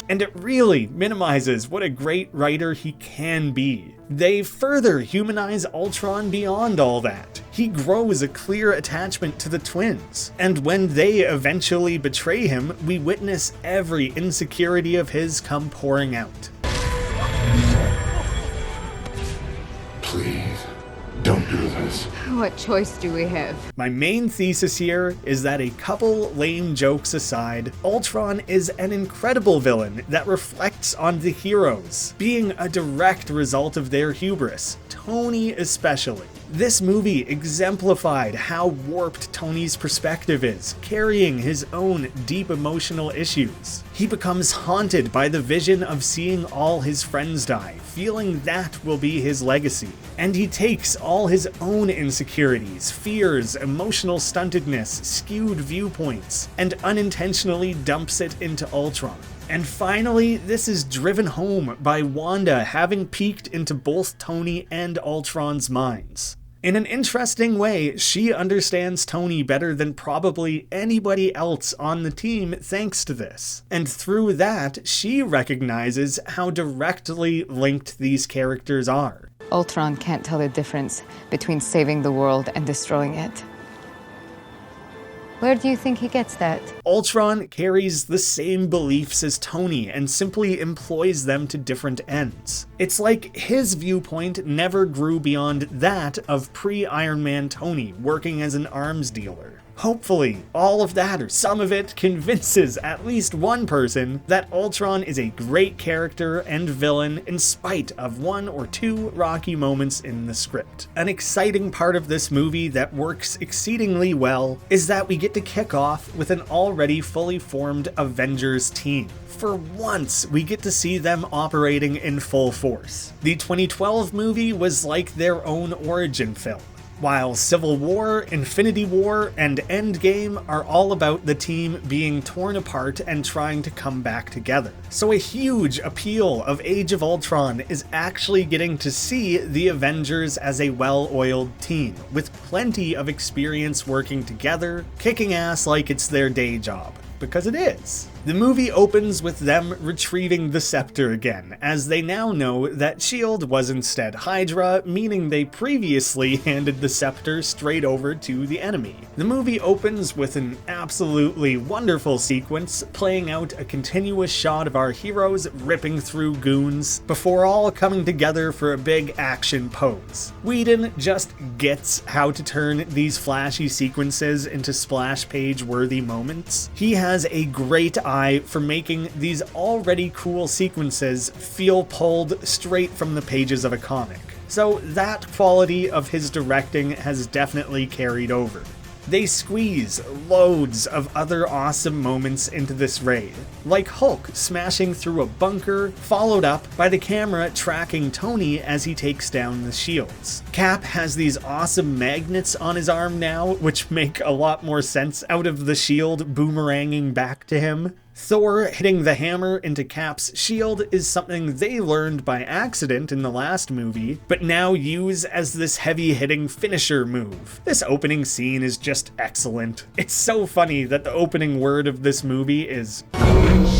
And it really minimizes what a great writer he can be. They further humanize Ultron beyond all that. He grows a clear attachment to the twins, and when they eventually betray him, we witness every insecurity of his come pouring out. Please, don't do this. What choice do we have? My main thesis here is that a couple lame jokes aside, Ultron is an incredible villain that reflects on the heroes, being a direct result of their hubris, Tony especially. This movie exemplified how warped Tony's perspective is, carrying his own deep emotional issues. He becomes haunted by the vision of seeing all his friends die, feeling that will be his legacy. And he takes all his own insecurities, fears, emotional stuntedness, skewed viewpoints, and unintentionally dumps it into Ultron. And finally, this is driven home by Wanda having peeked into both Tony and Ultron's minds. In an interesting way, she understands Tony better than probably anybody else on the team thanks to this. And through that, she recognizes how directly linked these characters are. Ultron can't tell the difference between saving the world and destroying it. Where do you think he gets that? Ultron carries the same beliefs as Tony and simply employs them to different ends. It's like his viewpoint never grew beyond that of pre-Iron Man Tony working as an arms dealer. Hopefully, all of that or some of it convinces at least one person that Ultron is a great character and villain in spite of one or two rocky moments in the script. An exciting part of this movie that works exceedingly well is that we get to kick off with an already fully formed Avengers team. For once, we get to see them operating in full force. The 2012 movie was like their own origin film, while Civil War, Infinity War, and Endgame are all about the team being torn apart and trying to come back together. So a huge appeal of Age of Ultron is actually getting to see the Avengers as a well-oiled team, with plenty of experience working together, kicking ass like it's their day job. Because it is. The movie opens with them retrieving the scepter again, as they now know that S.H.I.E.L.D. was instead Hydra, meaning they previously handed the scepter straight over to the enemy. The movie opens with an absolutely wonderful sequence, playing out a continuous shot of our heroes ripping through goons, before all coming together for a big action pose. Whedon just gets how to turn these flashy sequences into splash page worthy moments. He has a great eye for making these already cool sequences feel pulled straight from the pages of a comic. So that quality of his directing has definitely carried over. They squeeze loads of other awesome moments into this raid, like Hulk smashing through a bunker, followed up by the camera tracking Tony as he takes down the shields. Cap has these awesome magnets on his arm now, which make a lot more sense out of the shield boomeranging back to him. Thor hitting the hammer into Cap's shield is something they learned by accident in the last movie, but now use as this heavy-hitting finisher move. This opening scene is just excellent. It's so funny that the opening word of this movie is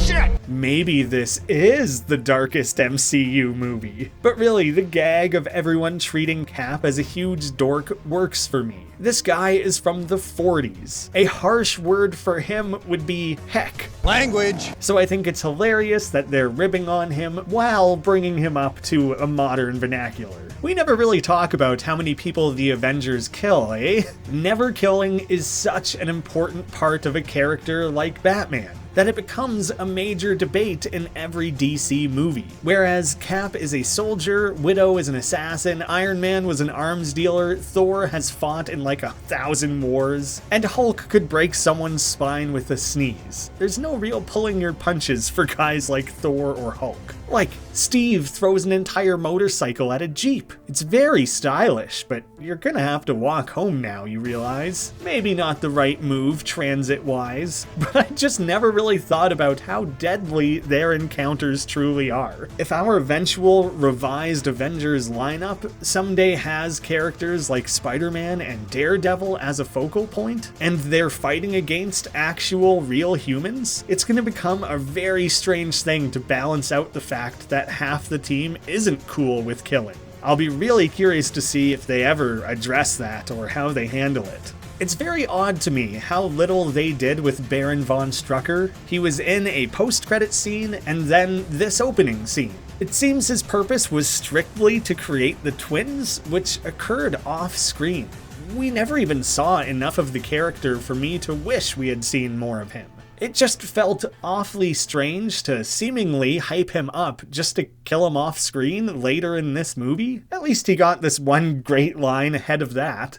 shit! Maybe this is the darkest MCU movie. But really, the gag of everyone treating Cap as a huge dork works for me. This guy is from the 40s. A harsh word for him would be heck. Language! So I think it's hilarious that they're ribbing on him while bringing him up to a modern vernacular. We never really talk about how many people the Avengers kill, eh? Never killing is such an important part of a character like Batman that it becomes a major debate in every DC movie. Whereas Cap is a soldier, Widow is an assassin, Iron Man was an arms dealer, Thor has fought in like 1,000 wars, and Hulk could break someone's spine with a sneeze. There's no real pulling your punches for guys like Thor or Hulk. Like, Steve throws an entire motorcycle at a Jeep. It's very stylish, but you're gonna have to walk home now, you realize. Maybe not the right move transit-wise, but I just never really thought about how deadly their encounters truly are. If our eventual revised Avengers lineup someday has characters like Spider-Man and Daredevil as a focal point, and they're fighting against actual real humans, it's gonna become a very strange thing to balance out the fact that half the team isn't cool with killing. I'll be really curious to see if they ever address that or how they handle it. It's very odd to me how little they did with Baron von Strucker. He was in a post-credit scene and then this opening scene. It seems his purpose was strictly to create the twins, which occurred off-screen. We never even saw enough of the character for me to wish we had seen more of him. It just felt awfully strange to seemingly hype him up just to kill him off screen later in this movie. At least he got this one great line ahead of that.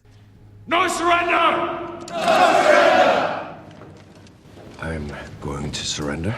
No surrender! No surrender! I'm going to surrender.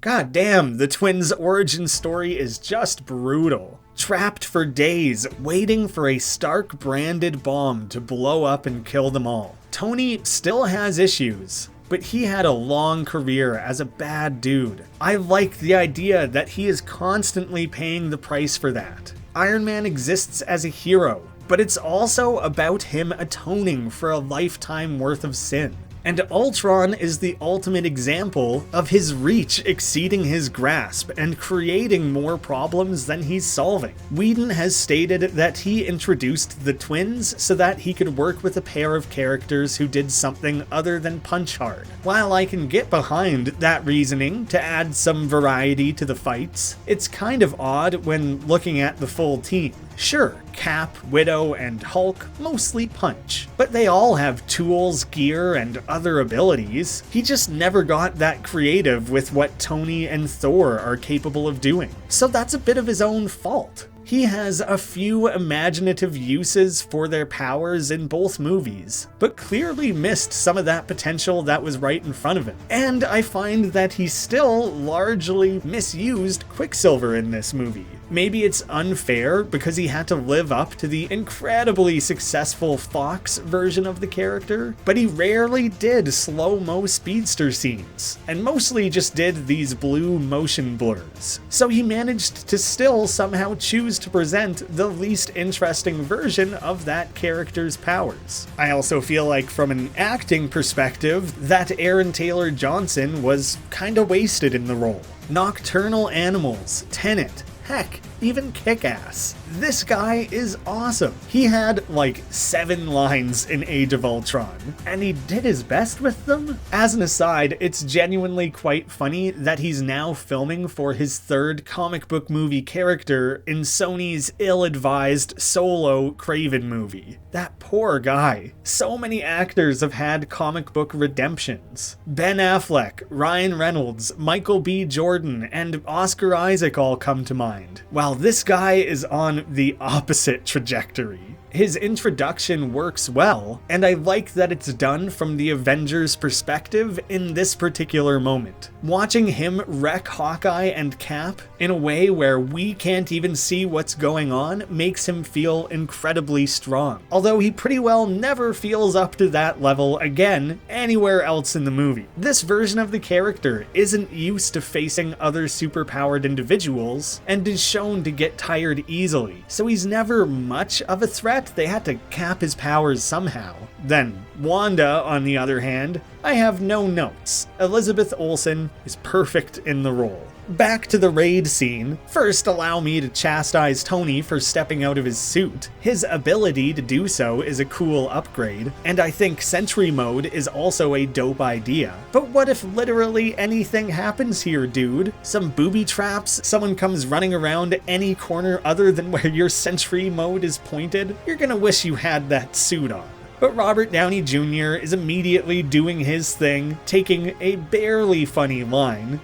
God damn, the twins' origin story is just brutal. Trapped for days, waiting for a Stark-branded bomb to blow up and kill them all. Tony still has issues, but he had a long career as a bad dude. I like the idea that he is constantly paying the price for that. Iron Man exists as a hero, but it's also about him atoning for a lifetime worth of sin. And Ultron is the ultimate example of his reach exceeding his grasp and creating more problems than he's solving. Whedon has stated that he introduced the twins so that he could work with a pair of characters who did something other than punch hard. While I can get behind that reasoning to add some variety to the fights, it's kind of odd when looking at the full team. Sure, Cap, Widow, and Hulk mostly punch, but they all have tools, gear, and other abilities. He just never got that creative with what Tony and Thor are capable of doing, so that's a bit of his own fault. He has a few imaginative uses for their powers in both movies, but clearly missed some of that potential that was right in front of him. And I find that he still largely misused Quicksilver in this movie. Maybe it's unfair because he had to live up to the incredibly successful Fox version of the character, but he rarely did slow-mo speedster scenes, and mostly just did these blue motion blurs. So he managed to still somehow choose to present the least interesting version of that character's powers. I also feel like from an acting perspective, that Aaron Taylor Johnson was kinda wasted in the role. Nocturnal Animals, Tenet, heck, even Kick-Ass. This guy is awesome. He had like 7 lines in Age of Ultron, and he did his best with them. As an aside, it's genuinely quite funny that he's now filming for his 3rd comic book movie character in Sony's ill-advised solo Kraven movie. That poor guy. So many actors have had comic book redemptions. Ben Affleck, Ryan Reynolds, Michael B. Jordan, and Oscar Isaac all come to mind, while this guy is on the opposite trajectory. His introduction works well, and I like that it's done from the Avengers' perspective in this particular moment. Watching him wreck Hawkeye and Cap in a way where we can't even see what's going on makes him feel incredibly strong, although he pretty well never feels up to that level again anywhere else in the movie. This version of the character isn't used to facing other superpowered individuals and is shown to get tired easily, so he's never much of a threat. They had to cap his powers somehow. Then, Wanda, on the other hand, I have no notes. Elizabeth Olsen is perfect in the role. Back to the raid scene. First, allow me to chastise Tony for stepping out of his suit. His ability to do so is a cool upgrade, and I think Sentry Mode is also a dope idea. But what if literally anything happens here, dude? Some booby traps? Someone comes running around any corner other than where your Sentry Mode is pointed? You're gonna wish you had that suit on. But Robert Downey Jr. is immediately doing his thing, taking a barely funny line.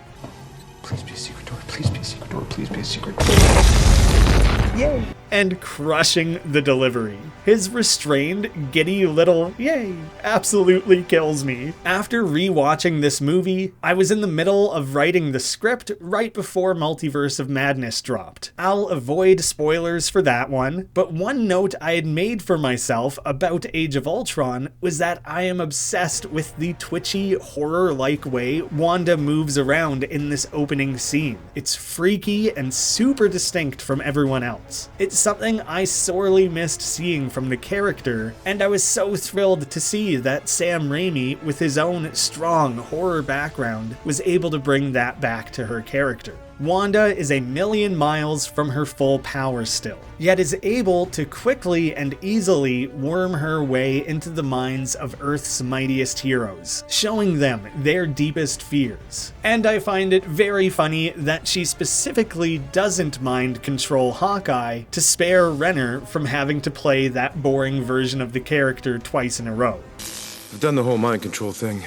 Please be a secret door, please be a secret door, please be a secret door. Yay! And crushing the delivery. His restrained, giddy little yay absolutely kills me. After rewatching this movie, I was in the middle of writing the script right before Multiverse of Madness dropped. I'll avoid spoilers for that one, but one note I had made for myself about Age of Ultron was that I am obsessed with the twitchy, horror-like way Wanda moves around in this opening scene. It's freaky and super distinct from everyone else. It's something I sorely missed seeing from the character, and I was so thrilled to see that Sam Raimi, with his own strong horror background, was able to bring that back to her character. Wanda is a million miles from her full power still, yet is able to quickly and easily worm her way into the minds of Earth's mightiest heroes, showing them their deepest fears. And I find it very funny that she specifically doesn't mind control Hawkeye to spare Renner from having to play that boring version of the character twice in a row. I've done the whole mind control thing.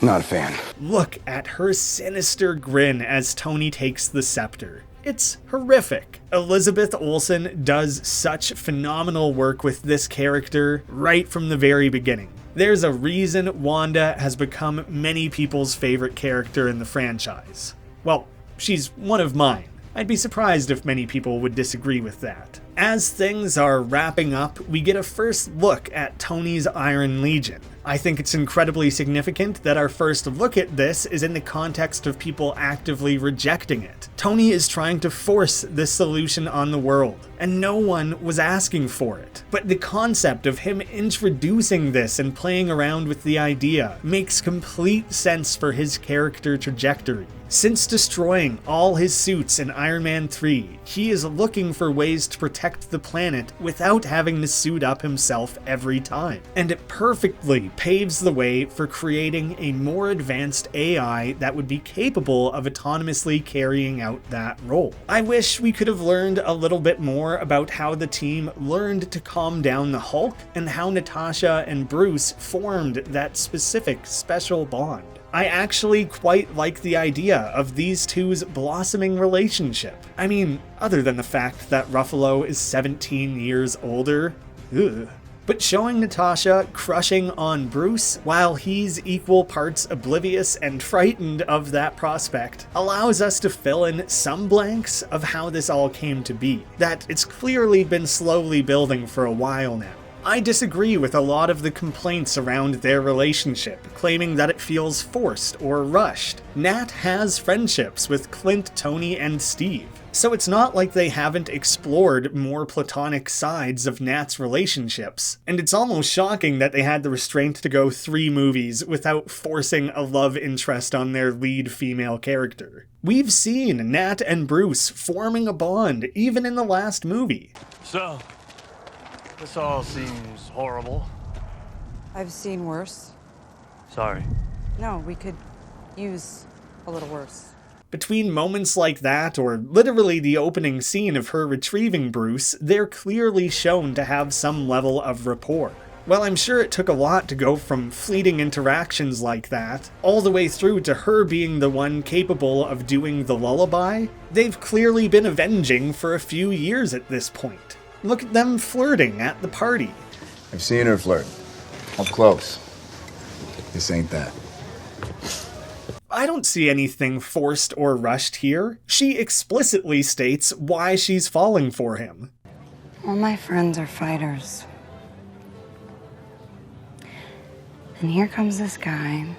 Not a fan. Look at her sinister grin as Tony takes the scepter. It's horrific. Elizabeth Olsen does such phenomenal work with this character right from the very beginning. There's a reason Wanda has become many people's favorite character in the franchise. Well, she's one of mine. I'd be surprised if many people would disagree with that. As things are wrapping up, we get a first look at Tony's Iron Legion. I think it's incredibly significant that our first look at this is in the context of people actively rejecting it. Tony is trying to force this solution on the world, and no one was asking for it. But the concept of him introducing this and playing around with the idea makes complete sense for his character trajectory. Since destroying all his suits in Iron Man 3, he is looking for ways to protect the planet without having to suit up himself every time. And it perfectly paves the way for creating a more advanced AI that would be capable of autonomously carrying out that role. I wish we could have learned a little bit more about how the team learned to calm down the Hulk and how Natasha and Bruce formed that specific special bond. I actually quite like the idea of these two's blossoming relationship. I mean, other than the fact that Ruffalo is 17 years older. Ugh. But showing Natasha crushing on Bruce while he's equal parts oblivious and frightened of that prospect allows us to fill in some blanks of how this all came to be, that it's clearly been slowly building for a while now. I disagree with a lot of the complaints around their relationship, claiming that it feels forced or rushed. Nat has friendships with Clint, Tony, and Steve, so it's not like they haven't explored more platonic sides of Nat's relationships, and it's almost shocking that they had the restraint to go 3 movies without forcing a love interest on their lead female character. We've seen Nat and Bruce forming a bond even in the last movie. So, this all seems horrible. I've seen worse. Sorry. No, we could use a little worse. Between moments like that, or literally the opening scene of her retrieving Bruce, they're clearly shown to have some level of rapport. Well, I'm sure it took a lot to go from fleeting interactions like that, all the way through to her being the one capable of doing the lullaby. They've clearly been avenging for a few years at this point. Look at them flirting at the party. I've seen her flirt. Up close. This ain't that. I don't see anything forced or rushed here. She explicitly states why she's falling for him. All my friends are fighters. And here comes this guy.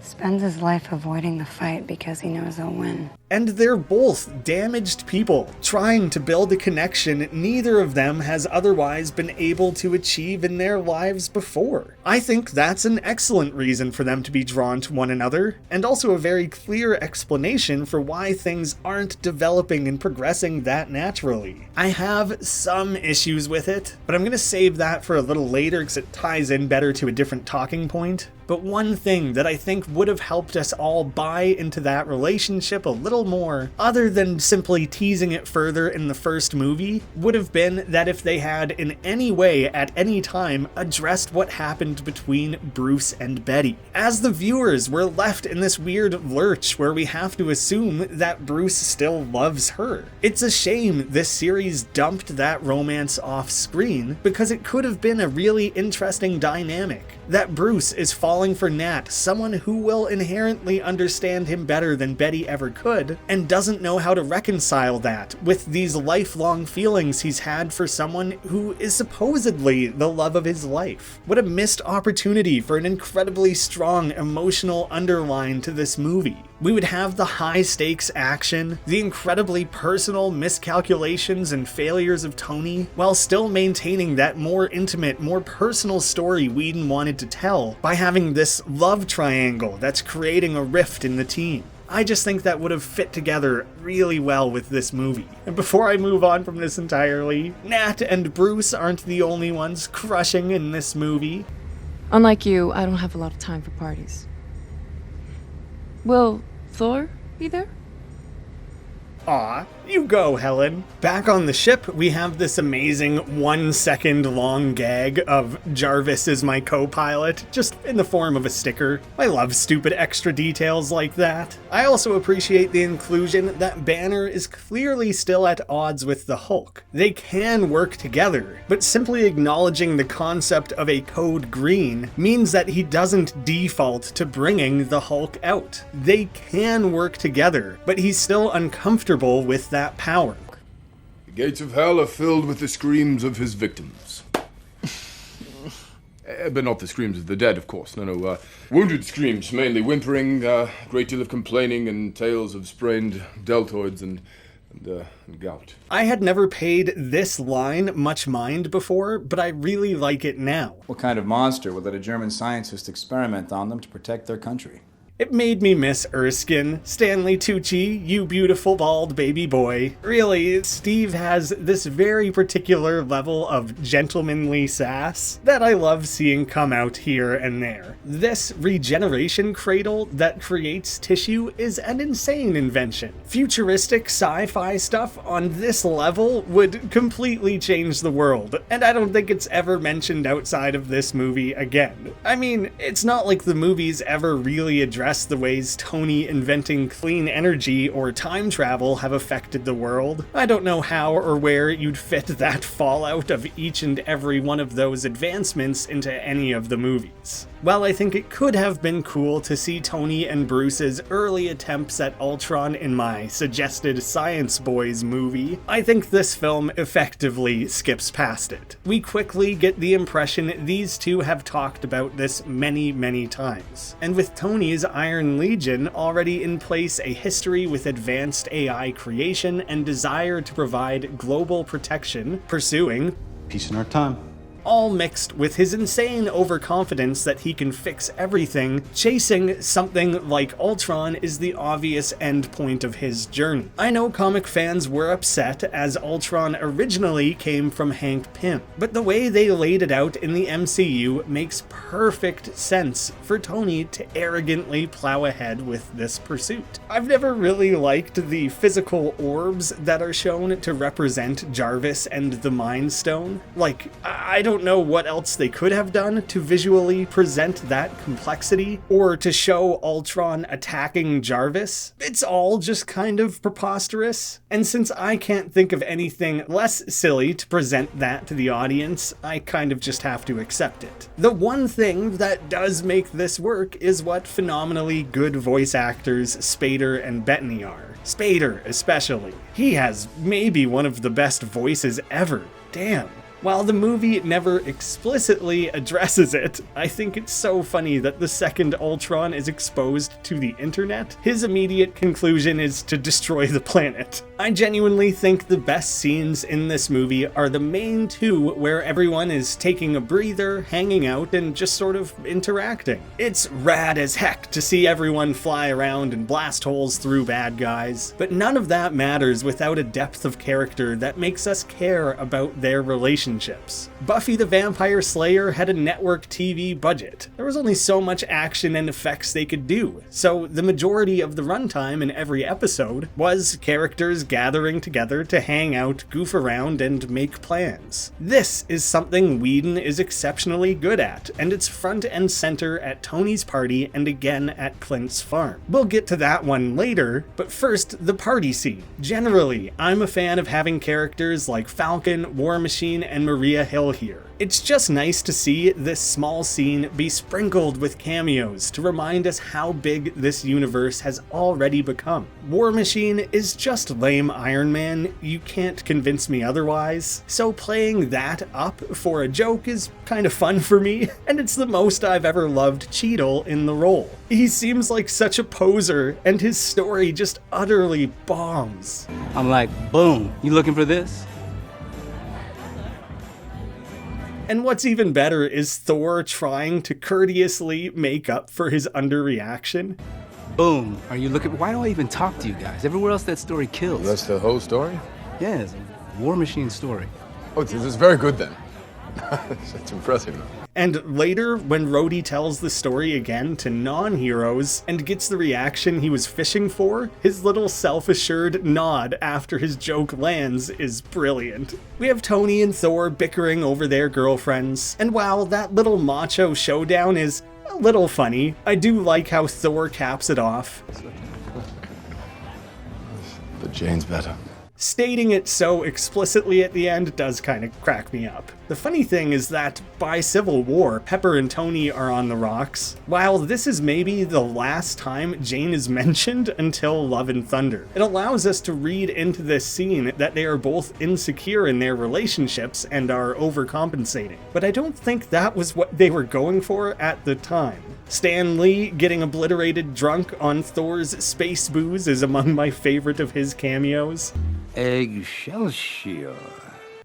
Spends his life avoiding the fight because he knows he'll win. And they're both damaged people, trying to build a connection neither of them has otherwise been able to achieve in their lives before. I think that's an excellent reason for them to be drawn to one another, and also a very clear explanation for why things aren't developing and progressing that naturally. I have some issues with it, but I'm gonna save that for a little later because it ties in better to a different talking point. But one thing that I think would have helped us all buy into that relationship a little more, other than simply teasing it further in the first movie, would have been that if they had in any way at any time addressed what happened between Bruce and Betty. As the viewers, we're left in this weird lurch where we have to assume that Bruce still loves her. It's a shame this series dumped that romance off screen because it could have been a really interesting dynamic. That Bruce is falling for Nat, someone who will inherently understand him better than Betty ever could, and doesn't know how to reconcile that with these lifelong feelings he's had for someone who is supposedly the love of his life. What a missed opportunity for an incredibly strong emotional underline to this movie. We would have the high-stakes action, the incredibly personal miscalculations and failures of Tony, while still maintaining that more intimate, more personal story Whedon wanted to tell by having this love triangle that's creating a rift in the team. I just think that would have fit together really well with this movie. And before I move on from this entirely, Nat and Bruce aren't the only ones crushing in this movie. Unlike you, I don't have a lot of time for parties. Will Thor be there? Aw, you go, Helen. Back on the ship, we have this amazing 1 second long gag of Jarvis is my co-pilot, just in the form of a sticker. I love stupid extra details like that. I also appreciate the inclusion that Banner is clearly still at odds with the Hulk. They can work together, but simply acknowledging the concept of a code green means that he doesn't default to bringing the Hulk out. They can work together, but he's still uncomfortable with that power. The gates of hell are filled with the screams of his victims. But not the screams of the dead, of course. No. Wounded screams, mainly whimpering, a great deal of complaining, and tales of sprained deltoids and gout. I had never paid this line much mind before, but I really like it now. What kind of monster would let a German scientist experiment on them to protect their country? It made me miss Erskine. Stanley Tucci, you beautiful bald baby boy. Really, Steve has this very particular level of gentlemanly sass that I love seeing come out here and there. This regeneration cradle that creates tissue is an insane invention. Futuristic sci-fi stuff on this level would completely change the world, and I don't think it's ever mentioned outside of this movie again. I mean, it's not like the movies ever really address the ways Tony inventing clean energy or time travel have affected the world. I don't know how or where you'd fit that fallout of each and every one of those advancements into any of the movies. While I think it could have been cool to see Tony and Bruce's early attempts at Ultron in my suggested Science Boys movie, I think this film effectively skips past it. We quickly get the impression these two have talked about this many, many times. And with Tony's Iron Legion already in place, a history with advanced AI creation and desire to provide global protection, pursuing peace in our time, all mixed with his insane overconfidence that he can fix everything, chasing something like Ultron is the obvious end point of his journey. I know comic fans were upset as Ultron originally came from Hank Pym, but the way they laid it out in the MCU makes perfect sense for Tony to arrogantly plow ahead with this pursuit. I've never really liked the physical orbs that are shown to represent Jarvis and the Mind Stone. Like, I don't know what else they could have done to visually present that complexity, or to show Ultron attacking Jarvis. It's all just kind of preposterous. And since I can't think of anything less silly to present that to the audience, I kind of just have to accept it. The one thing that does make this work is what phenomenally good voice actors Spader and Bettany are. Spader especially. He has maybe one of the best voices ever. Damn. While the movie never explicitly addresses it, I think it's so funny that the second Ultron is exposed to the internet, his immediate conclusion is to destroy the planet. I genuinely think the best scenes in this movie are the main two where everyone is taking a breather, hanging out, and just sort of interacting. It's rad as heck to see everyone fly around and blast holes through bad guys, but none of that matters without a depth of character that makes us care about their relationships. Buffy the Vampire Slayer had a network TV budget. There was only so much action and effects they could do, so the majority of the runtime in every episode was characters gathering together to hang out, goof around, and make plans. This is something Whedon is exceptionally good at, and it's front and center at Tony's party and again at Clint's farm. We'll get to that one later, but first, the party scene. Generally, I'm a fan of having characters like Falcon, War Machine, and Maria Hill here. It's just nice to see this small scene be sprinkled with cameos to remind us how big this universe has already become. War Machine is just lame Iron Man, you can't convince me otherwise, so playing that up for a joke is kind of fun for me, and it's the most I've ever loved Cheadle in the role. He seems like such a poser, and his story just utterly bombs. I'm like, boom, you looking for this? And what's even better is Thor trying to courteously make up for his underreaction. Boom. Are you looking? Why do I even talk to you guys? Everywhere else that story kills. That's the whole story? Yeah, it's a War Machine story. Oh, this is very good then. That's impressive. And later, when Rhodey tells the story again to non-heroes and gets the reaction he was fishing for, his little self-assured nod after his joke lands is brilliant. We have Tony and Thor bickering over their girlfriends, and while that little macho showdown is a little funny, I do like how Thor caps it off. But Jane's better. Stating it so explicitly at the end does kind of crack me up. The funny thing is that by Civil War, Pepper and Tony are on the rocks, while this is maybe the last time Jane is mentioned until Love and Thunder. It allows us to read into this scene that they are both insecure in their relationships and are overcompensating. But I don't think that was what they were going for at the time. Stan Lee getting obliterated drunk on Thor's space booze is among my favorite of his cameos. Excelsior.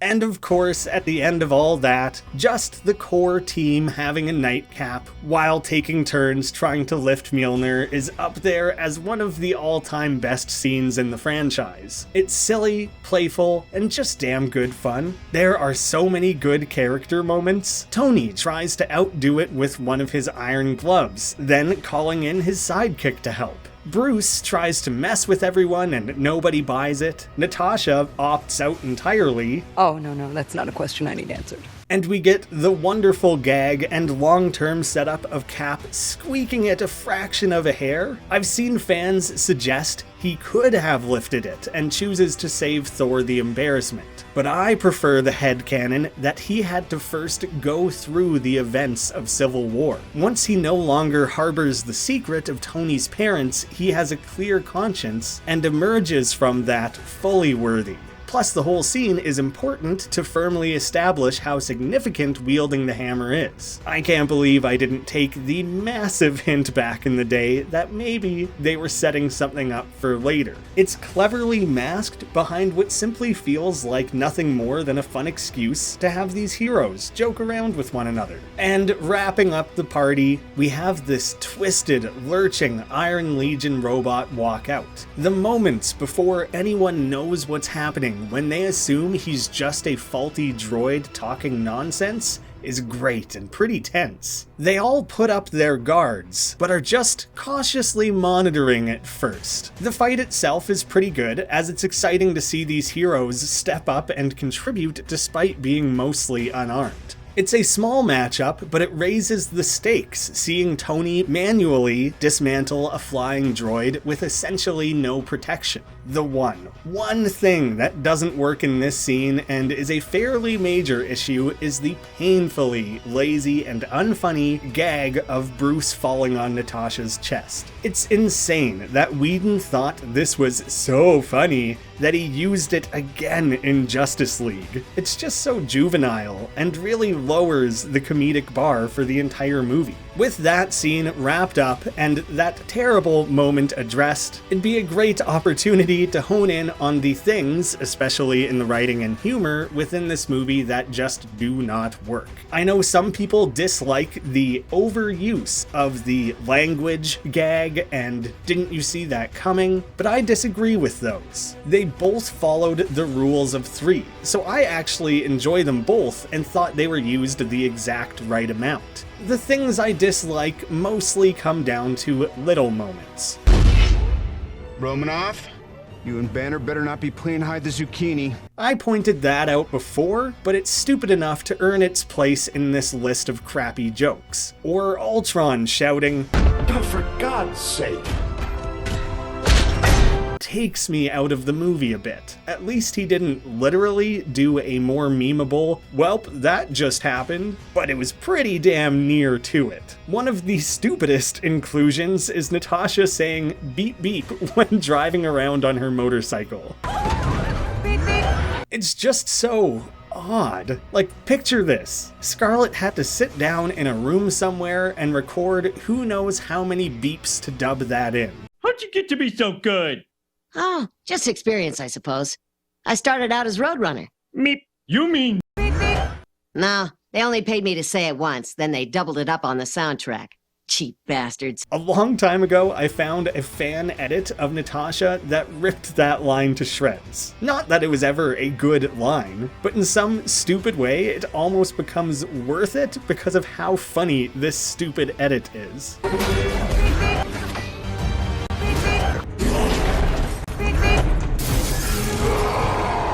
And of course, at the end of all that, just the core team having a nightcap while taking turns trying to lift Mjolnir is up there as one of the all-time best scenes in the franchise. It's silly, playful, and just damn good fun. There are so many good character moments. Tony tries to outdo it with one of his iron gloves, then calling in his sidekick to help. Bruce tries to mess with everyone and nobody buys it. Natasha opts out entirely. Oh, no, that's not a question I need answered. And we get the wonderful gag and long-term setup of Cap squeaking it a fraction of a hair. I've seen fans suggest he could have lifted it and chooses to save Thor the embarrassment. But I prefer the headcanon that he had to first go through the events of Civil War. Once he no longer harbors the secret of Tony's parents, he has a clear conscience and emerges from that fully worthy. Plus, the whole scene is important to firmly establish how significant wielding the hammer is. I can't believe I didn't take the massive hint back in the day that maybe they were setting something up for later. It's cleverly masked behind what simply feels like nothing more than a fun excuse to have these heroes joke around with one another. And wrapping up the party, we have this twisted, lurching Iron Legion robot walk out. The moments before anyone knows what's happening when they assume he's just a faulty droid talking nonsense is great and pretty tense. They all put up their guards, but are just cautiously monitoring at first. The fight itself is pretty good, as it's exciting to see these heroes step up and contribute despite being mostly unarmed. It's a small matchup, but it raises the stakes, seeing Tony manually dismantle a flying droid with essentially no protection. The one thing that doesn't work in this scene and is a fairly major issue is the painfully lazy and unfunny gag of Bruce falling on Natasha's chest. It's insane that Whedon thought this was so funny that he used it again in Justice League. It's just so juvenile and really lowers the comedic bar for the entire movie. With that scene wrapped up and that terrible moment addressed, it'd be a great opportunity to hone in on the things, especially in the writing and humor, within this movie that just do not work. I know some people dislike the overuse of the language gag and didn't you see that coming, but I disagree with those. They both followed the rules of three, so I actually enjoy them both and thought they were used the exact right amount. The things I dislike mostly come down to little moments. Romanoff, you and Banner better not be playing hide the zucchini. I pointed that out before, but it's stupid enough to earn its place in this list of crappy jokes. Or Ultron shouting, "Oh, for God's sake!" takes me out of the movie a bit. At least he didn't literally do a more memeable, "Welp, that just happened," but it was pretty damn near to it. One of the stupidest inclusions is Natasha saying beep beep when driving around on her motorcycle. Beep beep. It's just so odd. Like, picture this. Scarlett had to sit down in a room somewhere and record who knows how many beeps to dub that in. How'd you get to be so good? Oh, just experience, I suppose. I started out as Roadrunner. Meep. You mean? No, they only paid me to say it once, then they doubled it up on the soundtrack. Cheap bastards. A long time ago, I found a fan edit of Natasha that ripped that line to shreds. Not that it was ever a good line, but in some stupid way, it almost becomes worth it because of how funny this stupid edit is.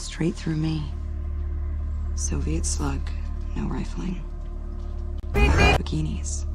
Straight through me. Soviet slug, no rifling. Bikinis.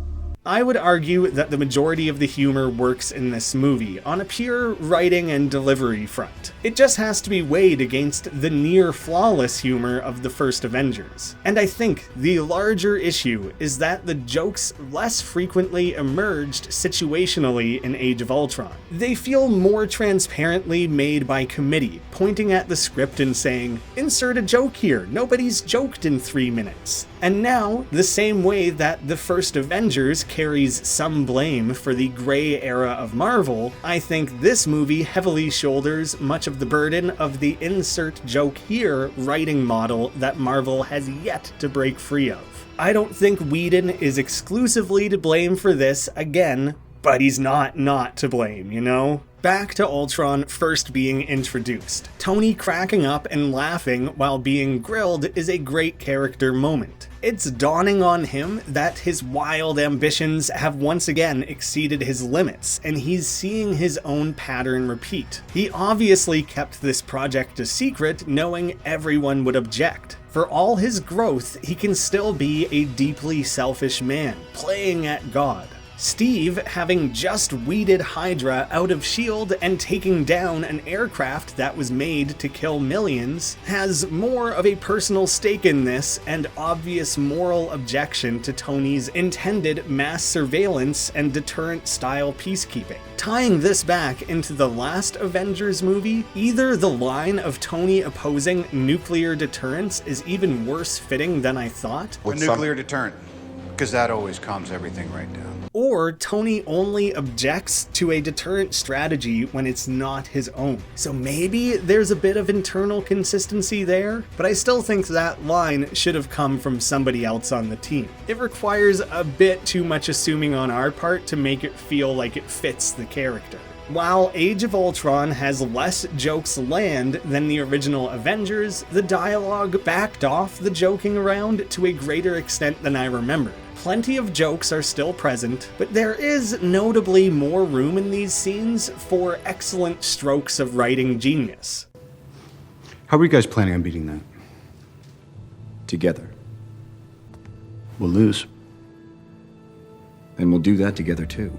I would argue that the majority of the humor works in this movie on a pure writing and delivery front. It just has to be weighed against the near flawless humor of the first Avengers. And I think the larger issue is that the jokes less frequently emerged situationally in Age of Ultron. They feel more transparently made by committee, pointing at the script and saying, "Insert a joke here, nobody's joked in 3 minutes." And now, the same way that the first Avengers carries some blame for the gray era of Marvel, I think this movie heavily shoulders much of the burden of the insert joke here writing model that Marvel has yet to break free of. I don't think Whedon is exclusively to blame for this again, but he's not to blame, you know? Back to Ultron first being introduced. Tony cracking up and laughing while being grilled is a great character moment. It's dawning on him that his wild ambitions have once again exceeded his limits, and he's seeing his own pattern repeat. He obviously kept this project a secret, knowing everyone would object. For all his growth, he can still be a deeply selfish man, playing at God. Steve, having just weeded Hydra out of S.H.I.E.L.D. and taking down an aircraft that was made to kill millions, has more of a personal stake in this and obvious moral objection to Tony's intended mass surveillance and deterrent-style peacekeeping. Tying this back into the last Avengers movie, either the line of Tony opposing nuclear deterrence is even worse fitting than I thought. A nuclear deterrent, because that always calms everything right down. Or Tony only objects to a deterrent strategy when it's not his own. So maybe there's a bit of internal consistency there, but I still think that line should have come from somebody else on the team. It requires a bit too much assuming on our part to make it feel like it fits the character. While Age of Ultron has less jokes land than the original Avengers, the dialogue backed off the joking around to a greater extent than I remembered. Plenty of jokes are still present, but there is notably more room in these scenes for excellent strokes of writing genius. How are you guys planning on beating that? Together. We'll lose. And we'll do that together too.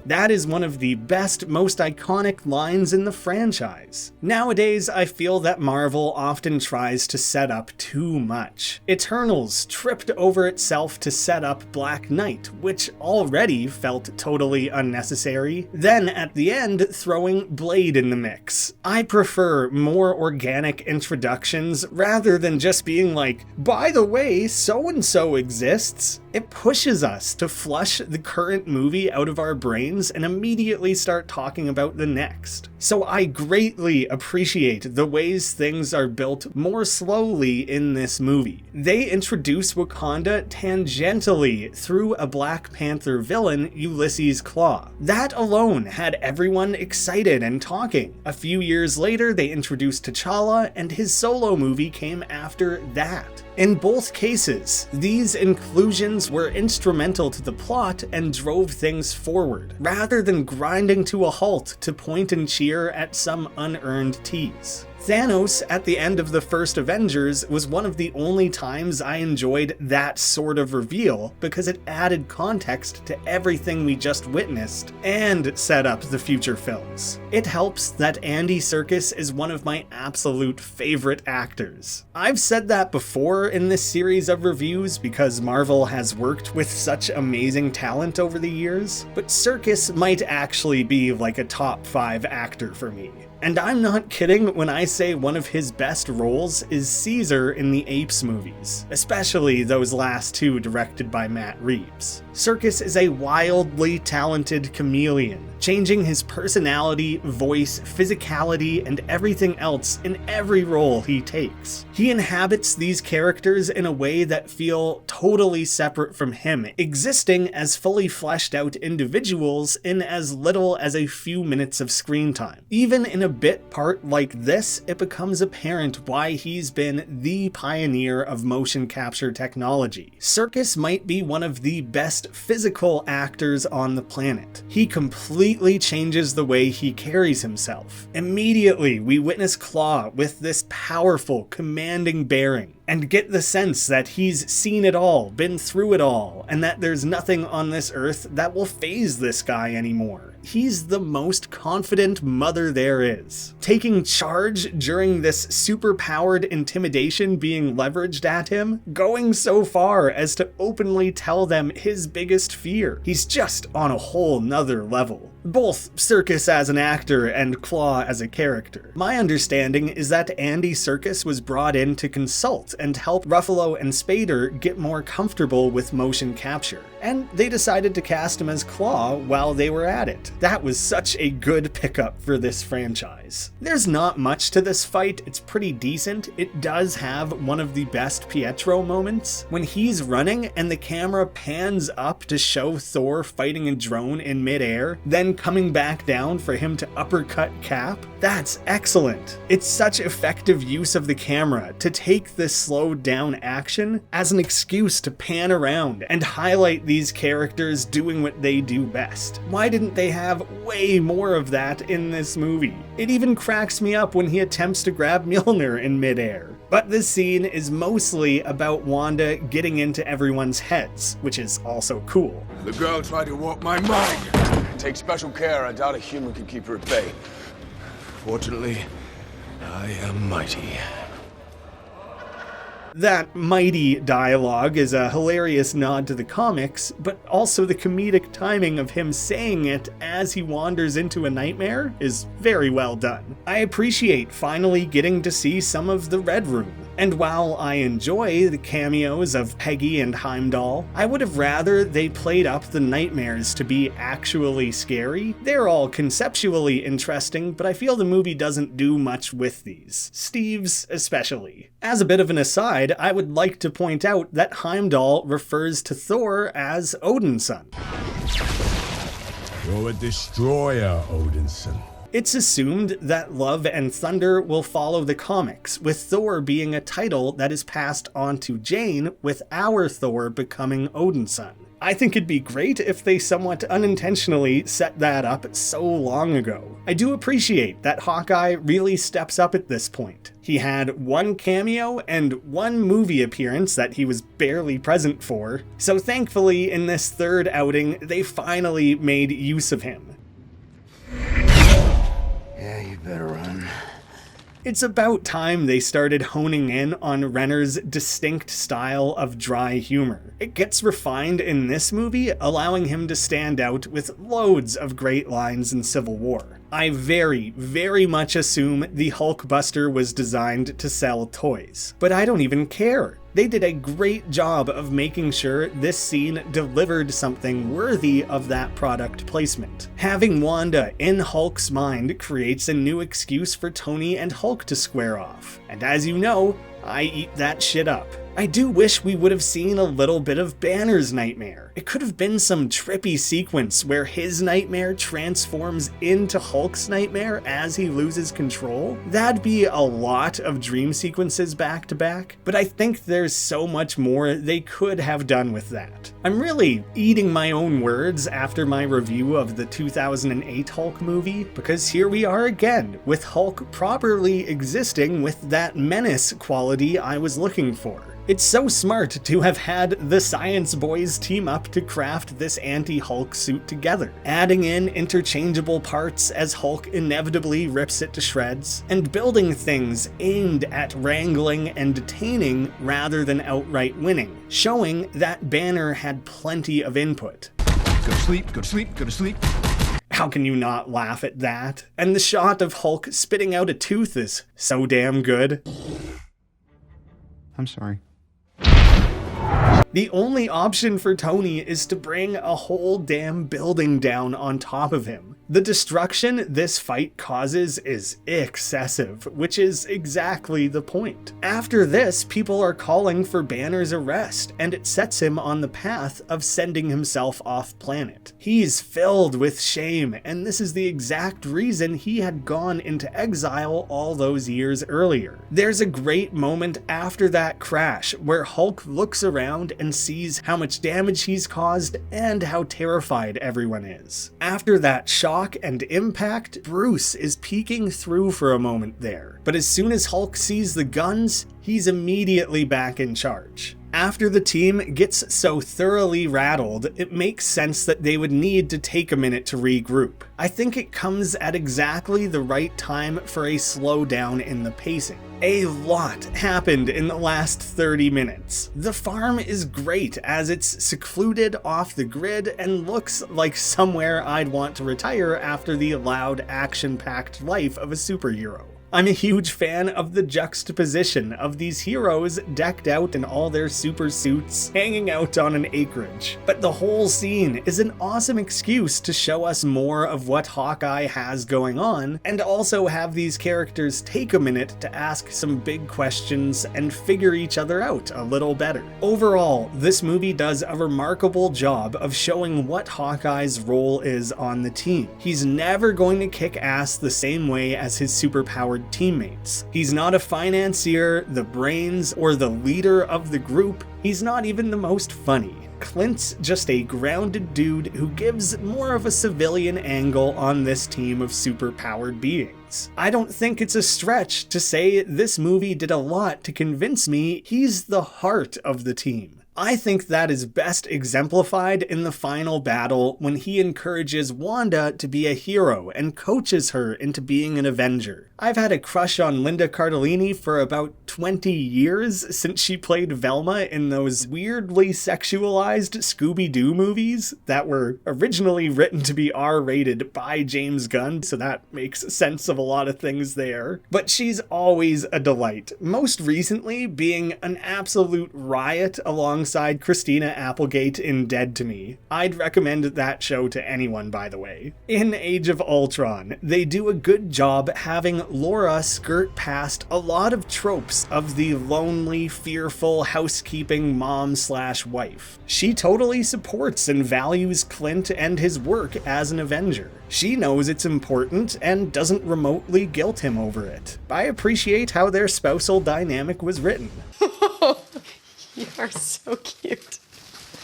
That is one of the best, most iconic lines in the franchise. Nowadays, I feel that Marvel often tries to set up too much. Eternals tripped over itself to set up Black Knight, which already felt totally unnecessary, then at the end throwing Blade in the mix. I prefer more organic introductions rather than just being like, by the way, so-and-so exists. It pushes us to flush the current movie out of our brains and immediately start talking about the next. So I greatly appreciate the ways things are built more slowly in this movie. They introduce Wakanda tangentially through a Black Panther villain, Ulysses Klaue. That alone had everyone excited and talking. A few years later, they introduced T'Challa, and his solo movie came after that. In both cases, these inclusions were instrumental to the plot and drove things forward, rather than grinding to a halt to point and cheer at some unearned tease. Thanos at the end of the first Avengers was one of the only times I enjoyed that sort of reveal because it added context to everything we just witnessed and set up the future films. It helps that Andy Serkis is one of my absolute favorite actors. I've said that before in this series of reviews because Marvel has worked with such amazing talent over the years, but Serkis might actually be like a top 5 actor for me. And I'm not kidding when I say one of his best roles is Caesar in the Apes movies, especially those last two directed by Matt Reeves. Serkis is a wildly talented chameleon, changing his personality, voice, physicality, and everything else in every role he takes. He inhabits these characters in a way that feel totally separate from him, existing as fully fleshed out individuals in as little as a few minutes of screen time. Even in a bit part like this, it becomes apparent why he's been the pioneer of motion capture technology. Serkis might be one of the best physical actors on the planet. He completely changes the way he carries himself. Immediately, we witness Claw with this powerful, commanding bearing, and get the sense that he's seen it all, been through it all, and that there's nothing on this earth that will faze this guy anymore. He's the most confident mother there is, taking charge during this super-powered intimidation being leveraged at him, going so far as to openly tell them his biggest fear. He's just on a whole nother level. Both Serkis as an actor and Claw as a character. My understanding is that Andy Serkis was brought in to consult and help Ruffalo and Spader get more comfortable with motion capture, and they decided to cast him as Claw while they were at it. That was such a good pickup for this franchise. There's not much to this fight, it's pretty decent. It does have one of the best Pietro moments, when he's running and the camera pans up to show Thor fighting a drone in midair, then coming back down for him to uppercut Cap. That's excellent. It's such effective use of the camera to take this slowed down action as an excuse to pan around and highlight these characters doing what they do best. Why didn't they have way more of that in this movie? It even cracks me up when he attempts to grab Mjolnir in midair. But this scene is mostly about Wanda getting into everyone's heads, which is also cool. The girl tried to warp my mind. Take special care. I doubt a human can keep her at bay. Fortunately, I am mighty. That mighty dialogue is a hilarious nod to the comics, but also the comedic timing of him saying it as he wanders into a nightmare is very well done. I appreciate finally getting to see some of the Red Room, and while I enjoy the cameos of Peggy and Heimdall, I would have rather they played up the nightmares to be actually scary. They're all conceptually interesting, but I feel the movie doesn't do much with these. Steve's especially. As a bit of an aside, I would like to point out that Heimdall refers to Thor as Odinson. You're a destroyer, Odinson. It's assumed that Love and Thunder will follow the comics, with Thor being a title that is passed on to Jane, with our Thor becoming Odinson. I think it'd be great if they somewhat unintentionally set that up so long ago. I do appreciate that Hawkeye really steps up at this point. He had one cameo and one movie appearance that he was barely present for, so thankfully in this third outing they finally made use of him. Yeah, you better run. It's about time they started honing in on Renner's distinct style of dry humor. It gets refined in this movie, allowing him to stand out with loads of great lines in Civil War. I very, very much assume the Hulkbuster was designed to sell toys, but I don't even care. They did a great job of making sure this scene delivered something worthy of that product placement. Having Wanda in Hulk's mind creates a new excuse for Tony and Hulk to square off, and as you know, I eat that shit up. I do wish we would have seen a little bit of Banner's nightmare. It could have been some trippy sequence where his nightmare transforms into Hulk's nightmare as he loses control. That'd be a lot of dream sequences back to back, but I think there's so much more they could have done with that. I'm really eating my own words after my review of the 2008 Hulk movie, because here we are again, with Hulk properly existing with that menace quality I was looking for. It's so smart to have had the Science Boys team up to craft this anti-Hulk suit together, adding in interchangeable parts as Hulk inevitably rips it to shreds, and building things aimed at wrangling and detaining rather than outright winning, showing that Banner had plenty of input. Go to sleep, go to sleep, go to sleep. How can you not laugh at that? And the shot of Hulk spitting out a tooth is so damn good. I'm sorry. The only option for Tony is to bring a whole damn building down on top of him. The destruction this fight causes is excessive, which is exactly the point. After this, people are calling for Banner's arrest, and it sets him on the path of sending himself off planet. He's filled with shame, and this is the exact reason he had gone into exile all those years earlier. There's a great moment after that crash where Hulk looks around and sees how much damage he's caused and how terrified everyone is. After that shock and impact, Bruce is peeking through for a moment there, but as soon as Hulk sees the guns, he's immediately back in charge. After the team gets so thoroughly rattled, it makes sense that they would need to take a minute to regroup. I think it comes at exactly the right time for a slowdown in the pacing. A lot happened in the last 30 minutes. The farm is great as it's secluded off the grid and looks like somewhere I'd want to retire after the loud, action-packed life of a superhero. I'm a huge fan of the juxtaposition of these heroes decked out in all their super suits, hanging out on an acreage. But the whole scene is an awesome excuse to show us more of what Hawkeye has going on, and also have these characters take a minute to ask some big questions and figure each other out a little better. Overall, this movie does a remarkable job of showing what Hawkeye's role is on the team. He's never going to kick ass the same way as his superpowered teammates. He's not a financier, the brains, or the leader of the group. He's not even the most funny. Clint's just a grounded dude who gives more of a civilian angle on this team of superpowered beings. I don't think it's a stretch to say this movie did a lot to convince me he's the heart of the team. I think that is best exemplified in the final battle when he encourages Wanda to be a hero and coaches her into being an Avenger. I've had a crush on Linda Cardellini for about 20 years since she played Velma in those weirdly sexualized Scooby-Doo movies that were originally written to be R-rated by James Gunn, so that makes sense of a lot of things there. But she's always a delight, most recently being an absolute riot alongside Christina Applegate in Dead to Me. I'd recommend that show to anyone, by the way. In Age of Ultron, they do a good job having Laura skirt past a lot of tropes of the lonely, fearful, housekeeping mom/wife. She totally supports and values Clint and his work as an Avenger. She knows it's important and doesn't remotely guilt him over it. I appreciate how their spousal dynamic was written. You are so cute.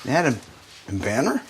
Adam and Banner?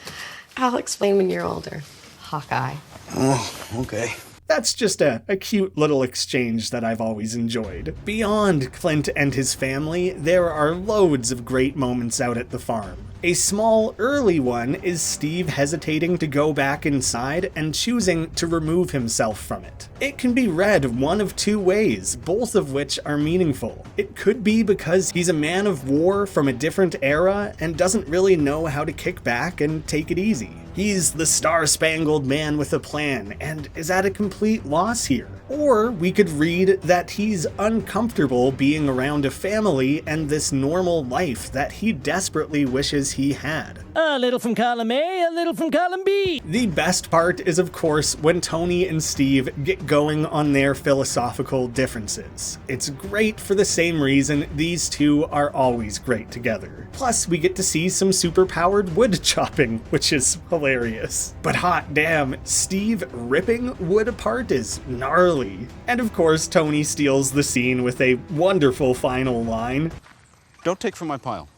I'll explain when you're older. Hawkeye. Oh, okay. That's just a cute little exchange that I've always enjoyed. Beyond Clint and his family, there are loads of great moments out at the farm. A small, early one is Steve hesitating to go back inside and choosing to remove himself from it. It can be read one of two ways, both of which are meaningful. It could be because he's a man of war from a different era and doesn't really know how to kick back and take it easy. He's the star-spangled man with a plan and is at a complete loss here. Or we could read that he's uncomfortable being around a family and this normal life that he desperately wishes he had. A little from column A, a little from column B. The best part is, of course, when Tony and Steve get going on their philosophical differences. It's great for the same reason these two are always great together. Plus, we get to see some superpowered wood chopping, which is hilarious. But hot damn, Steve ripping wood apart is gnarly. And of course, Tony steals the scene with a wonderful final line. Don't take from my pile.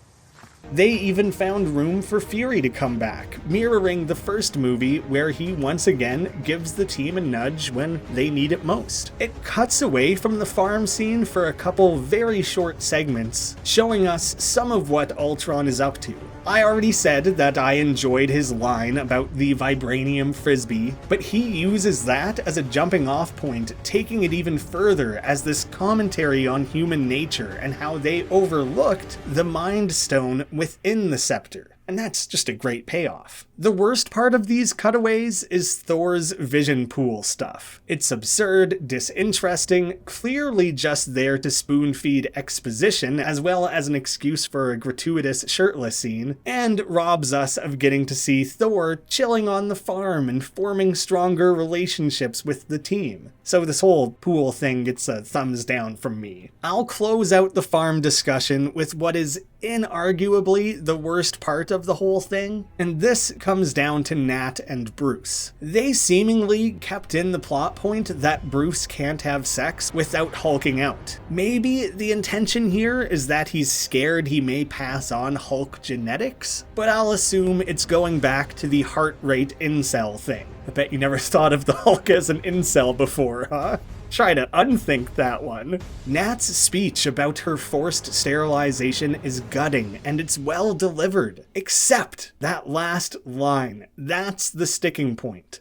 They even found room for Fury to come back, mirroring the first movie where he once again gives the team a nudge when they need it most. It cuts away from the farm scene for a couple very short segments, showing us some of what Ultron is up to. I already said that I enjoyed his line about the vibranium frisbee, but he uses that as a jumping off point, taking it even further as this commentary on human nature and how they overlooked the Mind Stone within the scepter. and that's just a great payoff. The worst part of these cutaways is Thor's vision pool stuff. It's absurd, disinteresting, clearly just there to spoon-feed exposition, as well as an excuse for a gratuitous shirtless scene, and robs us of getting to see Thor chilling on the farm and forming stronger relationships with the team. So this whole pool thing gets a thumbs down from me. I'll close out the farm discussion with what is inarguably the worst part of the whole thing, and this comes down to Nat and Bruce. They seemingly kept in the plot point that Bruce can't have sex without hulking out. Maybe the intention here is that he's scared he may pass on Hulk genetics, but I'll assume it's going back to the heart rate incel thing. I bet you never thought of the Hulk as an incel before, huh? Try to unthink that one. Nat's speech about her forced sterilization is gutting, and it's well delivered. Except that last line. That's the sticking point.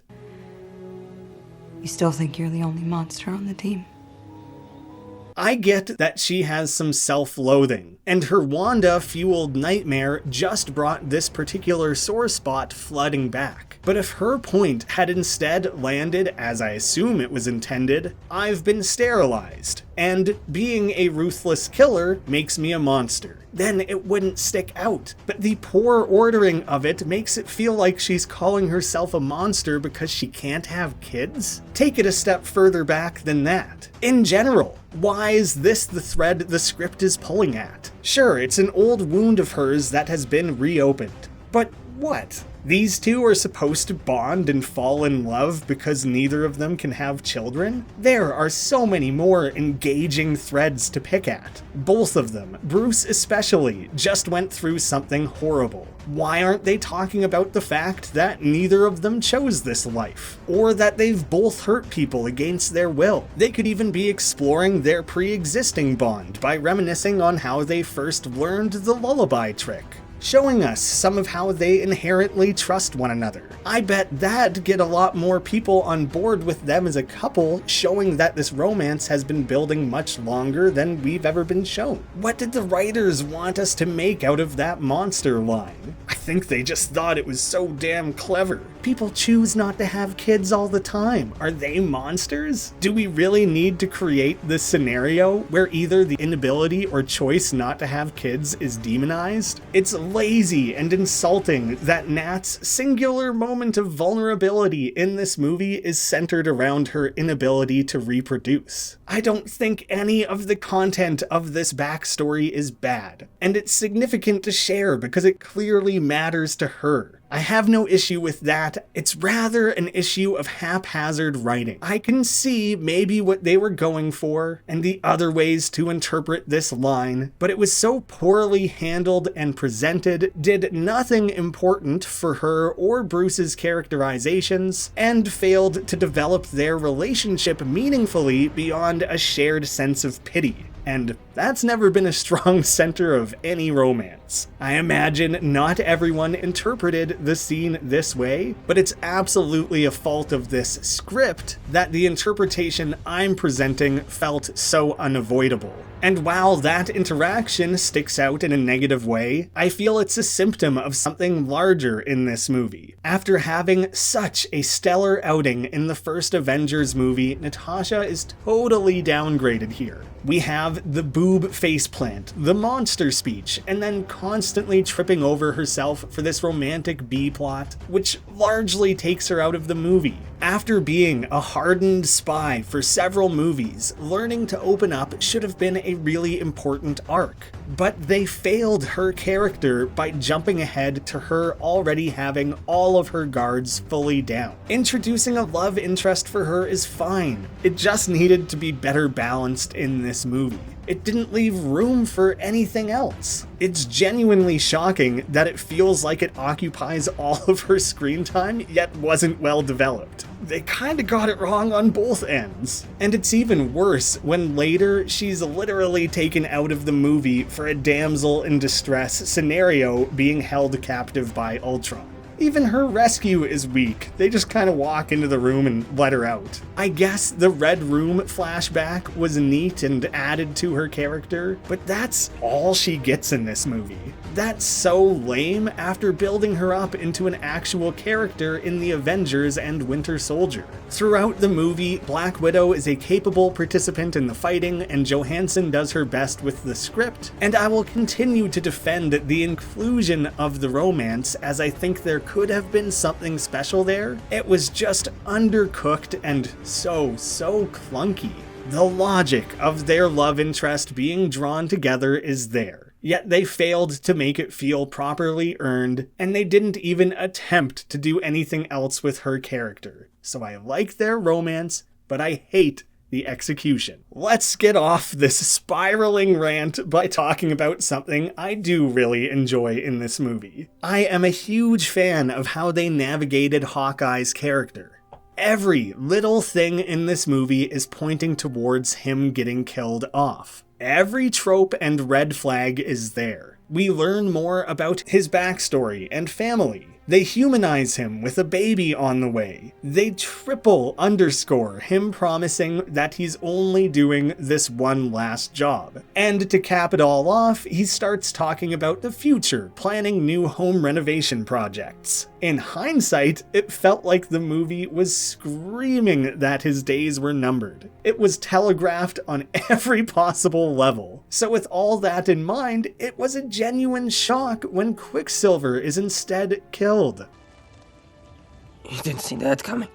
You still think you're the only monster on the team? I get that she has some self-loathing, and her Wanda-fueled nightmare just brought this particular sore spot flooding back. But if her point had instead landed, as I assume it was intended, I've been sterilized, and being a ruthless killer makes me a monster, then it wouldn't stick out. But the poor ordering of it makes it feel like she's calling herself a monster because she can't have kids? Take it a step further back than that. In general, why is this the thread the script is pulling at? Sure, it's an old wound of hers that has been reopened. But what? These two are supposed to bond and fall in love because neither of them can have children? There are so many more engaging threads to pick at. Both of them, Bruce especially, just went through something horrible. Why aren't they talking about the fact that neither of them chose this life? Or that they've both hurt people against their will? They could even be exploring their pre-existing bond by reminiscing on how they first learned the lullaby trick, showing us some of how they inherently trust one another. I bet that'd get a lot more people on board with them as a couple, showing that this romance has been building much longer than we've ever been shown. What did the writers want us to make out of that monster line? I think they just thought it was so damn clever. People choose not to have kids all the time. Are they monsters? Do we really need to create this scenario where either the inability or choice not to have kids is demonized? It's lazy and insulting that Nat's singular moment of vulnerability in this movie is centered around her inability to reproduce. I don't think any of the content of this backstory is bad, and it's significant to share because it clearly matters to her. I have no issue with that. It's rather an issue of haphazard writing. I can see maybe what they were going for and the other ways to interpret this line, but it was so poorly handled and presented, did nothing important for her or Bruce's characterizations, and failed to develop their relationship meaningfully beyond a shared sense of pity. And that's never been a strong center of any romance. I imagine not everyone interpreted the scene this way, but it's absolutely a fault of this script that the interpretation I'm presenting felt so unavoidable. And while that interaction sticks out in a negative way, I feel it's a symptom of something larger in this movie. After having such a stellar outing in the first Avengers movie, Natasha is totally downgraded here. We have the boob faceplant, the monster speech, and then constantly tripping over herself for this romantic B-plot, which largely takes her out of the movie. After being a hardened spy for several movies, learning to open up should have been a really important arc. But they failed her character by jumping ahead to her already having all of her guards fully down. Introducing a love interest for her is fine. It just needed to be better balanced in this movie. It didn't leave room for anything else. It's genuinely shocking that it feels like it occupies all of her screen time, yet wasn't well developed. They kinda got it wrong on both ends. And it's even worse when later she's literally taken out of the movie for a damsel in distress scenario being held captive by Ultron. Even her rescue is weak. They just kind of walk into the room and let her out. I guess the Red Room flashback was neat and added to her character, but that's all she gets in this movie. That's so lame after building her up into an actual character in the Avengers and Winter Soldier. Throughout the movie, Black Widow is a capable participant in the fighting, and Johansson does her best with the script, and I will continue to defend the inclusion of the romance, as I think there could have been something special there. It was just undercooked and so clunky. The logic of their love interest being drawn together is there. Yet they failed to make it feel properly earned, and they didn't even attempt to do anything else with her character. So I like their romance, but I hate the execution. Let's get off this spiraling rant by talking about something I do really enjoy in this movie. I am a huge fan of how they navigated Hawkeye's character. Every little thing in this movie is pointing towards him getting killed off. Every trope and red flag is there. We learn more about his backstory and family. They humanize him with a baby on the way. They triple underscore him promising that he's only doing this one last job. And to cap it all off, he starts talking about the future, planning new home renovation projects. In hindsight, it felt like the movie was screaming that his days were numbered. It was telegraphed on every possible level. So with all that in mind, it was a genuine shock when Quicksilver is instead killed. You didn't see that coming.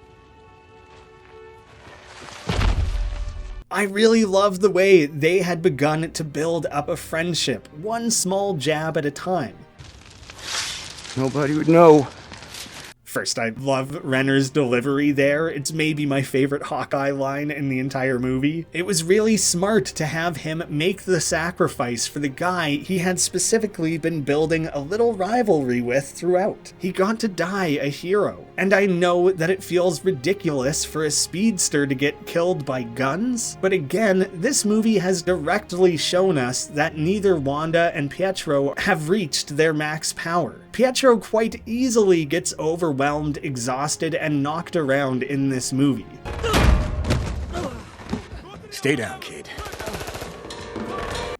I really love the way they had begun to build up a friendship, one small jab at a time. Nobody would know. First, I love Renner's delivery there. It's maybe my favorite Hawkeye line in the entire movie. It was really smart to have him make the sacrifice for the guy he had specifically been building a little rivalry with throughout. He got to die a hero. And I know that it feels ridiculous for a speedster to get killed by guns, but again, this movie has directly shown us that neither Wanda and Pietro have reached their max power. Pietro quite easily gets overwhelmed, exhausted, and knocked around in this movie. Stay down, kid.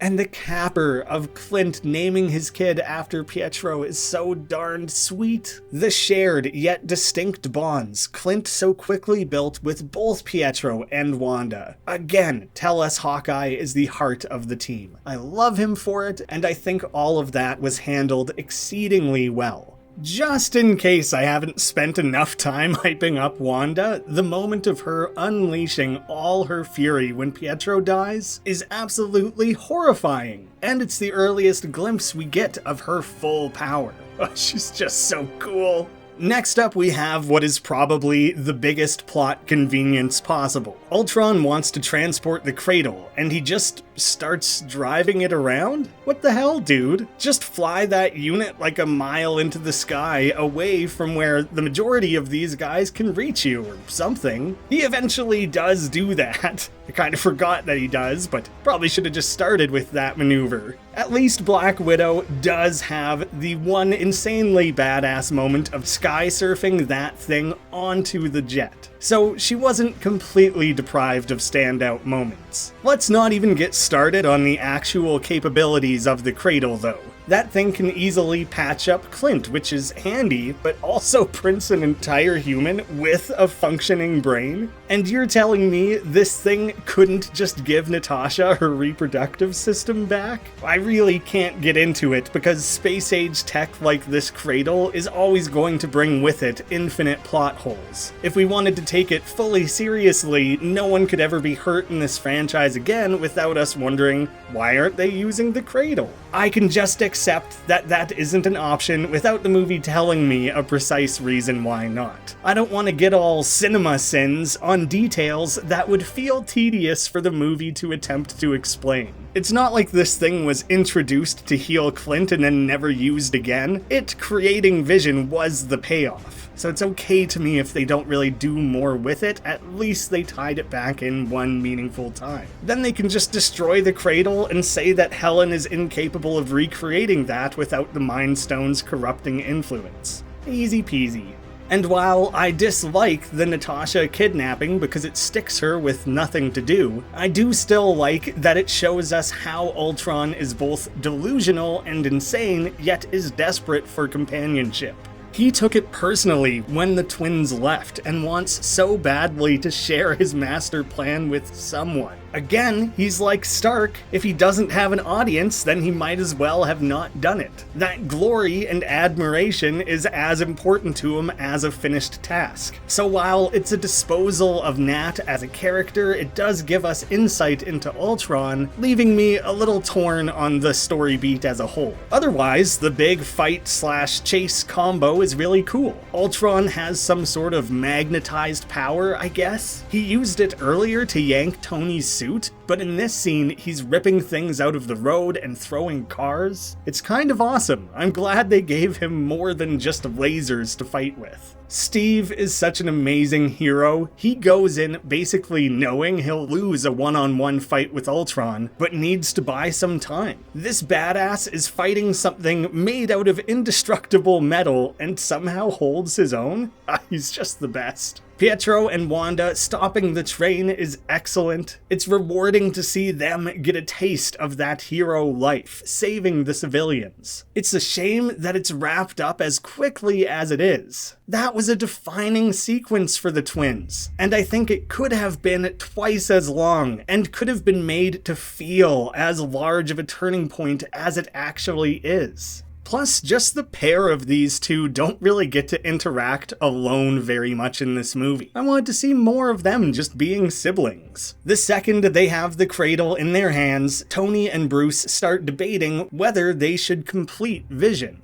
And the capper of Clint naming his kid after Pietro is so darned sweet. The shared yet distinct bonds Clint so quickly built with both Pietro and Wanda again tell us Hawkeye is the heart of the team. I love him for it, and I think all of that was handled exceedingly well. Just in case I haven't spent enough time hyping up Wanda, the moment of her unleashing all her fury when Pietro dies is absolutely horrifying, and it's the earliest glimpse we get of her full power. She's just so cool. Next up, we have what is probably the biggest plot convenience possible. Ultron wants to transport the cradle, and he just starts driving it around? What the hell, dude? Just fly that unit like a mile into the sky away from where the majority of these guys can reach you, or something. He eventually does do that. I kind of forgot that he does, but probably should have just started with that maneuver. At least Black Widow does have the one insanely badass moment of sky surfing that thing onto the jet. So she wasn't completely deprived of standout moments. Let's not even get started on the actual capabilities of the cradle though. That thing can easily patch up Clint, which is handy, but also prints an entire human with a functioning brain. And you're telling me this thing couldn't just give Natasha her reproductive system back? I really can't get into it because space-age tech like this cradle is always going to bring with it infinite plot holes. If we wanted to take it fully seriously, no one could ever be hurt in this franchise again without us wondering, why aren't they using the cradle? I can just accept that that isn't an option without the movie telling me a precise reason why not. I don't want to get all cinema sins on details that would feel tedious for the movie to attempt to explain. It's not like this thing was introduced to heal Clint and then never used again. It creating Vision was the payoff. So it's okay to me if they don't really do more with it, at least they tied it back in one meaningful time. Then they can just destroy the cradle and say that Helen is incapable of recreating that without the Mind Stone's corrupting influence. Easy peasy. And while I dislike the Natasha kidnapping because it sticks her with nothing to do, I do still like that it shows us how Ultron is both delusional and insane, yet is desperate for companionship. He took it personally when the twins left and wants so badly to share his master plan with someone. Again, he's like Stark. If he doesn't have an audience, then he might as well have not done it. That glory and admiration is as important to him as a finished task. So while it's a disposal of Nat as a character, it does give us insight into Ultron, leaving me a little torn on the story beat as a whole. Otherwise, the big fight/chase combo is really cool. Ultron has some sort of magnetized power, I guess. He used it earlier to yank Tony's suit, but in this scene, he's ripping things out of the road and throwing cars. It's kind of awesome. I'm glad they gave him more than just lasers to fight with. Steve is such an amazing hero. He goes in basically knowing he'll lose a one-on-one fight with Ultron, but needs to buy some time. This badass is fighting something made out of indestructible metal and somehow holds his own. He's just the best. Pietro and Wanda stopping the train is excellent. It's rewarding to see them get a taste of that hero life, saving the civilians. It's a shame that it's wrapped up as quickly as it is. That was a defining sequence for the twins, and I think it could have been twice as long and could have been made to feel as large of a turning point as it actually is. Plus, just the pair of these two don't really get to interact alone very much in this movie. I wanted to see more of them just being siblings. The second they have the cradle in their hands, Tony and Bruce start debating whether they should complete Vision.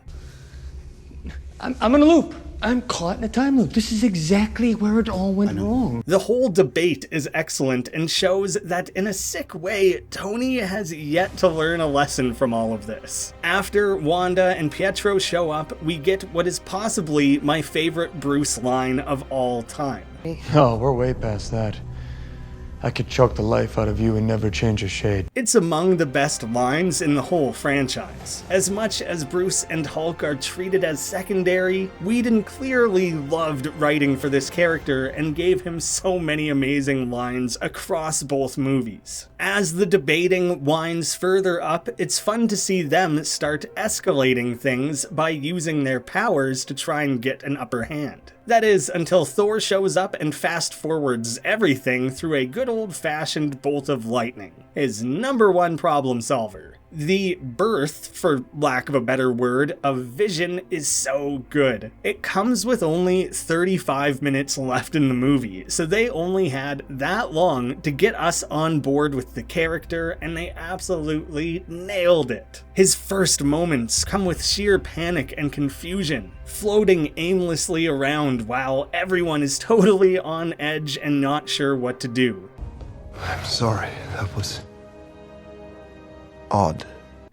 I'm in a loop. I'm caught in a time loop. This is exactly where it all went wrong. The whole debate is excellent and shows that in a sick way, Tony has yet to learn a lesson from all of this. After Wanda and Pietro show up, we get what is possibly my favorite Bruce line of all time. Oh, we're way past that. I could choke the life out of you and never change a shade. It's among the best lines in the whole franchise. As much as Bruce and Hulk are treated as secondary, Whedon clearly loved writing for this character and gave him so many amazing lines across both movies. As the debating winds further up, it's fun to see them start escalating things by using their powers to try and get an upper hand. That is, until Thor shows up and fast-forwards everything through a good old-fashioned bolt of lightning, his #1 problem solver. The birth, for lack of a better word, of Vision is so good. It comes with only 35 minutes left in the movie, so they only had that long to get us on board with the character, and they absolutely nailed it. His first moments come with sheer panic and confusion, floating aimlessly around while everyone is totally on edge and not sure what to do. I'm sorry, that was odd.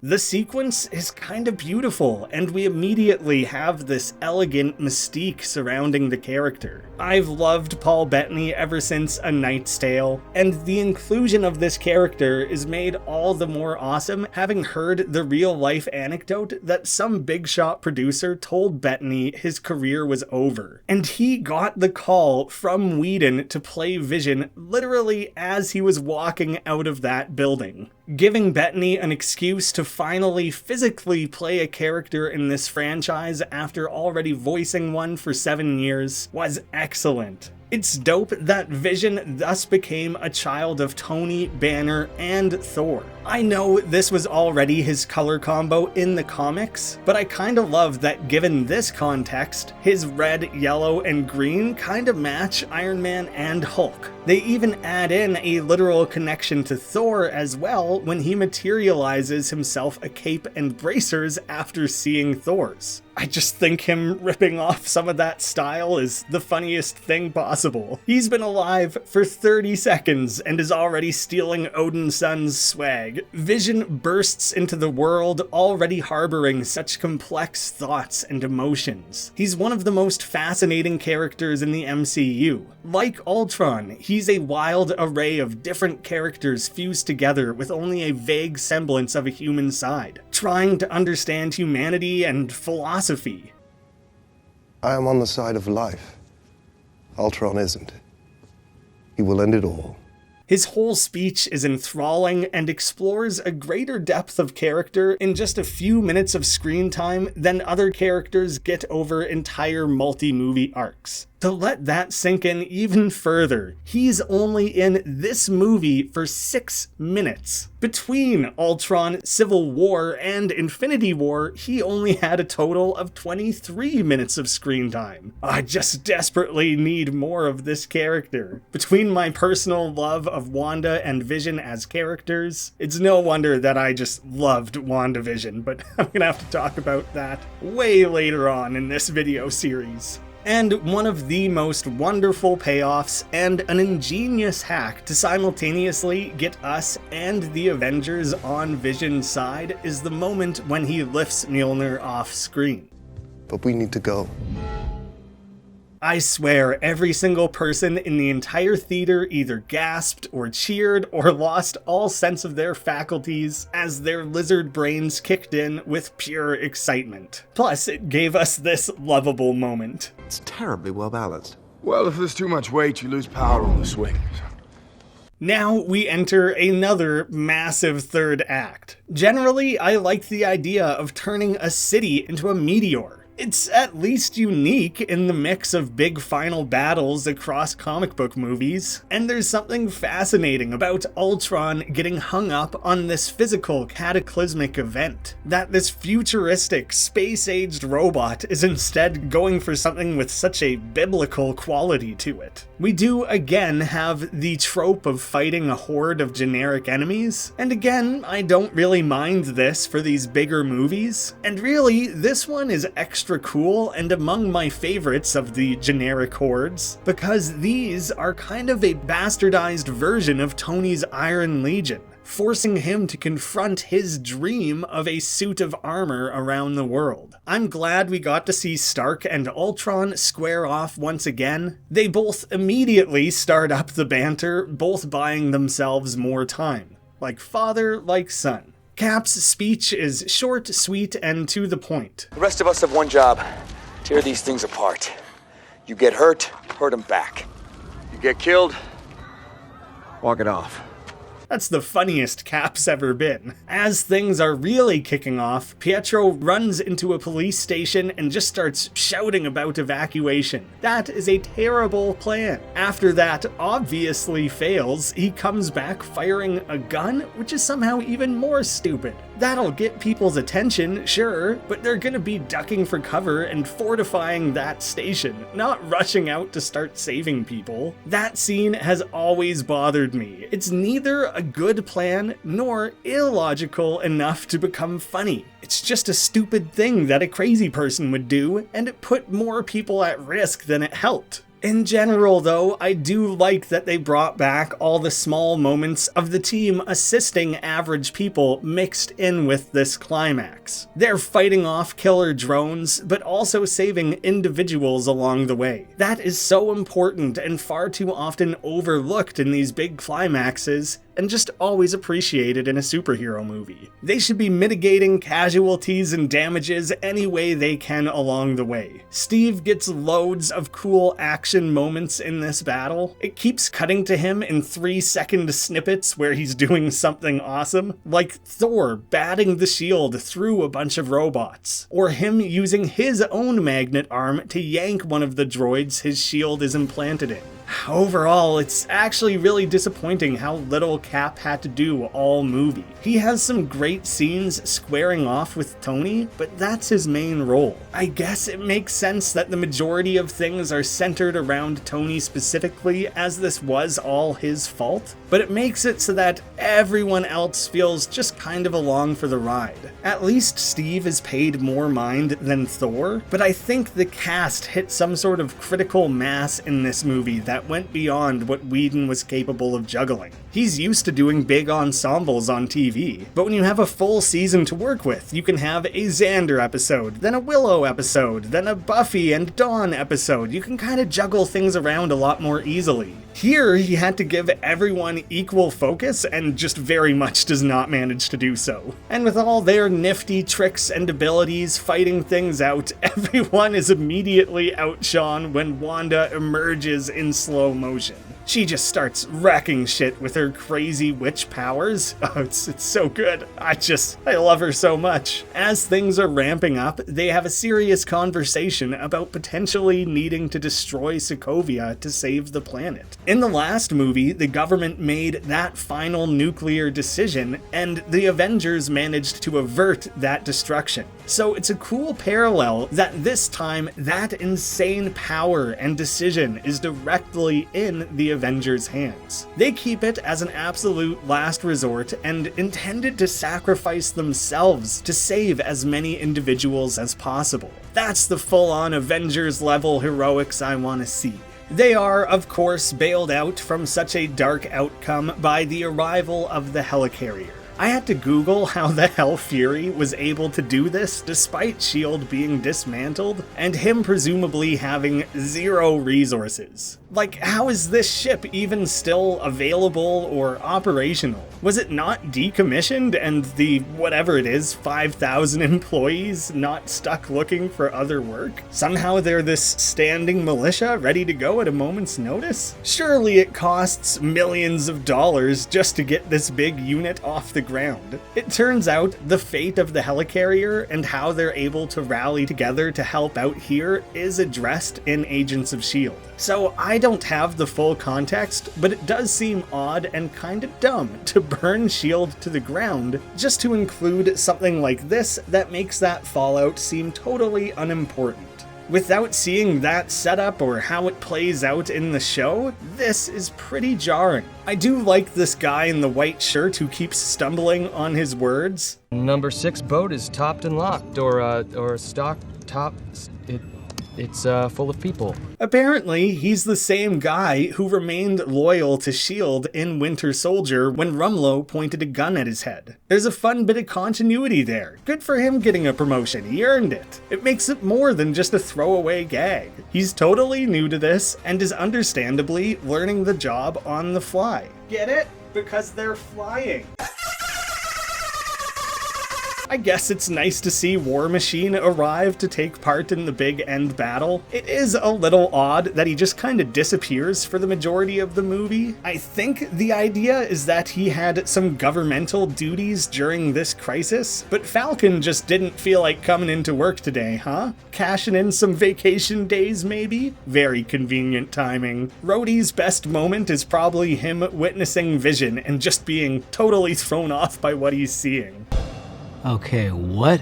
The sequence is kind of beautiful, and we immediately have this elegant mystique surrounding the character. I've loved Paul Bettany ever since A Knight's Tale, and the inclusion of this character is made all the more awesome having heard the real-life anecdote that some big shot producer told Bettany his career was over. And he got the call from Whedon to play Vision literally as he was walking out of that building. Giving Bettany an excuse to finally physically play a character in this franchise after already voicing one for 7 years was excellent. It's dope that Vision thus became a child of Tony, Banner, and Thor. I know this was already his color combo in the comics, but I kinda love that given this context, his red, yellow, and green kinda match Iron Man and Hulk. They even add in a literal connection to Thor as well when he materializes himself a cape and bracers after seeing Thor's. I just think him ripping off some of that style is the funniest thing possible. He's been alive for 30 seconds and is already stealing Odin's son's swag. Vision bursts into the world already harboring such complex thoughts and emotions. He's one of the most fascinating characters in the MCU. Like Ultron, he's a wild array of different characters fused together with only a vague semblance of a human side, trying to understand humanity and philosophy. I am on the side of life. Ultron isn't. He will end it all. His whole speech is enthralling and explores a greater depth of character in just a few minutes of screen time than other characters get over entire multi-movie arcs. To let that sink in even further, he's only in this movie for 6 minutes. Between Ultron, Civil War, and Infinity War, he only had a total of 23 minutes of screen time. I just desperately need more of this character. Between my personal love of Wanda and Vision as characters, it's no wonder that I just loved WandaVision, but I'm gonna have to talk about that way later on in this video series. And one of the most wonderful payoffs and an ingenious hack to simultaneously get us and the Avengers on Vision's side is the moment when he lifts Mjolnir off screen. But we need to go. I swear every single person in the entire theater either gasped or cheered or lost all sense of their faculties as their lizard brains kicked in with pure excitement. Plus, it gave us this lovable moment. It's terribly well balanced. Well, if there's too much weight, you lose power on the swing. Now we enter another massive third act. Generally, I like the idea of turning a city into a meteor. It's at least unique in the mix of big final battles across comic book movies, and there's something fascinating about Ultron getting hung up on this physical cataclysmic event. That this futuristic, space-aged robot is instead going for something with such a biblical quality to it. We do again have the trope of fighting a horde of generic enemies, and again, I don't really mind this for these bigger movies, and really, this one is extra cool and among my favorites of the generic hordes, because these are kind of a bastardized version of Tony's Iron Legion, forcing him to confront his dream of a suit of armor around the world. I'm glad we got to see Stark and Ultron square off once again. They both immediately start up the banter, both buying themselves more time. Like father, like son. Cap's speech is short, sweet, and to the point. The rest of us have one job. Tear these things apart. You get hurt, hurt them back. You get killed, walk it off. That's the funniest Cap's ever been. As things are really kicking off, Pietro runs into a police station and just starts shouting about evacuation. That is a terrible plan. After that obviously fails, he comes back firing a gun, which is somehow even more stupid. That'll get people's attention, sure, but they're gonna be ducking for cover and fortifying that station, not rushing out to start saving people. That scene has always bothered me. It's neither a good plan nor illogical enough to become funny. It's just a stupid thing that a crazy person would do, and it put more people at risk than it helped. In general, though, I do like that they brought back all the small moments of the team assisting average people mixed in with this climax. They're fighting off killer drones, but also saving individuals along the way. That is so important and far too often overlooked in these big climaxes, and just always appreciated in a superhero movie. They should be mitigating casualties and damages any way they can along the way. Steve gets loads of cool action moments in this battle. It keeps cutting to him in 3-second snippets where he's doing something awesome, like Thor batting the shield through a bunch of robots, or him using his own magnet arm to yank one of the droids his shield is implanted in. Overall, it's actually really disappointing how little Cap had to do all movie. He has some great scenes squaring off with Tony, but that's his main role. I guess it makes sense that the majority of things are centered around Tony specifically, as this was all his fault, but it makes it so that everyone else feels just kind of along for the ride. At least Steve is paid more mind than Thor, but I think the cast hit some sort of critical mass in this movie that went beyond what Whedon was capable of juggling. He's used to doing big ensembles on TV, but when you have a full season to work with, you can have a Xander episode, then a Willow episode, then a Buffy and Dawn episode. You can kind of juggle things around a lot more easily. Here, he had to give everyone equal focus and just very much does not manage to do so. And with all their nifty tricks and abilities fighting things out, everyone is immediately outshone when Wanda emerges in slow motion. She just starts wrecking shit with her crazy witch powers. Oh, it's so good. I love her so much. As things are ramping up, they have a serious conversation about potentially needing to destroy Sokovia to save the planet. In the last movie, the government made that final nuclear decision, and the Avengers managed to avert that destruction. So it's a cool parallel that this time, that insane power and decision is directly in the Avengers' hands. They keep it as an absolute last resort and intended to sacrifice themselves to save as many individuals as possible. That's the full-on Avengers level heroics I want to see. They are, of course, bailed out from such a dark outcome by the arrival of the helicarrier. I had to Google how the hell Fury was able to do this despite S.H.I.E.L.D. being dismantled and him presumably having zero resources. Like, how is this ship even still available or operational? Was it not decommissioned and the, whatever it is, 5,000 employees not stuck looking for other work? Somehow they're this standing militia ready to go at a moment's notice? Surely it costs millions of dollars just to get this big unit off the ground. It turns out the fate of the helicarrier and how they're able to rally together to help out here is addressed in Agents of S.H.I.E.L.D. So I don't have the full context, but it does seem odd and kind of dumb to burn S.H.I.E.L.D. to the ground just to include something like this that makes that fallout seem totally unimportant. Without seeing that setup or how it plays out in the show, this is pretty jarring. I do like this guy in the white shirt who keeps stumbling on his words. Number 6 boat is topped and locked, or stock top. It's full of people. Apparently, he's the same guy who remained loyal to S.H.I.E.L.D. in Winter Soldier when Rumlow pointed a gun at his head. There's a fun bit of continuity there. Good for him getting a promotion, he earned it. It makes it more than just a throwaway gag. He's totally new to this and is understandably learning the job on the fly. Get it? Because they're flying. I guess it's nice to see War Machine arrive to take part in the big end battle. It is a little odd that he just kind of disappears for the majority of the movie. I think the idea is that he had some governmental duties during this crisis, but Falcon just didn't feel like coming into work today, huh? Cashing in some vacation days maybe? Very convenient timing. Rhodey's best moment is probably him witnessing Vision and just being totally thrown off by what he's seeing. Okay, what?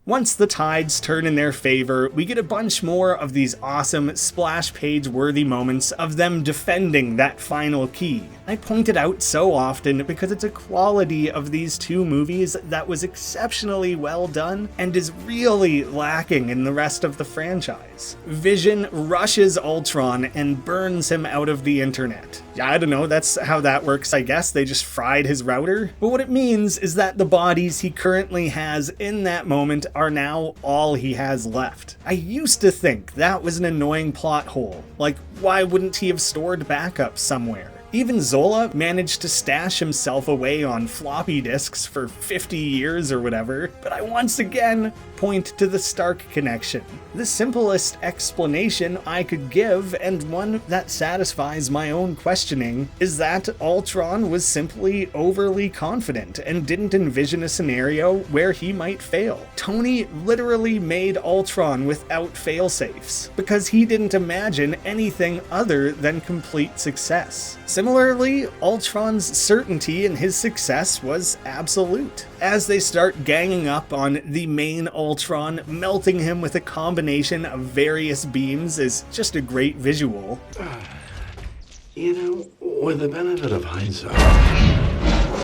Once the tides turn in their favor, we get a bunch more of these awesome splash page worthy moments of them defending that final key. I point it out so often because it's a quality of these two movies that was exceptionally well done and is really lacking in the rest of the franchise. Vision rushes Ultron and burns him out of the internet. Yeah, I don't know, that's how that works, I guess. They just fried his router. But what it means is that the bodies he currently has in that moment are now all he has left. I used to think that was an annoying plot hole. Like, why wouldn't he have stored backups somewhere? Even Zola managed to stash himself away on floppy disks for 50 years or whatever, but I once again point to the Stark connection. The simplest explanation I could give, and one that satisfies my own questioning, is that Ultron was simply overly confident and didn't envision a scenario where he might fail. Tony literally made Ultron without failsafes, because he didn't imagine anything other than complete success. Similarly, Ultron's certainty in his success was absolute. As they start ganging up on the main Ultron, melting him with a combination of various beams is just a great visual. You know, with the benefit of hindsight,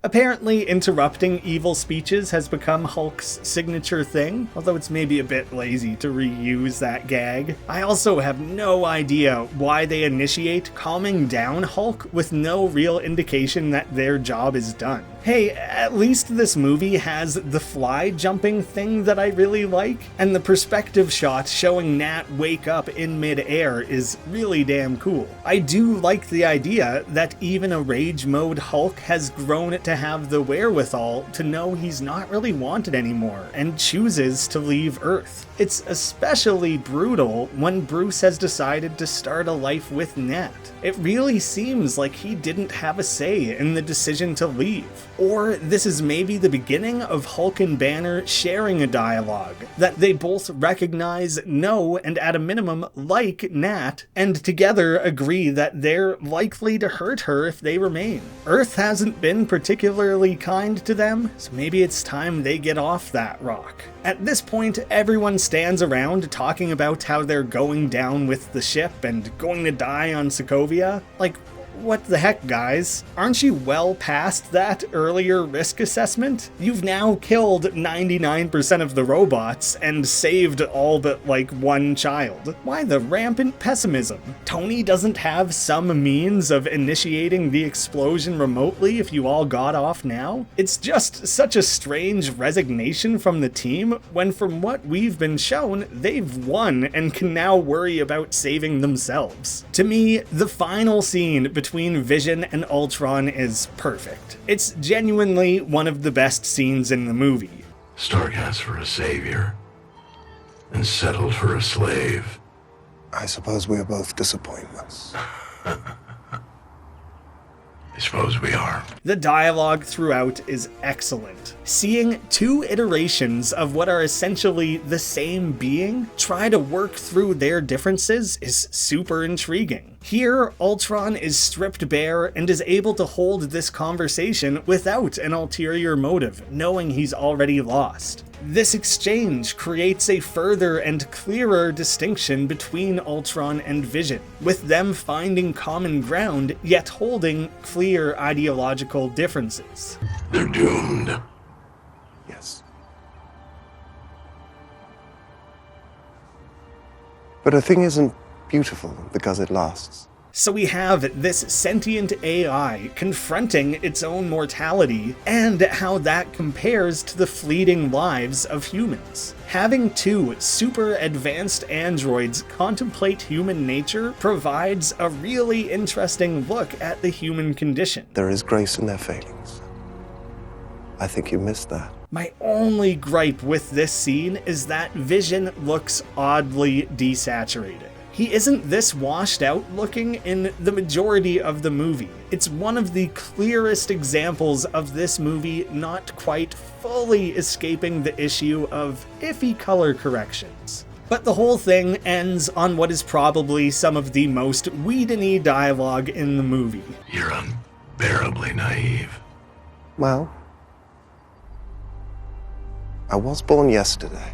Apparently, interrupting evil speeches has become Hulk's signature thing, although it's maybe a bit lazy to reuse that gag. I also have no idea why they initiate calming down Hulk with no real indication that their job is done. Hey, at least this movie has the fly jumping thing that I really like, and the perspective shot showing Nat wake up in mid-air is really damn cool. I do like the idea that even a rage mode Hulk has grown to have the wherewithal to know he's not really wanted anymore and chooses to leave Earth. It's especially brutal when Bruce has decided to start a life with Nat. It really seems like he didn't have a say in the decision to leave. Or this is maybe the beginning of Hulk and Banner sharing a dialogue, that they both recognize, know, and at a minimum like Nat, and together agree that they're likely to hurt her if they remain. Earth hasn't been particularly kind to them, so maybe it's time they get off that rock. At this point, everyone stands around talking about how they're going down with the ship and going to die on Sokovia. Like, what the heck, guys? Aren't you well past that earlier risk assessment? You've now killed 99% of the robots and saved all but like one child. Why the rampant pessimism? Tony doesn't have some means of initiating the explosion remotely if you all got off now? It's just such a strange resignation from the team when, from what we've been shown, they've won and can now worry about saving themselves. To me, the final scene between Vision and Ultron is perfect. It's genuinely one of the best scenes in the movie. Stark asked for a savior and settled for a slave. I suppose we are both disappointments. I suppose we are. The dialogue throughout is excellent. Seeing two iterations of what are essentially the same being try to work through their differences is super intriguing. Here, Ultron is stripped bare and is able to hold this conversation without an ulterior motive, knowing he's already lost. This exchange creates a further and clearer distinction between Ultron and Vision, with them finding common ground, yet holding clear ideological differences. They're doomed. Yes. But a thing isn't beautiful because it lasts. So we have this sentient AI confronting its own mortality and how that compares to the fleeting lives of humans. Having two super advanced androids contemplate human nature provides a really interesting look at the human condition. There is grace in their failings. I think you missed that. My only gripe with this scene is that Vision looks oddly desaturated. He isn't this washed out looking in the majority of the movie. It's one of the clearest examples of this movie not quite fully escaping the issue of iffy color corrections. But the whole thing ends on what is probably some of the most Whedon-y dialogue in the movie. You're unbearably naive. Well, I was born yesterday.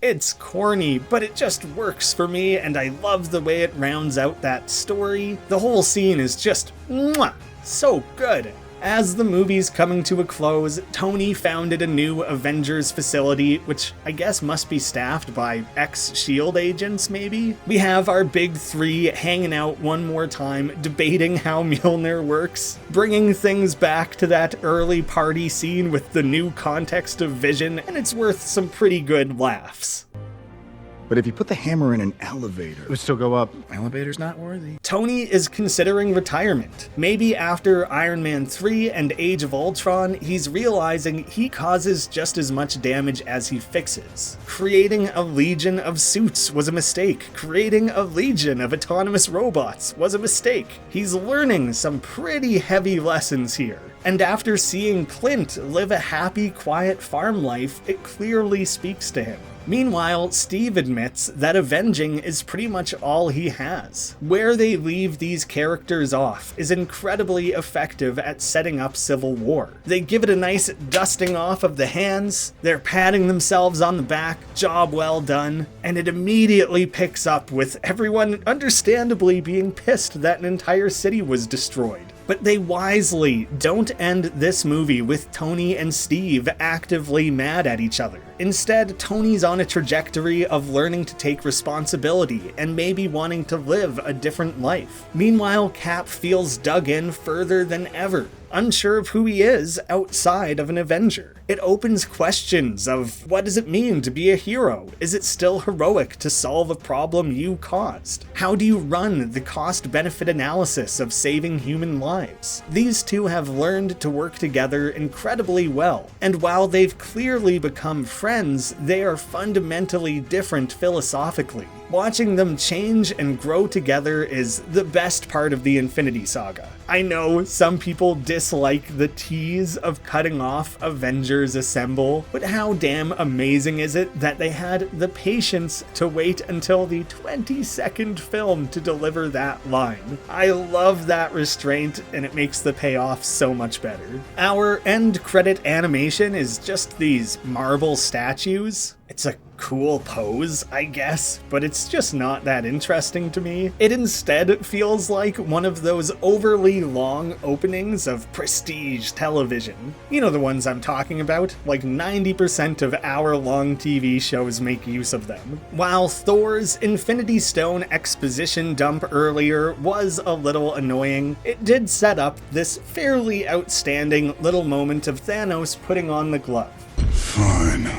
It's corny, but it just works for me, and I love the way it rounds out that story. The whole scene is just mwah, so good. As the movie's coming to a close, Tony founded a new Avengers facility, which I guess must be staffed by ex-SHIELD agents, maybe? We have our big three hanging out one more time, debating how Mjolnir works, bringing things back to that early party scene with the new context of Vision, and it's worth some pretty good laughs. But if you put the hammer in an elevator, it would still go up. Elevator's not worthy. Tony is considering retirement. Maybe after Iron Man 3 and Age of Ultron, he's realizing he causes just as much damage as he fixes. Creating a legion of suits was a mistake. Creating a legion of autonomous robots was a mistake. He's learning some pretty heavy lessons here. And after seeing Clint live a happy, quiet farm life, it clearly speaks to him. Meanwhile, Steve admits that avenging is pretty much all he has. Where they leave these characters off is incredibly effective at setting up civil war. They give it a nice dusting off of the hands, they're patting themselves on the back, job well done, and it immediately picks up with everyone understandably being pissed that an entire city was destroyed. But they wisely don't end this movie with Tony and Steve actively mad at each other. Instead, Tony's on a trajectory of learning to take responsibility and maybe wanting to live a different life. Meanwhile, Cap feels dug in further than ever, unsure of who he is outside of an Avenger. It opens questions of, what does it mean to be a hero? Is it still heroic to solve a problem you caused? How do you run the cost-benefit analysis of saving human lives? These two have learned to work together incredibly well, and while they've clearly become friends, they are fundamentally different philosophically. Watching them change and grow together is the best part of the Infinity Saga. I know some people dislike the tease of cutting off Avengers Assemble, but how damn amazing is it that they had the patience to wait until the 22nd film to deliver that line. I love that restraint, and it makes the payoff so much better. Our end credit animation is just these marble statues. It's a cool pose, I guess, but it's just not that interesting to me. It instead feels like one of those overly long openings of prestige television. You know the ones I'm talking about? Like 90% of hour-long TV shows make use of them. While Thor's Infinity Stone exposition dump earlier was a little annoying, it did set up this fairly outstanding little moment of Thanos putting on the glove. Fine.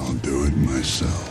I'll do it myself.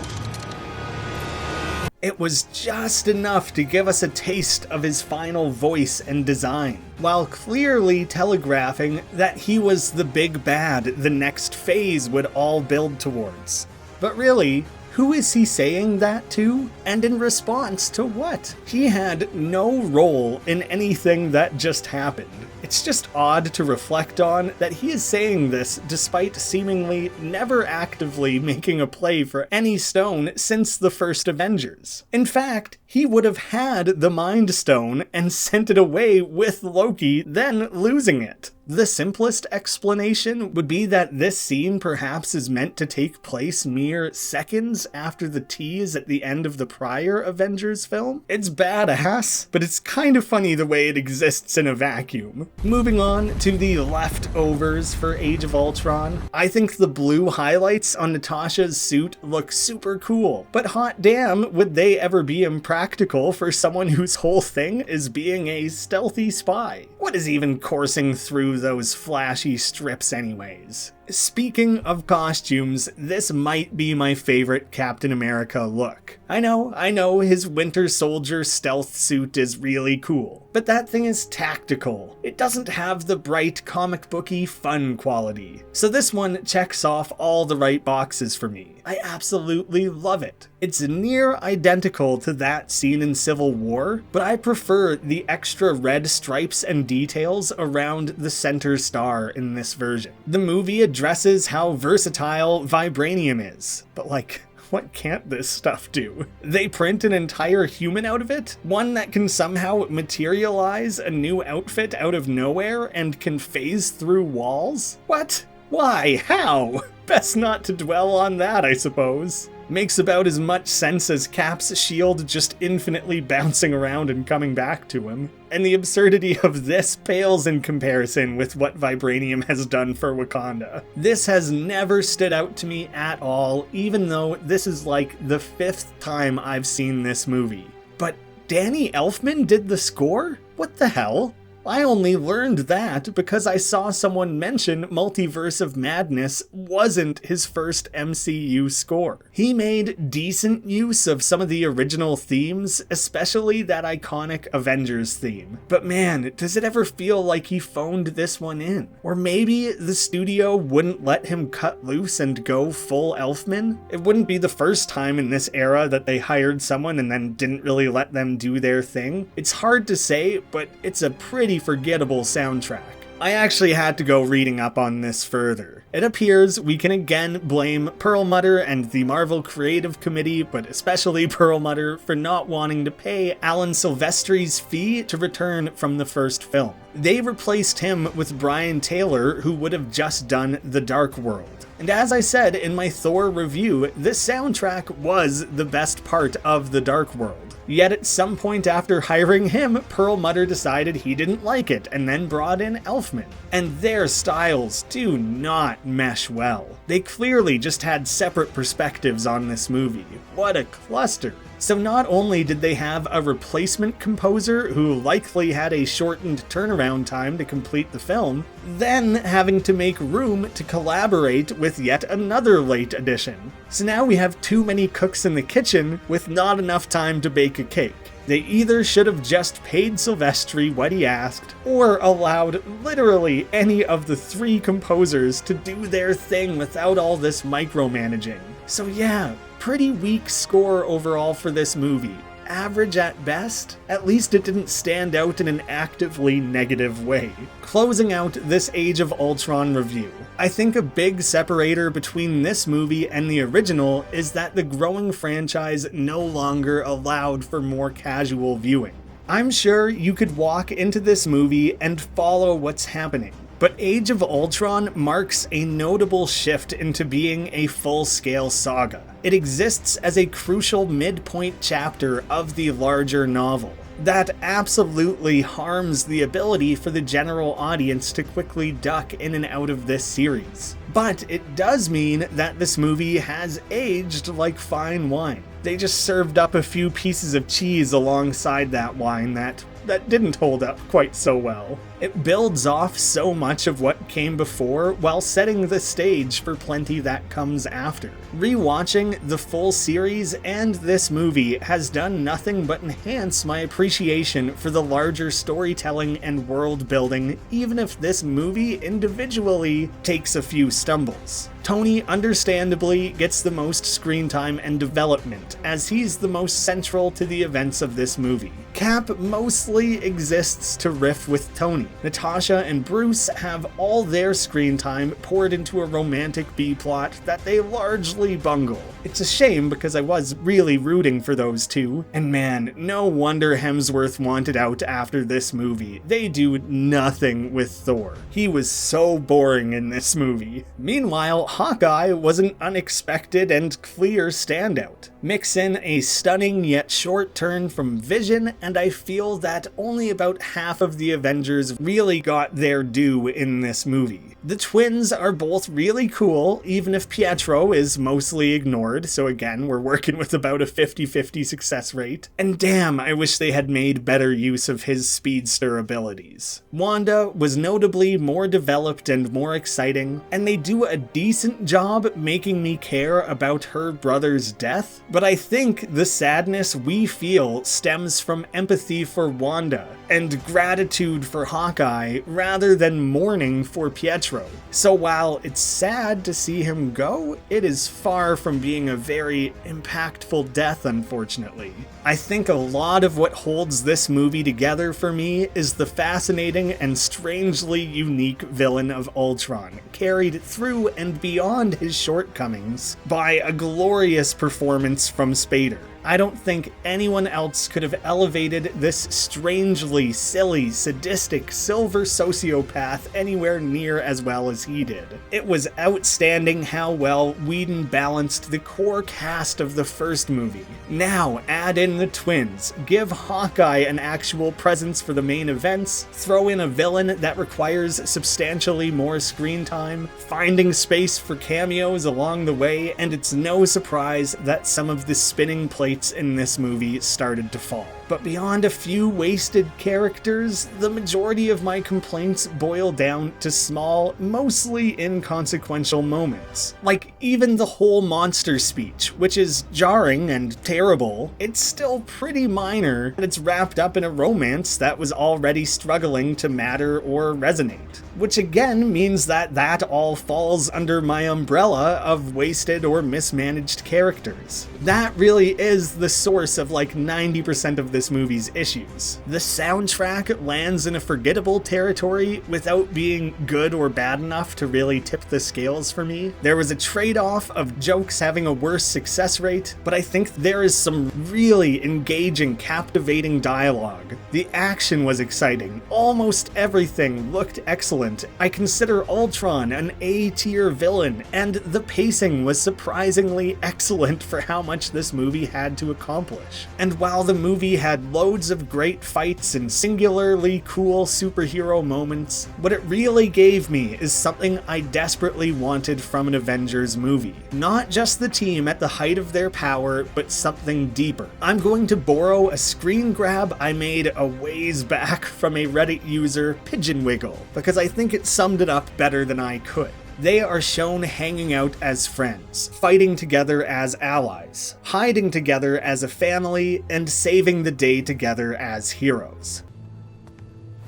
It was just enough to give us a taste of his final voice and design, while clearly telegraphing that he was the big bad the next phase would all build towards. But really, who is he saying that to? And in response to what? He had no role in anything that just happened. It's just odd to reflect on that he is saying this despite seemingly never actively making a play for any stone since the first Avengers. In fact, he would have had the Mind Stone and sent it away with Loki, then losing it. The simplest explanation would be that this scene perhaps is meant to take place mere seconds after the tease at the end of the prior Avengers film. It's badass, but it's kind of funny the way it exists in a vacuum. Moving on to the leftovers for Age of Ultron, I think the blue highlights on Natasha's suit look super cool, but hot damn, would they ever be impractical for someone whose whole thing is being a stealthy spy? What is even coursing through those flashy strips anyways? Speaking of costumes, this might be my favorite Captain America look. I know, his Winter Soldier stealth suit is really cool, but that thing is tactical. It doesn't have the bright comic booky fun quality. So this one checks off all the right boxes for me. I absolutely love it. It's near identical to that scene in Civil War, but I prefer the extra red stripes and details around the center star in this version. The movie addresses how versatile vibranium is, but like, what can't this stuff do? They print an entire human out of it? One that can somehow materialize a new outfit out of nowhere and can phase through walls? What? Why? How? Best not to dwell on that, I suppose. Makes about as much sense as Cap's shield just infinitely bouncing around and coming back to him. And the absurdity of this pales in comparison with what vibranium has done for Wakanda. This has never stood out to me at all, even though this is like the 5th time I've seen this movie. But Danny Elfman did the score? What the hell? I only learned that because I saw someone mention Multiverse of Madness wasn't his first MCU score. He made decent use of some of the original themes, especially that iconic Avengers theme. But man, does it ever feel like he phoned this one in? Or maybe the studio wouldn't let him cut loose and go full Elfman? It wouldn't be the first time in this era that they hired someone and then didn't really let them do their thing. It's hard to say, but it's a pretty forgettable soundtrack. I actually had to go reading up on this further. It appears we can again blame Perlmutter and the Marvel Creative Committee, but especially Perlmutter, for not wanting to pay Alan Silvestri's fee to return from the first film. They replaced him with Brian Taylor, who would have just done The Dark World. And as I said in my Thor review, this soundtrack was the best part of The Dark World. Yet at some point after hiring him, Perlmutter decided he didn't like it and then brought in Elfman. And their styles do not mesh well. They clearly just had separate perspectives on this movie. What a cluster. So not only did they have a replacement composer who likely had a shortened turnaround time to complete the film, then having to make room to collaborate with yet another late addition. So now we have too many cooks in the kitchen with not enough time to bake a cake. They either should have just paid Silvestri what he asked, or allowed literally any of the 3 composers to do their thing without all this micromanaging. So yeah, pretty weak score overall for this movie. Average at best. At least it didn't stand out in an actively negative way. Closing out this Age of Ultron review, I think a big separator between this movie and the original is that the growing franchise no longer allowed for more casual viewing. I'm sure you could walk into this movie and follow what's happening, but Age of Ultron marks a notable shift into being a full-scale saga. It exists as a crucial midpoint chapter of the larger novel that absolutely harms the ability for the general audience to quickly duck in and out of this series. But it does mean that this movie has aged like fine wine. They just served up a few pieces of cheese alongside that wine that didn't hold up quite so well. It builds off so much of what came before while setting the stage for plenty that comes after. Rewatching the full series and this movie has done nothing but enhance my appreciation for the larger storytelling and world building, even if this movie individually takes a few stumbles. Tony understandably gets the most screen time and development, as he's the most central to the events of this movie. Cap mostly exists to riff with Tony. Natasha and Bruce have all their screen time poured into a romantic B-plot that they largely bungle. It's a shame because I was really rooting for those two, and man, no wonder Hemsworth wanted out after this movie. They do nothing with Thor. He was so boring in this movie. Meanwhile, Hawkeye was an unexpected and clear standout. Mix in a stunning yet short turn from Vision, and I feel that only about half of the Avengers really got their due in this movie. The twins are both really cool, even if Pietro is mostly ignored, so again, we're working with about a 50-50 success rate. And damn, I wish they had made better use of his speedster abilities. Wanda was notably more developed and more exciting, and they do a decent job making me care about her brother's death, but I think the sadness we feel stems from empathy for Wanda and gratitude for Hawkeye rather than mourning for Pietro. So while it's sad to see him go, it is far from being a very impactful death, unfortunately. I think a lot of what holds this movie together for me is the fascinating and strangely unique villain of Ultron, carried through and beyond his shortcomings by a glorious performance from Spader. I don't think anyone else could have elevated this strangely silly, sadistic, silver sociopath anywhere near as well as he did. It was outstanding how well Whedon balanced the core cast of the first movie. Now add in the twins, give Hawkeye an actual presence for the main events, throw in a villain that requires substantially more screen time, finding space for cameos along the way, and it's no surprise that some of the spinning plates in this movie started to fall. But beyond a few wasted characters, the majority of my complaints boil down to small, mostly inconsequential moments. Like even the whole monster speech, which is jarring and terrible, it's still pretty minor, and it's wrapped up in a romance that was already struggling to matter or resonate. Which again means that all falls under my umbrella of wasted or mismanaged characters. That really is the source of like 90% of this movie's issues. The soundtrack lands in a forgettable territory without being good or bad enough to really tip the scales for me. There was a trade-off of jokes having a worse success rate, but I think there is some really engaging, captivating dialogue. The action was exciting. Almost everything looked excellent. I consider Ultron an A-tier villain, and the pacing was surprisingly excellent for how much this movie had to accomplish. And while the movie had loads of great fights and singularly cool superhero moments, what it really gave me is something I desperately wanted from an Avengers movie. Not just the team at the height of their power, but something deeper. I'm going to borrow a screen grab I made a ways back from a Reddit user, Pigeon Wiggle, because I think it summed it up better than I could. They are shown hanging out as friends, fighting together as allies, hiding together as a family, and saving the day together as heroes.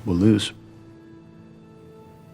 We'll lose.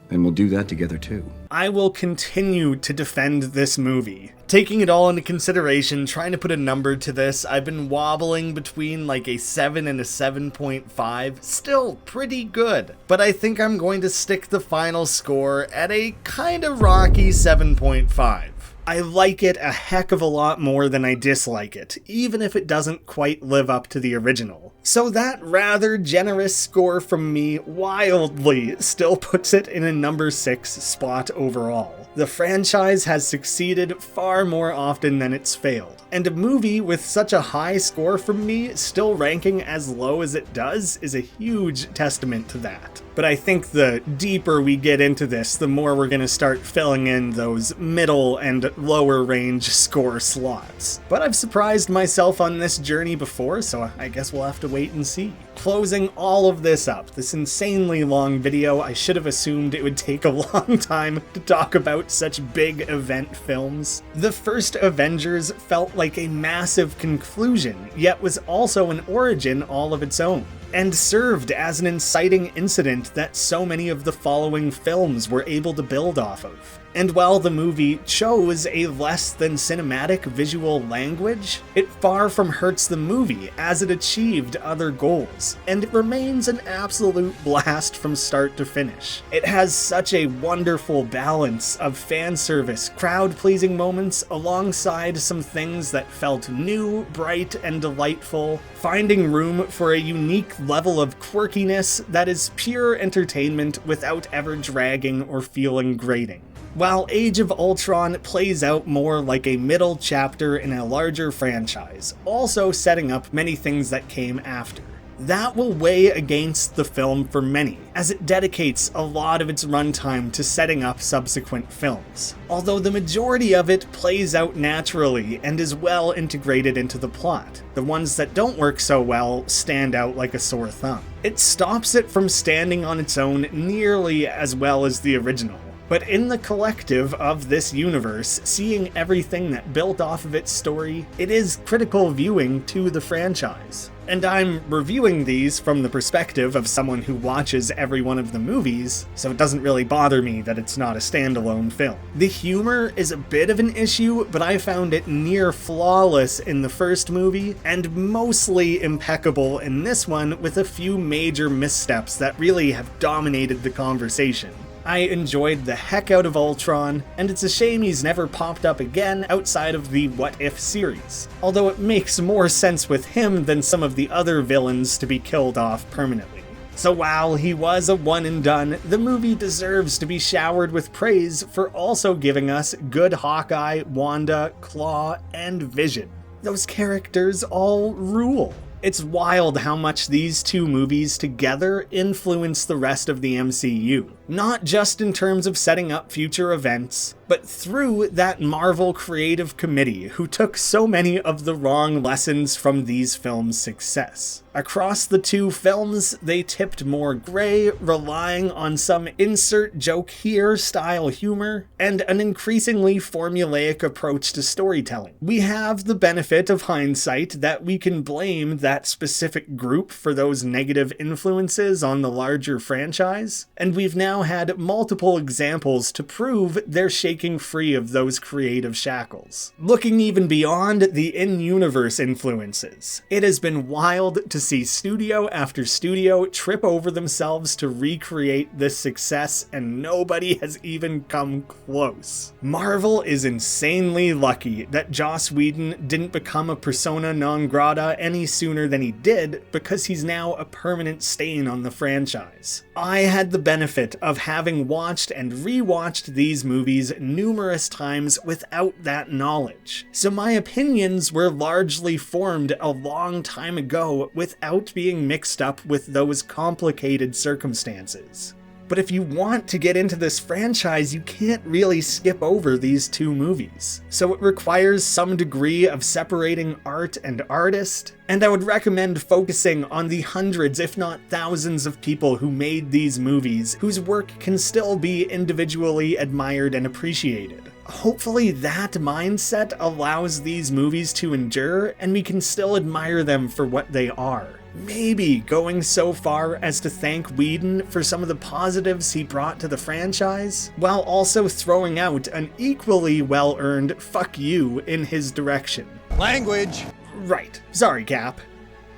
And we'll do that together too. I will continue to defend this movie. Taking it all into consideration, trying to put a number to this, I've been wobbling between like a 7 and a 7.5. Still pretty good. But I think I'm going to stick the final score at a kind of rocky 7.5. I like it a heck of a lot more than I dislike it, even if it doesn't quite live up to the original. So that rather generous score from me wildly still puts it in a number 6 spot overall. The franchise has succeeded far more often than it's failed, and a movie with such a high score from me still ranking as low as it does is a huge testament to that. But I think the deeper we get into this, the more we're going to start filling in those middle and lower range score slots. But I've surprised myself on this journey before, so I guess we'll have to wait and see. Closing all of this up, this insanely long video, I should have assumed it would take a long time to talk about such big event films. The first Avengers felt like a massive conclusion, yet was also an origin all of its own, and served as an inciting incident that so many of the following films were able to build off of. And while the movie chose a less than cinematic visual language, it far from hurts the movie as it achieved other goals, and it remains an absolute blast from start to finish. It has such a wonderful balance of fan service, crowd-pleasing moments alongside some things that felt new, bright, and delightful, finding room for a unique level of quirkiness that is pure entertainment without ever dragging or feeling grating. While Age of Ultron plays out more like a middle chapter in a larger franchise, also setting up many things that came after. That will weigh against the film for many, as it dedicates a lot of its runtime to setting up subsequent films, although the majority of it plays out naturally and is well integrated into the plot. The ones that don't work so well stand out like a sore thumb. It stops it from standing on its own nearly as well as the original. But in the collective of this universe, seeing everything that built off of its story, it is critical viewing to the franchise. And I'm reviewing these from the perspective of someone who watches every one of the movies, so it doesn't really bother me that it's not a standalone film. The humor is a bit of an issue, but I found it near flawless in the first movie, and mostly impeccable in this one, with a few major missteps that really have dominated the conversation. I enjoyed the heck out of Ultron, and it's a shame he's never popped up again outside of the What If series, although it makes more sense with him than some of the other villains to be killed off permanently. So while he was a one and done, the movie deserves to be showered with praise for also giving us good Hawkeye, Wanda, Claw, and Vision. Those characters all rule. It's wild how much these two movies together influence the rest of the MCU, not just in terms of setting up future events, but through that Marvel creative committee who took so many of the wrong lessons from these films' success. Across the two films, they tipped more gray, relying on some insert joke here style humor, and an increasingly formulaic approach to storytelling. We have the benefit of hindsight that we can blame that specific group for those negative influences on the larger franchise, and we've now now had multiple examples to prove they're shaking free of those creative shackles. Looking even beyond the in-universe influences, it has been wild to see studio after studio trip over themselves to recreate this success, and nobody has even come close. Marvel is insanely lucky that Joss Whedon didn't become a persona non grata any sooner than he did, because he's now a permanent stain on the franchise. I had the benefit of having watched and rewatched these movies numerous times without that knowledge, so my opinions were largely formed a long time ago without being mixed up with those complicated circumstances. But if you want to get into this franchise, you can't really skip over these two movies. So it requires some degree of separating art and artist, and I would recommend focusing on the hundreds, if not thousands, of people who made these movies, whose work can still be individually admired and appreciated. Hopefully that mindset allows these movies to endure, and we can still admire them for what they are. Maybe going so far as to thank Whedon for some of the positives he brought to the franchise, while also throwing out an equally well-earned fuck you in his direction. Language! Right. Sorry, Cap.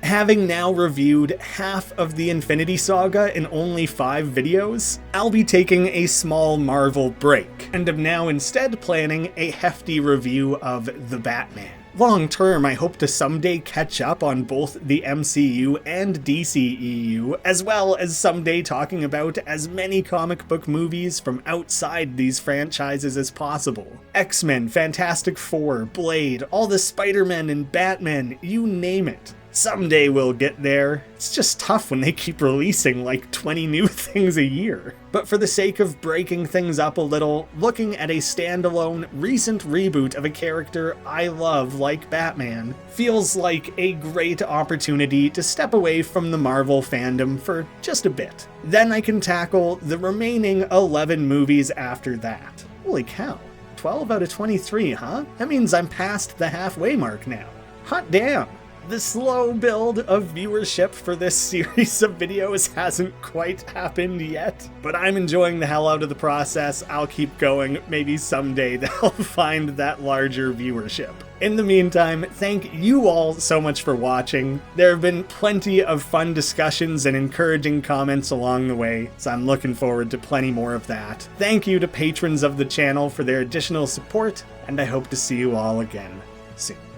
Having now reviewed half of the Infinity Saga in only 5 videos, I'll be taking a small Marvel break, and am now instead planning a hefty review of The Batman. Long term, I hope to someday catch up on both the MCU and DCEU, as well as someday talking about as many comic book movies from outside these franchises as possible. X-Men, Fantastic Four, Blade, all the Spider-Men and Batman, you name it. Someday we'll get there. It's just tough when they keep releasing like 20 new things a year. But for the sake of breaking things up a little, looking at a standalone, recent reboot of a character I love like Batman feels like a great opportunity to step away from the Marvel fandom for just a bit. Then I can tackle the remaining 11 movies after that. Holy cow, 12 out of 23, huh? That means I'm past the halfway mark now. Hot damn! The slow build of viewership for this series of videos hasn't quite happened yet, but I'm enjoying the hell out of the process. I'll keep going. Maybe someday they'll find that larger viewership. In the meantime, thank you all so much for watching. There have been plenty of fun discussions and encouraging comments along the way, so I'm looking forward to plenty more of that. Thank you to patrons of the channel for their additional support, and I hope to see you all again soon.